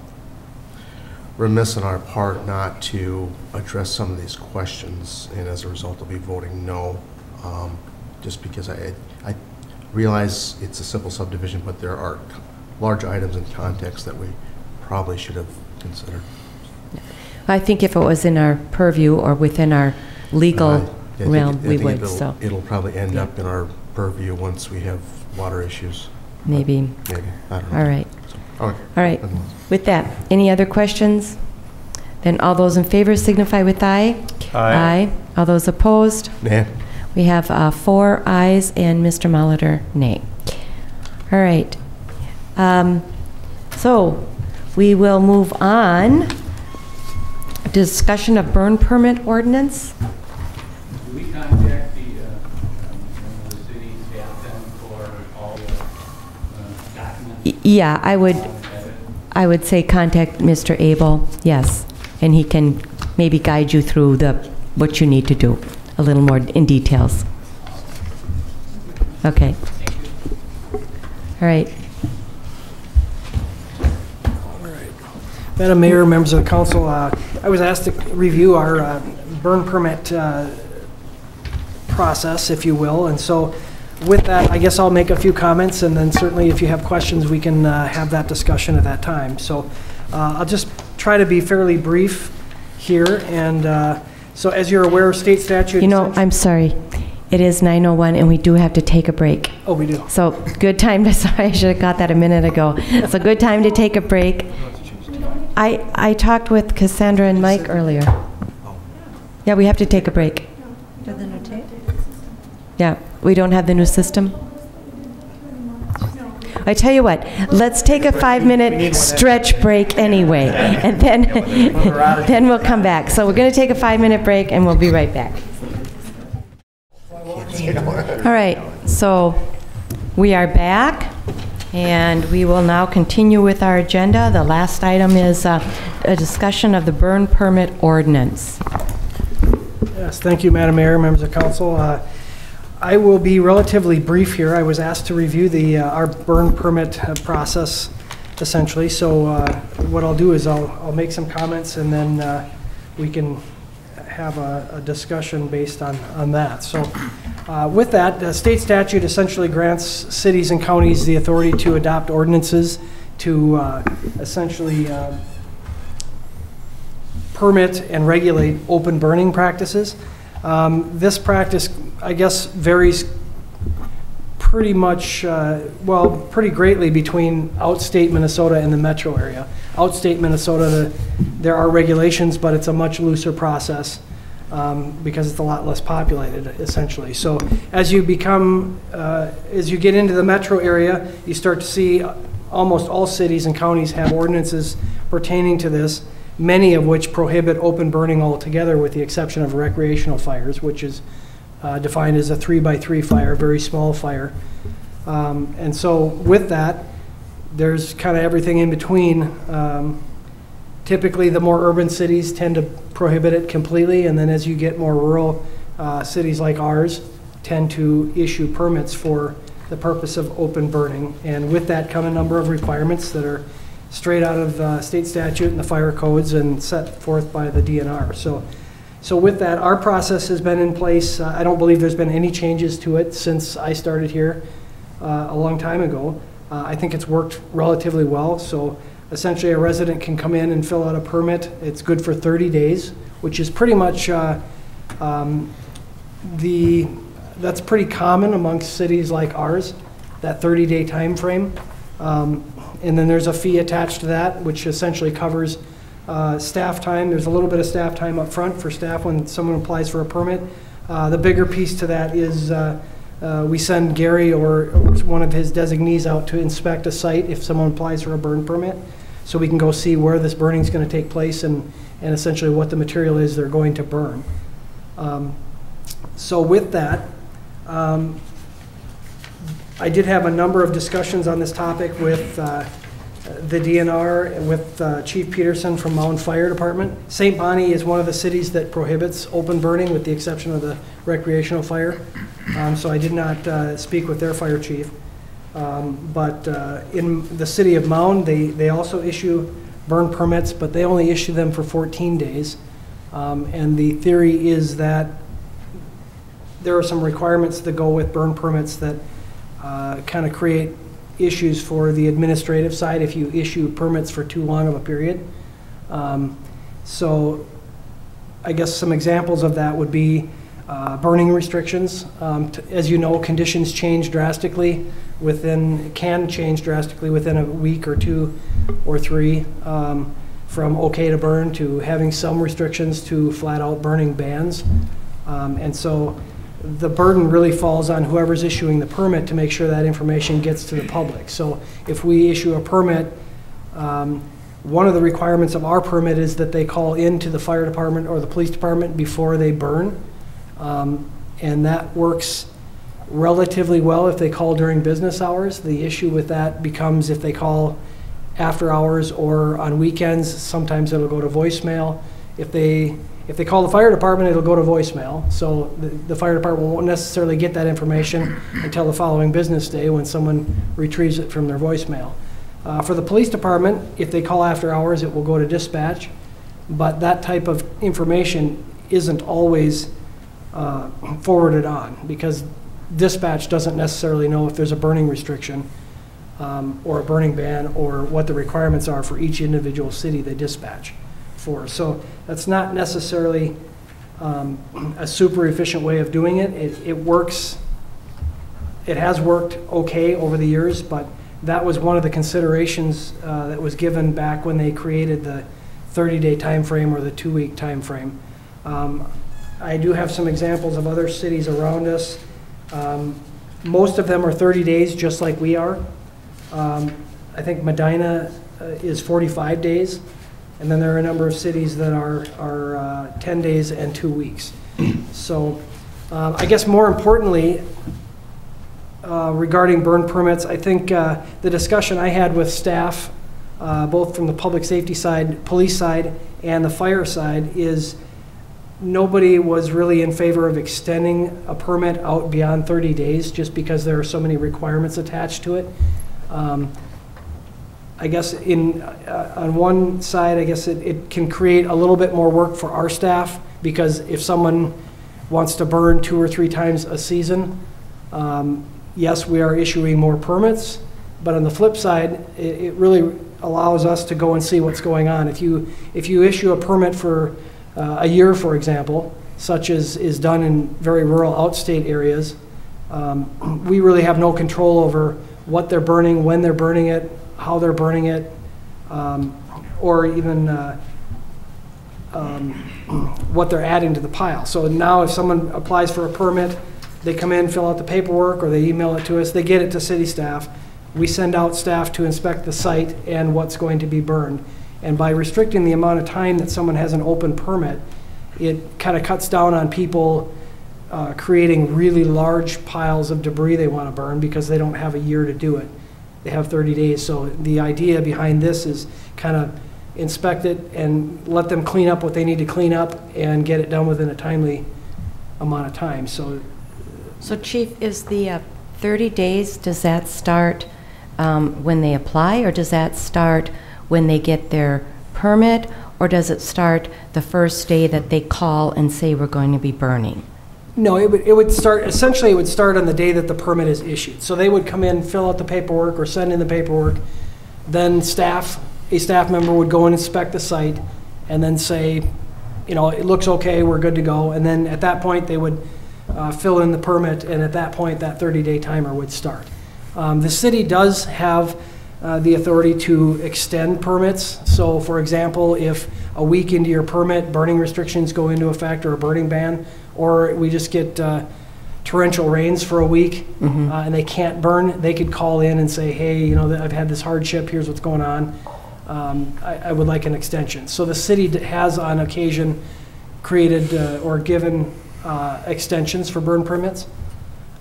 remiss on our part not to address some of these questions, and as a result I'll be voting no, just because I realize it's a simple subdivision, but there are large items in context that we probably should have considered. I think if it was in our purview or within our legal realm, we would. It'll probably end up in our purview once we have water issues. Maybe. Maybe. I don't know. All right. So, all right. With that, any other questions? Then all those in favor signify with aye. Aye. All those opposed? Nay. We have 4 ayes and Mr. Molitor, nay. All right. So we will move on. Discussion of burn permit ordinance. Do we contact the city staff then for all the documents? Yeah, I would say contact Mr. Abel, yes, and he can maybe guide you through what you need to do a little more in details. Okay. All right. Madam Mayor, members of the council, I was asked to review our burn permit process, if you will, and so with that, I guess I'll make a few comments, and then certainly if you have questions, we can have that discussion at that time. So I'll just try to be fairly brief here, and so as you're aware, state statute... You know, I'm sorry. It is 9:01, and we do have to take a break. Oh, we do. So good time to... Sorry, I should have got that a minute ago. It's a good time to take a break. I talked with Cassandra and Mike earlier. Yeah, we have to take a break. Do the new tape? Yeah, we don't have the new system. I tell you what, let's take a 5-minute stretch break anyway, and then we'll come back. So we're going to take a 5-minute break, and we'll be right back. All right, so we are back, and we will now continue with our agenda. The last item is a discussion of the burn permit ordinance. Yes, thank you, Madam Mayor, members of council. I will be relatively brief here. I was asked to review our burn permit process, essentially. So what I'll do is I'll make some comments, and then we can have a discussion based on that. So with that, the state statute essentially grants cities and counties the authority to adopt ordinances to essentially permit and regulate open burning practices. This practice, I guess, varies pretty much, pretty greatly between outstate Minnesota and the metro area. Outstate Minnesota, there are regulations, but it's a much looser process because it's a lot less populated, essentially. So as you get into the metro area, you start to see almost all cities and counties have ordinances pertaining to this, many of which prohibit open burning altogether, with the exception of recreational fires, which is defined as a 3x3 fire, a very small fire. And so with that, there's kind of everything in between. Typically, the more urban cities tend to prohibit it completely, and then as you get more rural, cities like ours tend to issue permits for the purpose of open burning. And with that come a number of requirements that are straight out of state statute and the fire codes and set forth by the DNR. So with that, our process has been in place. I don't believe there's been any changes to it since I started here a long time ago. I think it's worked relatively well. So essentially a resident can come in and fill out a permit. It's good for 30 days, which is pretty much that's pretty common amongst cities like ours, that 30-day time frame. And then there's a fee attached to that, which essentially covers staff time. There's a little bit of staff time up front for staff when someone applies for a permit. The bigger piece to that is we send Gary or one of his designees out to inspect a site if someone applies for a burn permit, so we can go see where this burning is going to take place and essentially what the material is they're going to burn. So with that, I did have a number of discussions on this topic with the DNR and with Chief Peterson from Mound Fire Department. St. Bonnie is one of the cities that prohibits open burning with the exception of the recreational fire. So I did not speak with their fire chief. But in the city of Mound, they also issue burn permits, but they only issue them for 14 days. And the theory is that there are some requirements that go with burn permits that kind of create issues for the administrative side if you issue permits for too long of a period. So I guess some examples of that would be burning restrictions. As you know, conditions change drastically can change drastically within a week or two or three, from okay to burn to having some restrictions to flat out burning bans. And so the burden really falls on whoever's issuing the permit to make sure that information gets to the public. So if we issue a permit, one of the requirements of our permit is that they call into the fire department or the police department before they burn. And that works relatively well if they call during business hours. The issue with that becomes if they call after hours or on weekends, sometimes it'll go to voicemail. If they call the fire department, it'll go to voicemail. So the fire department won't necessarily get that information until the following business day when someone retrieves it from their voicemail. For the police department, if they call after hours, it will go to dispatch. But that type of information isn't always forwarded on because dispatch doesn't necessarily know if there's a burning restriction or a burning ban or what the requirements are for each individual city they dispatch for. So that's not necessarily a super efficient way of doing it. It works. It has worked okay over the years, but that was one of the considerations that was given back when they created the 30-day time frame or the 2-week time frame. I do have some examples of other cities around us. Most of them are 30 days, just like we are. I think Medina is 45 days. And then there are a number of cities that are 10 days and 2 weeks. So I guess more importantly, regarding burn permits, I think the discussion I had with staff, both from the public safety side, police side, and the fire side is nobody was really in favor of extending a permit out beyond 30 days just because there are so many requirements attached to it. I guess on one side, I guess it can create a little bit more work for our staff because if someone wants to burn 2 or 3 times a season, yes, we are issuing more permits, but on the flip side, it really allows us to go and see what's going on. If you issue a permit for a year, for example, such as is done in very rural outstate areas, we really have no control over what they're burning, when they're burning it, how they're burning it, or even what they're adding to the pile. So now if someone applies for a permit, they come in, fill out the paperwork, or they email it to us, they get it to city staff. We send out staff to inspect the site and what's going to be burned. And by restricting the amount of time that someone has an open permit, it kind of cuts down on people creating really large piles of debris they want to burn because they don't have a year to do it. They have 30 days. So the idea behind this is kind of inspect it and let them clean up what they need to clean up and get it done within a timely amount of time. So Chief, is the 30 days, does that start when they apply, or does that start when they get their permit, or does it start the first day that they call and say we're going to be burning? No, it would start, essentially it would start on the day that the permit is issued. So they would come in, fill out the paperwork or send in the paperwork, then a staff member would go and inspect the site and then say, you know, it looks okay, we're good to go. And then at that point, they would fill in the permit, and at that point, that 30-day timer would start. The city does have the authority to extend permits. So for example, if a week into your permit, burning restrictions go into effect or a burning ban, or we just get torrential rains for a week and they can't burn, they could call in and say, hey, you know, I've had this hardship, here's what's going on. I would like an extension. So the city has on occasion created or given extensions for burn permits.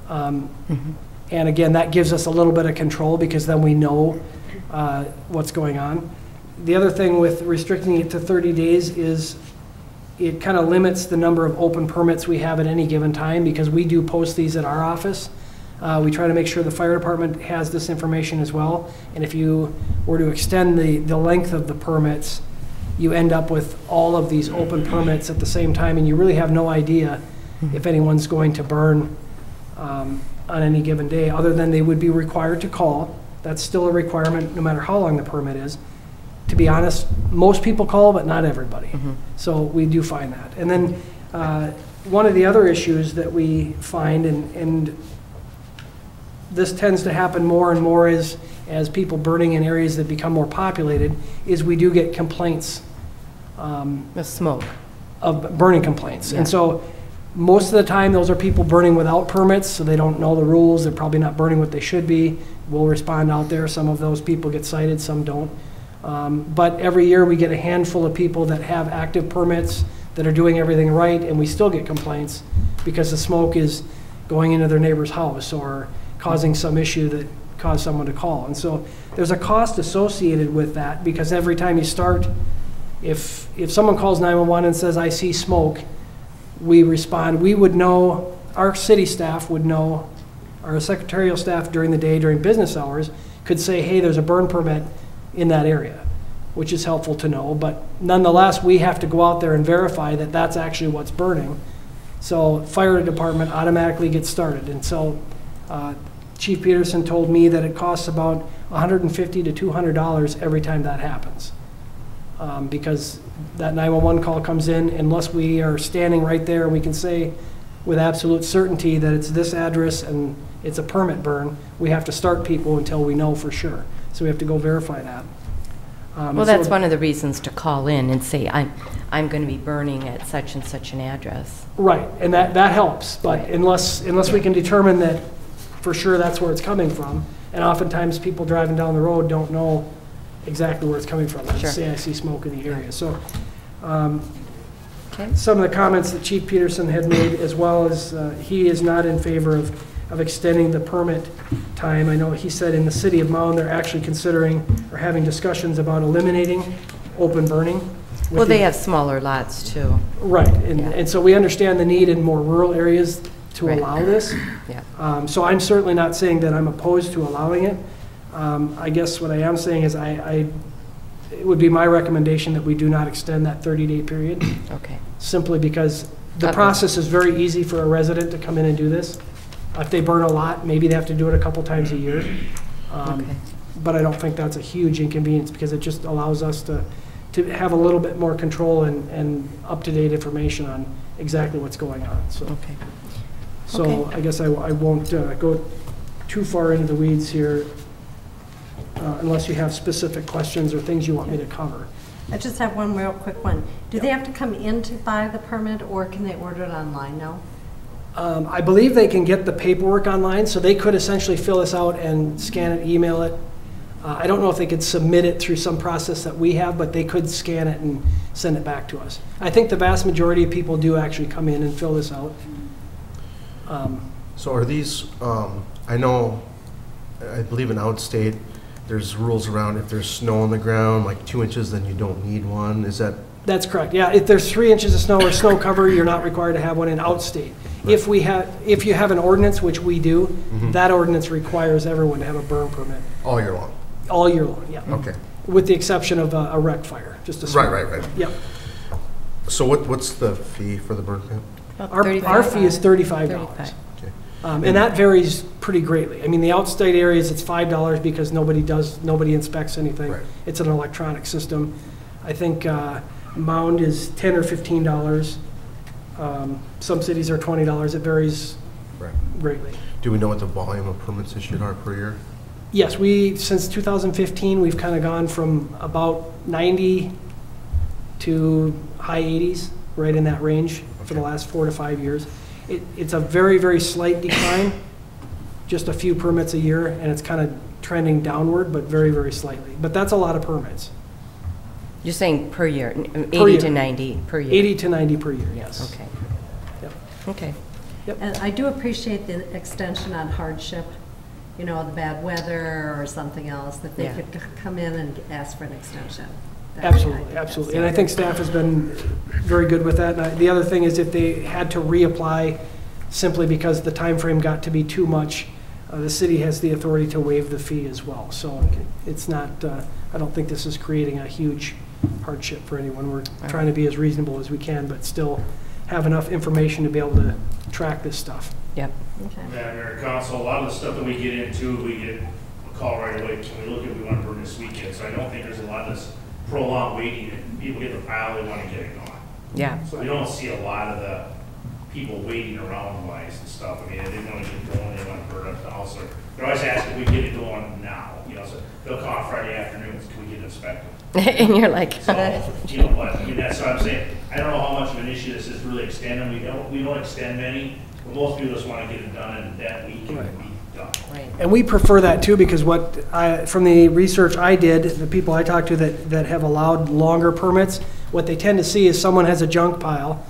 And again, that gives us a little bit of control because then we know what's going on. The other thing with restricting it to 30 days is it kind of limits the number of open permits we have at any given time because we do post these at our office. We try to make sure the fire department has this information as well. And if you were to extend the length of the permits, you end up with all of these open permits at the same time, and you really have no idea if anyone's going to burn on any given day, other than they would be required to call. That's still a requirement no matter how long the permit is. To be honest, most people call, but not everybody. So we do find that. And then one of the other issues that we find, and this tends to happen more and more as people burning in areas that become more populated, is we do get complaints. The smoke. Of burning complaints. Yeah. And so most of the time, those are people burning without permits, so they don't know the rules. They're probably not burning what they should be. We'll respond out there. Some of those people get cited, some don't. But every year we get a handful of people that have active permits that are doing everything right, and we still get complaints because the smoke is going into their neighbor's house or causing some issue that caused someone to call. And so there's a cost associated with that because every time you start, if someone calls 911 and says, I see smoke, we respond. We would know, our city staff would know, our secretarial staff during the day, during business hours, could say, hey, there's a burn permit in that area, which is helpful to know. But nonetheless, we have to go out there and verify that that's actually what's burning. So fire department automatically gets started. And so Chief Peterson told me that it costs about $150 to $200 every time that happens. Because that 911 call comes in, unless we are standing right there and we can say with absolute certainty that it's this address and it's a permit burn, we have to start people until we know for sure. So we have to go verify that. Well, that's one of the reasons to call in and say, I'm going to be burning at such and such an address. Right, and that helps, but right. unless we can determine that for sure that's where it's coming from, and oftentimes people driving down the road don't know exactly where it's coming from. They just say, I see smoke in the area. So some of the comments that Chief Peterson had made, as well as he is not in favor of extending the permit time. I know he said in the city of Mound they're actually considering or having discussions about eliminating open burning. Well, they have smaller lots too. Right, and so we understand the need in more rural areas to allow this. Yeah. So I'm certainly not saying that I'm opposed to allowing it. I guess what I am saying is it would be my recommendation that we do not extend that 30-day period. Okay. Simply because the process is very easy for a resident to come in and do this. If they burn a lot, maybe they have to do it a couple times a year. But I don't think that's a huge inconvenience because it just allows us to have a little bit more control and up-to-date information on exactly what's going on. So, so I guess I won't go too far into the weeds here unless you have specific questions or things you want me to cover. I just have one real quick one. Do they have to come in to buy the permit, or can they order it online now? I believe they can get the paperwork online, so they could essentially fill this out and scan it, email it. I don't know if they could submit it through some process that we have, but they could scan it and send it back to us. I think the vast majority of people do actually come in and fill this out. So are these, I believe in outstate, there's rules around if there's snow on the ground, like 2 inches, then you don't need one. Is that? That's correct. Yeah, if there's 3 inches of snow or snow cover, you're not required to have one in outstate. Right. If you have an ordinance, which we do, that ordinance requires everyone to have a burn permit. All year long? All year long, yeah. Okay. with the exception of a rec fire, just a small. Right. Yep. So what's the fee for the burn pit? Our fee is $35. Okay. And that varies pretty greatly. I mean, the outside areas, it's $5 because nobody inspects anything. Right. It's an electronic system. I think mound is $10 or $15. Some cities are $20. It varies greatly. Do we know what the volume of permits issued are per year? Yes, since 2015, we've kind of gone from about 90 to high 80s, right in that range for the last 4 to 5 years. It's a very, very slight decline, just a few permits a year, and it's kind of trending downward, but very, very slightly. But that's a lot of permits. You're saying per year, 80 to 90 per year? 80 to 90 per year, yes. Okay. Yep. Okay. Yep. And I do appreciate the extension on hardship, you know, the bad weather or something else, that they could come in and ask for an extension. Absolutely, absolutely. And I think staff has been very good with that. And the other thing is if they had to reapply simply because the time frame got to be too much, the city has the authority to waive the fee as well. So it's not, I don't think this is creating a huge hardship for anyone. We're trying to be as reasonable as we can, but still have enough information to be able to track this stuff. Yep. Okay. Mayor, Council, a lot of the stuff that we get into, we get a call right away. Can we look if we want to burn this weekend? So I don't think there's a lot of this prolonged waiting. People get the pile, they want to get it going. Yeah. So we don't see a lot of the people waiting around wise and stuff. I mean, they want to get going, they want to burn up the house. Or they're always asking, we get it going now. You know, so they'll call on Friday afternoons, can we get it inspected? And you're like, so, you know what? I mean, that's what I'm saying. I don't know how much of an issue this is really extending. We don't extend many. But most people just want to get it done in that week and be done. Right. And we prefer that too, because from the research I did, the people I talked to that have allowed longer permits, what they tend to see is someone has a junk pile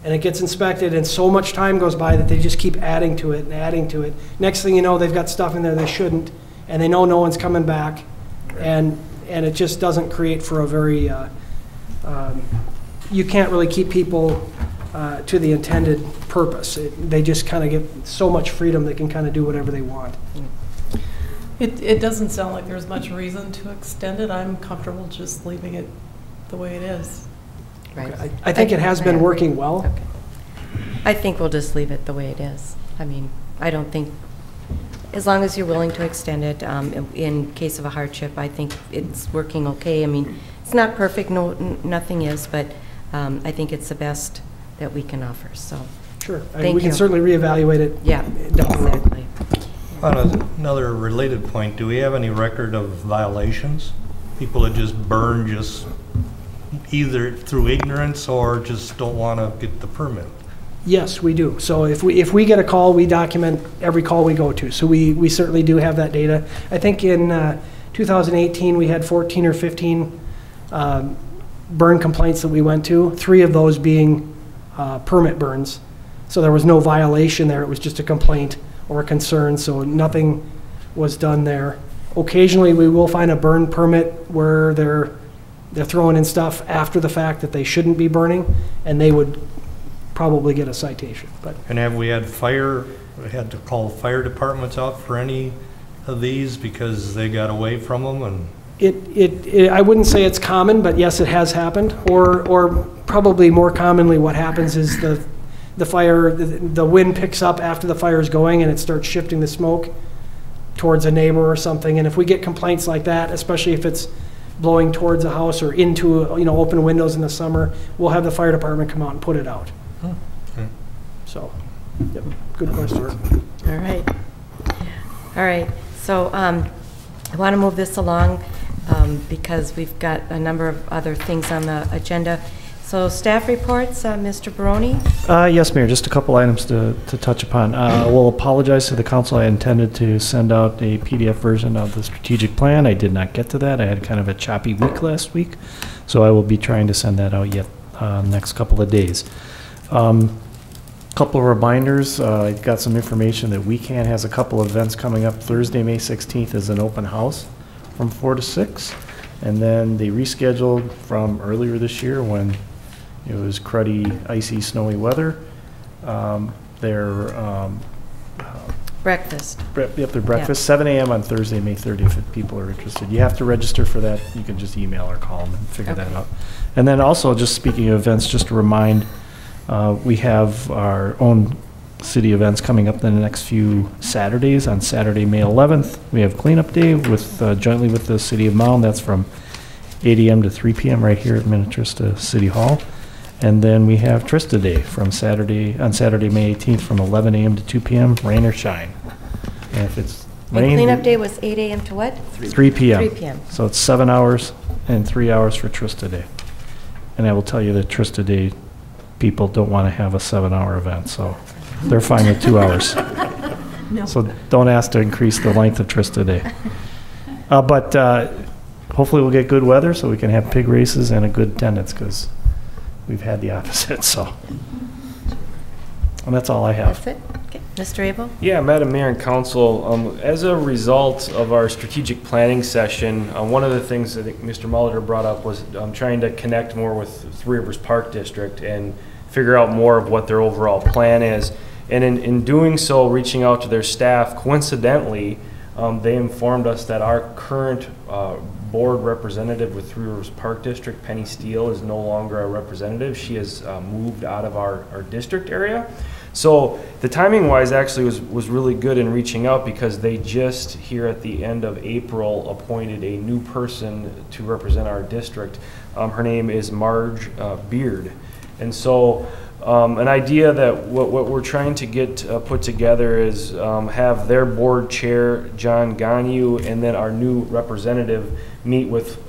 and it gets inspected and so much time goes by that they just keep adding to it and adding to it. Next thing you know, they've got stuff in there they shouldn't, and they know no one's coming back. And it just doesn't create for a very, you can't really keep people to the intended purpose. They just kind of get so much freedom they can kind of do whatever they want. It doesn't sound like there's much reason to extend it. I'm comfortable just leaving it the way it is. Right. Okay. I think it has been working well. Okay. I think we'll just leave it the way it is. I mean, I don't think, as long as you're willing to extend it, in case of a hardship, I think it's working okay. I mean, it's not perfect, nothing is, but I think it's the best that we can offer, so. Sure, we can certainly reevaluate it. Yeah, exactly. On another related point, do we have any record of violations? People that just burn just either through ignorance or just don't want to get the permit? Yes, we do. So if we get a call, we document every call we go to. So we certainly do have that data. I think in 2018 we had 14 or 15 burn complaints that we went to, 3 of those being permit burns. So there was no violation there. It was just a complaint or a concern. So nothing was done there. Occasionally we will find a burn permit where they're throwing in stuff after the fact that they shouldn't be burning, and they would probably get a citation. And have we had had to call fire departments out for any of these because they got away from them? And I wouldn't say it's common, but yes, it has happened. Or probably more commonly, what happens is the wind picks up after the fire is going, and it starts shifting the smoke towards a neighbor or something. And if we get complaints like that, especially if it's blowing towards a house or into open windows in the summer, we'll have the fire department come out and put it out. Okay. So, yep, good question. All right. All right. So I want to move this along because we've got a number of other things on the agenda. So staff reports, Mr. Barone? Yes, Mayor, just a couple items to touch upon. I will apologize to the council. I intended to send out a PDF version of the strategic plan. I did not get to that. I had kind of a choppy week last week, so I will be trying to send that out yet next couple of days. Couple of reminders. I got some information that WeCan has a couple of events coming up. Thursday, May 16th is an open house from 4 to 6. And then they rescheduled from earlier this year when it was cruddy, icy, snowy weather. Their Breakfast. Yep, their breakfast, 7 a.m. on Thursday, May 30th, if people are interested. You have to register for that. You can just email or call them and figure that out. And then also, just speaking of events, just to remind, we have our own city events coming up in the next few Saturdays. On Saturday, May 11th, we have Cleanup Day with jointly with the City of Mound. That's from 8 a.m. to 3 p.m. right here at Minnetrista City Hall. And then we have Trista Day from on Saturday, May 18th from 11 a.m. to 2 p.m., rain or shine. And if it's rain... And cleanup day was 8 a.m. to what? 3 p.m. 3 p.m. So it's 7 hours and 3 hours for Trista Day. And I will tell you that Trista Day people don't want to have a 7-hour event, so they're fine with 2 hours. No. So don't ask to increase the length of Trista Day. But hopefully we'll get good weather so we can have pig races and a good attendance, because we've had the opposite, so. And that's all I have. That's it? Okay. Mr. Abel? Yeah, Madam Mayor and Council, as a result of our strategic planning session, one of the things I think Mr. Molitor brought up was trying to connect more with Three Rivers Park District and figure out more of what their overall plan is. And in doing so, reaching out to their staff, coincidentally, they informed us that our current board representative with Three Rivers Park District, Penny Steele, is no longer a representative. She has moved out of our district area. So the timing wise actually was really good in reaching out, because they just here at the end of April appointed a new person to represent our district. Her name is Marge Beard. And so an idea that what we're trying to get put together is have their board chair, John Ganyu, and then our new representative meet with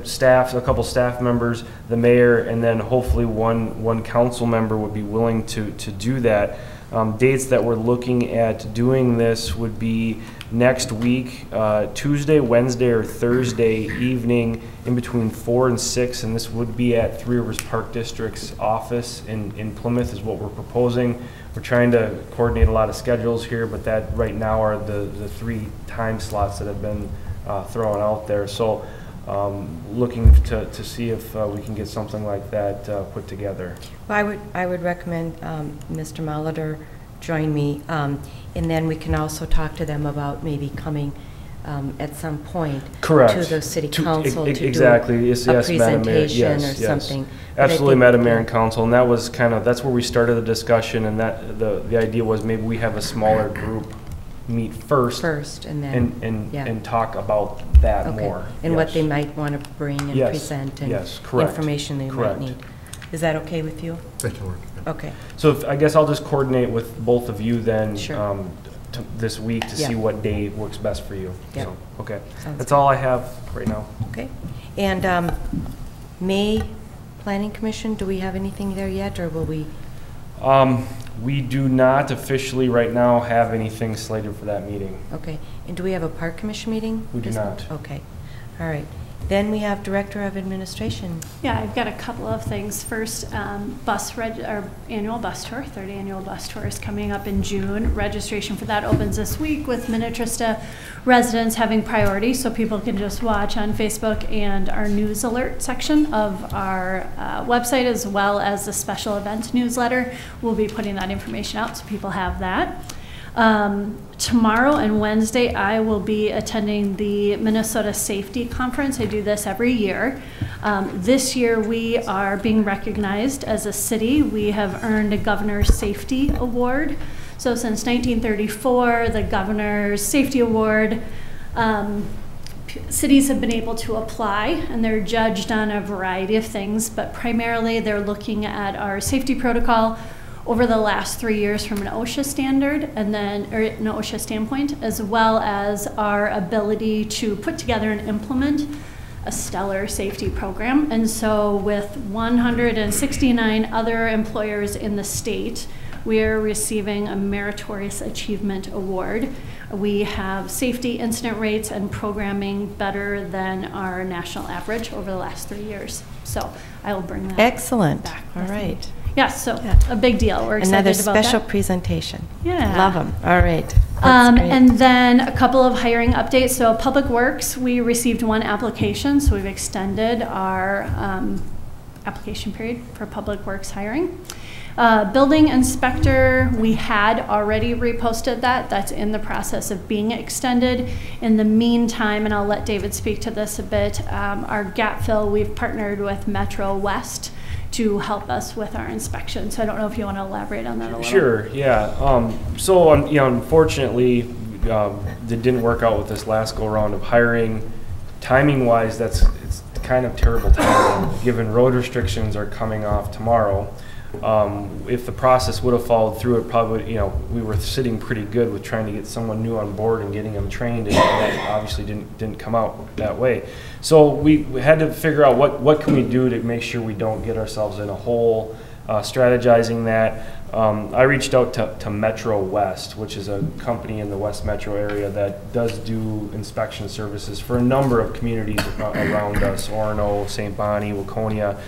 staff, a couple staff members, the mayor, and then hopefully one council member would be willing to do that. Dates that we're looking at doing this would be next week, Tuesday, Wednesday, or Thursday evening in between 4 and 6, and this would be at Three Rivers Park District's office in Plymouth is what we're proposing. We're trying to coordinate a lot of schedules here, but that right now are the 3 time slots that have been thrown out there. So looking to see if we can get something like that put together. Well, I would recommend Mr. Molitor join me, and then we can also talk to them about maybe coming at some point to the city council to exactly. do yes, a yes, presentation Madam Mayor. or something. Absolutely, Madam Mayor and Council, and that was that's where we started the discussion, and that the idea was maybe we have a smaller group meet first and then and talk about that more. And what they might want to bring and present and information they might need. Is that okay with you? That can work. Okay. So I guess I'll just coordinate with both of you then this week to see what day works best for you. So, okay. That's all I have right now. Okay. And May Planning Commission, do we have anything there yet, or will we? We do not officially right now have anything slated for that meeting. Okay. And do we have a Park Commission meeting? We do not. Okay. All right. Then we have Director of Administration. Yeah, I've got a couple of things. First, our annual bus tour, third annual bus tour is coming up in June. Registration for that opens this week with Minnetrista residents having priority, so people can just watch on Facebook and our news alert section of our website, as well as the special event newsletter. We'll be putting that information out so people have that. Tomorrow and Wednesday, I will be attending the Minnesota Safety Conference. I do this every year. This year, we are being recognized as a city. We have earned a Governor's Safety Award. So since 1934, the Governor's Safety Award, cities have been able to apply, and they're judged on a variety of things, but primarily they're looking at our safety protocol over the last 3 years from an OSHA standard, and then, or an OSHA standpoint, as well as our ability to put together and implement a stellar safety program. And so with 169 other employers in the state, we are receiving a Meritorious Achievement Award. We have safety incident rates and programming better than our national average over the last 3 years. So I will bring that back. All right. Yes, so a big deal. We're excited Another about that. special presentation. Yeah. Love them. All right. And then a couple of hiring updates. So Public Works, we received 1 application, so we've extended our application period for Public Works hiring. Building inspector, we had already reposted that. That's in the process of being extended. In the meantime, and I'll let David speak to this a bit, our gap fill, we've partnered with Metro West to help us with our inspection. So I don't know if you want to elaborate on that a little. Sure, yeah. Unfortunately, it didn't work out with this last go-round of hiring. Timing-wise, it's kind of terrible timing, given road restrictions are coming off tomorrow. If the process would have followed through, it probably, we were sitting pretty good with trying to get someone new on board and getting them trained, and that obviously didn't come out that way. So we had to figure out what can we do to make sure we don't get ourselves in a hole, strategizing that. I reached out to Metro West, which is a company in the West Metro area that does do inspection services for a number of communities around us, Orono, St. Bonnie, Waconia.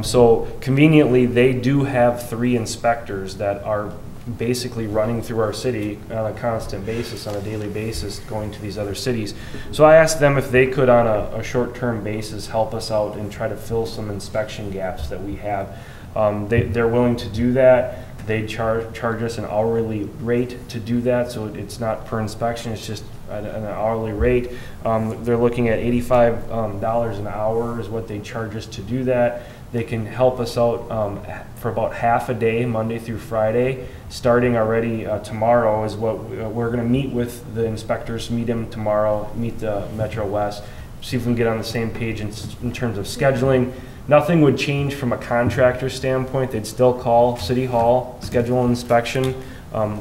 So conveniently, they do have 3 inspectors that are basically running through our city on a constant basis, on a daily basis, going to these other cities. So I asked them if they could, on a short-term basis, help us out and try to fill some inspection gaps that we have. They're willing to do that. They charge us an hourly rate to do that, so it's not per inspection, it's just an hourly rate. They're looking at $85 an hour is what they charge us to do that. They can help us out for about half a day, Monday through Friday. Starting already tomorrow is what we're going to meet with the inspectors, meet them tomorrow, meet the Metro West, see if we can get on the same page in terms of scheduling. Nothing would change from a contractor standpoint. They'd still call City Hall, schedule an inspection.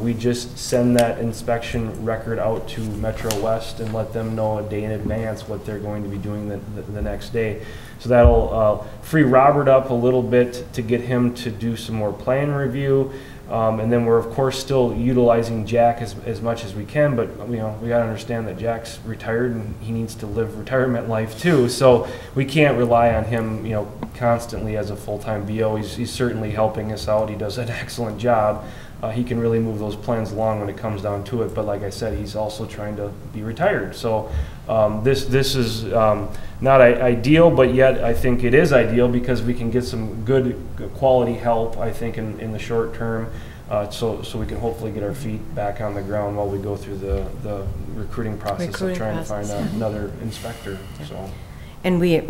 We just send that inspection record out to Metro West and let them know a day in advance what they're going to be doing the next day. So that'll free Robert up a little bit to get him to do some more plan review. And then we're, of course, still utilizing Jack as much as we can, but we got to understand that Jack's retired and he needs to live retirement life too. So we can't rely on him, constantly as a full-time VO. He's certainly helping us out. He does an excellent job. He can really move those plans along when it comes down to it. But like I said, he's also trying to be retired. So this is not ideal, but yet I think it is ideal because we can get some good quality help, I think, in the short term. So we can hopefully get our feet back on the ground while we go through the recruiting process of trying to find another inspector. Yeah. So. And we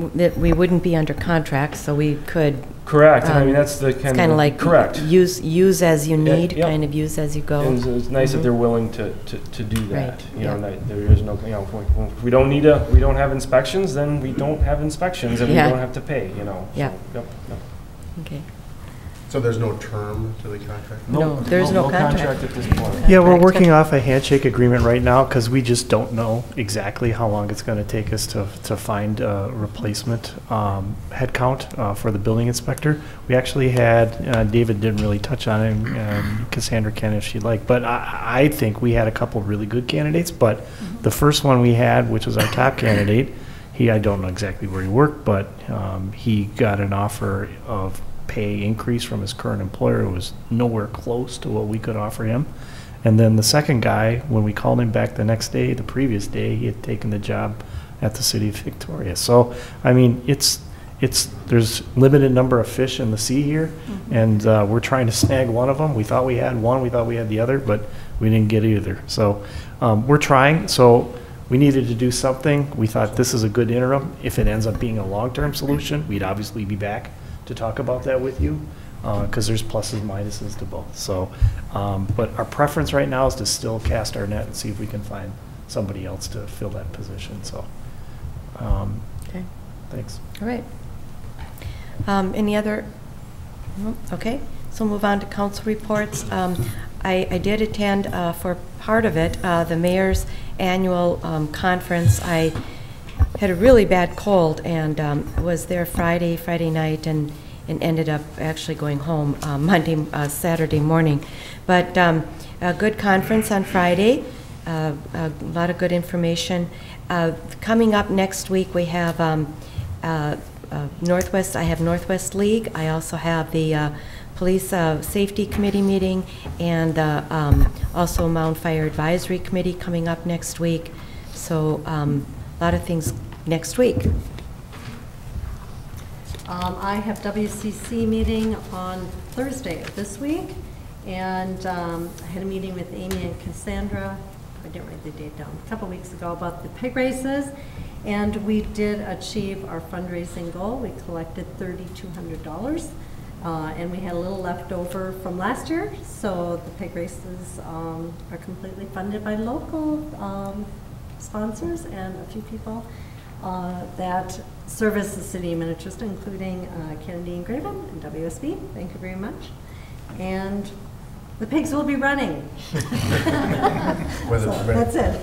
wouldn't be under contract, so we could. Correct. I mean, that's the kind of like correct. Use as you need, kind of use as you go. And it's nice that they're willing to do that. Right. There is no, if we don't have inspections, then we don't have inspections, and we don't have to pay. Yeah. So, yep. Okay. So there's no term to the contract? No, there's no contract at this point. Yeah, we're working off a handshake agreement right now because we just don't know exactly how long it's going to take us to find a replacement headcount for the building inspector. We actually had, David didn't really touch on it, and Cassandra can if she'd like, but I think we had a couple really good candidates, but the first one we had, which was our top candidate, I don't know exactly where he worked, but he got an offer of pay increase from his current employer. It was nowhere close to what we could offer him. And then the second guy, when we called him back the previous day, he had taken the job at the city of Victoria. So, I mean, there's limited number of fish in the sea here, and we're trying to snag one of them. We thought we had one, we thought we had the other, but we didn't get either. So we're trying. So we needed to do something. We thought this is a good interim. If it ends up being a long-term solution, we'd obviously be back to talk about that with you, because there's pluses and minuses to both. So, but our preference right now is to still cast our net and see if we can find somebody else to fill that position. So, okay, thanks. All right. Any other? Okay, so move on to council reports. I did attend for part of it the mayor's annual conference. I had a really bad cold and was there Friday night and ended up actually going home Saturday morning. But a good conference on Friday, a lot of good information. Coming up next week we have Northwest. I have Northwest League. I also have the Police Safety Committee meeting and also Mound Fire Advisory Committee coming up next week. So a lot of things next week. I have WCC meeting on Thursday of this week, and I had a meeting with Amy and Cassandra, I didn't write the date down, a couple weeks ago about the pig races, and we did achieve our fundraising goal. We collected $3,200, and we had a little left over from last year, so the pig races are completely funded by local sponsors and a few people that service the city of Minnetrista, including Kennedy and Graven and WSB. Thank you very much. And the pigs will be running. So that's it.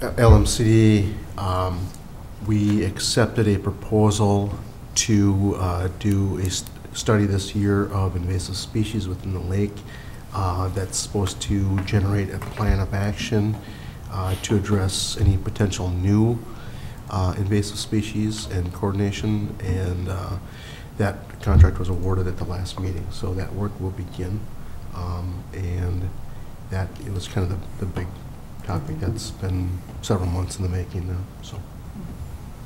LMCD, we accepted a proposal to do a study this year of invasive species within the lake that's supposed to generate a plan of action to address any potential new invasive species and coordination, and that contract was awarded at the last meeting, so that work will begin, and that it was kind of the big topic that's been several months in the making now. So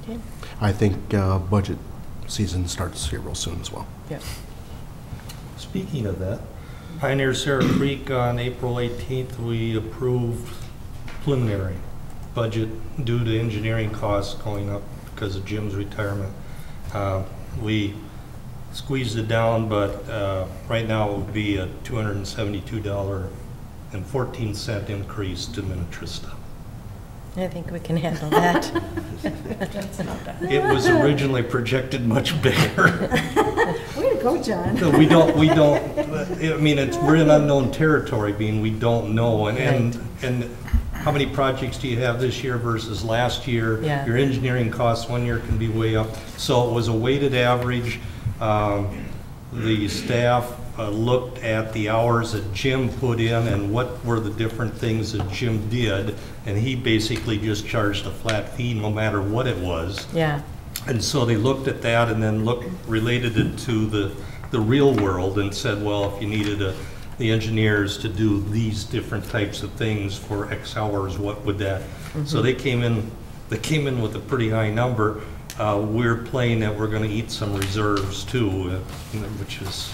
okay. I think budget season starts here real soon as well. Yeah. Speaking of that, Pioneer Sarah Creek on April 18th, we approved preliminary budget due to engineering costs going up because of Jim's retirement. We squeezed it down, but right now it would be a $272.14 increase to Minnetrista. I think we can handle that. It was originally projected much bigger. Way to go, John. No, we don't, I mean, we're in unknown territory, being we don't know, and how many projects do you have this year versus last year? Yeah. Your engineering costs one year can be way up. So it was a weighted average. The staff looked at the hours that Jim put in and what were the different things that Jim did, and he basically just charged a flat fee no matter what it was. Yeah. And so they looked at that and then related it to the real world and said, well, if you needed the engineers to do these different types of things for X hours, what would that? Mm-hmm. So they came in with a pretty high number. We're playing that we're going to eat some reserves too, which is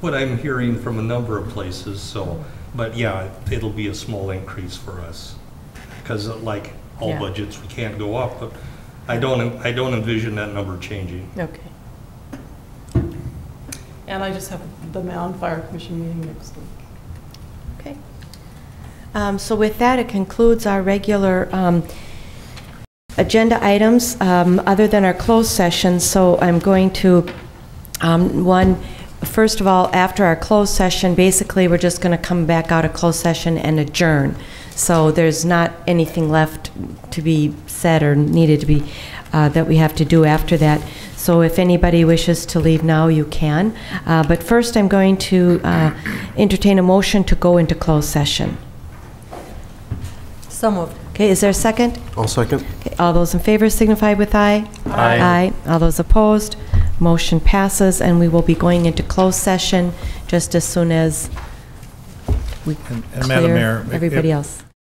what I'm hearing from a number of places. So, but yeah, it'll be a small increase for us because, like all budgets, we can't go up. But I don't envision that number changing. Okay. And I just have the Mound Fire Commission meeting next week. Okay. So with that, it concludes our regular agenda items other than our closed session. So I'm going to, first of all, after our closed session, basically we're just going to come back out of closed session and adjourn. So there's not anything left to be said or needed to be, that we have to do after that. So if anybody wishes to leave now, you can. But first I'm going to entertain a motion to go into closed session. So moved. Okay, is there a second? I'll second. Okay, all those in favor signify with aye. Aye. Aye. All those opposed, motion passes, and we will be going into closed session just as soon as we and Madam Mayor, clear everybody else.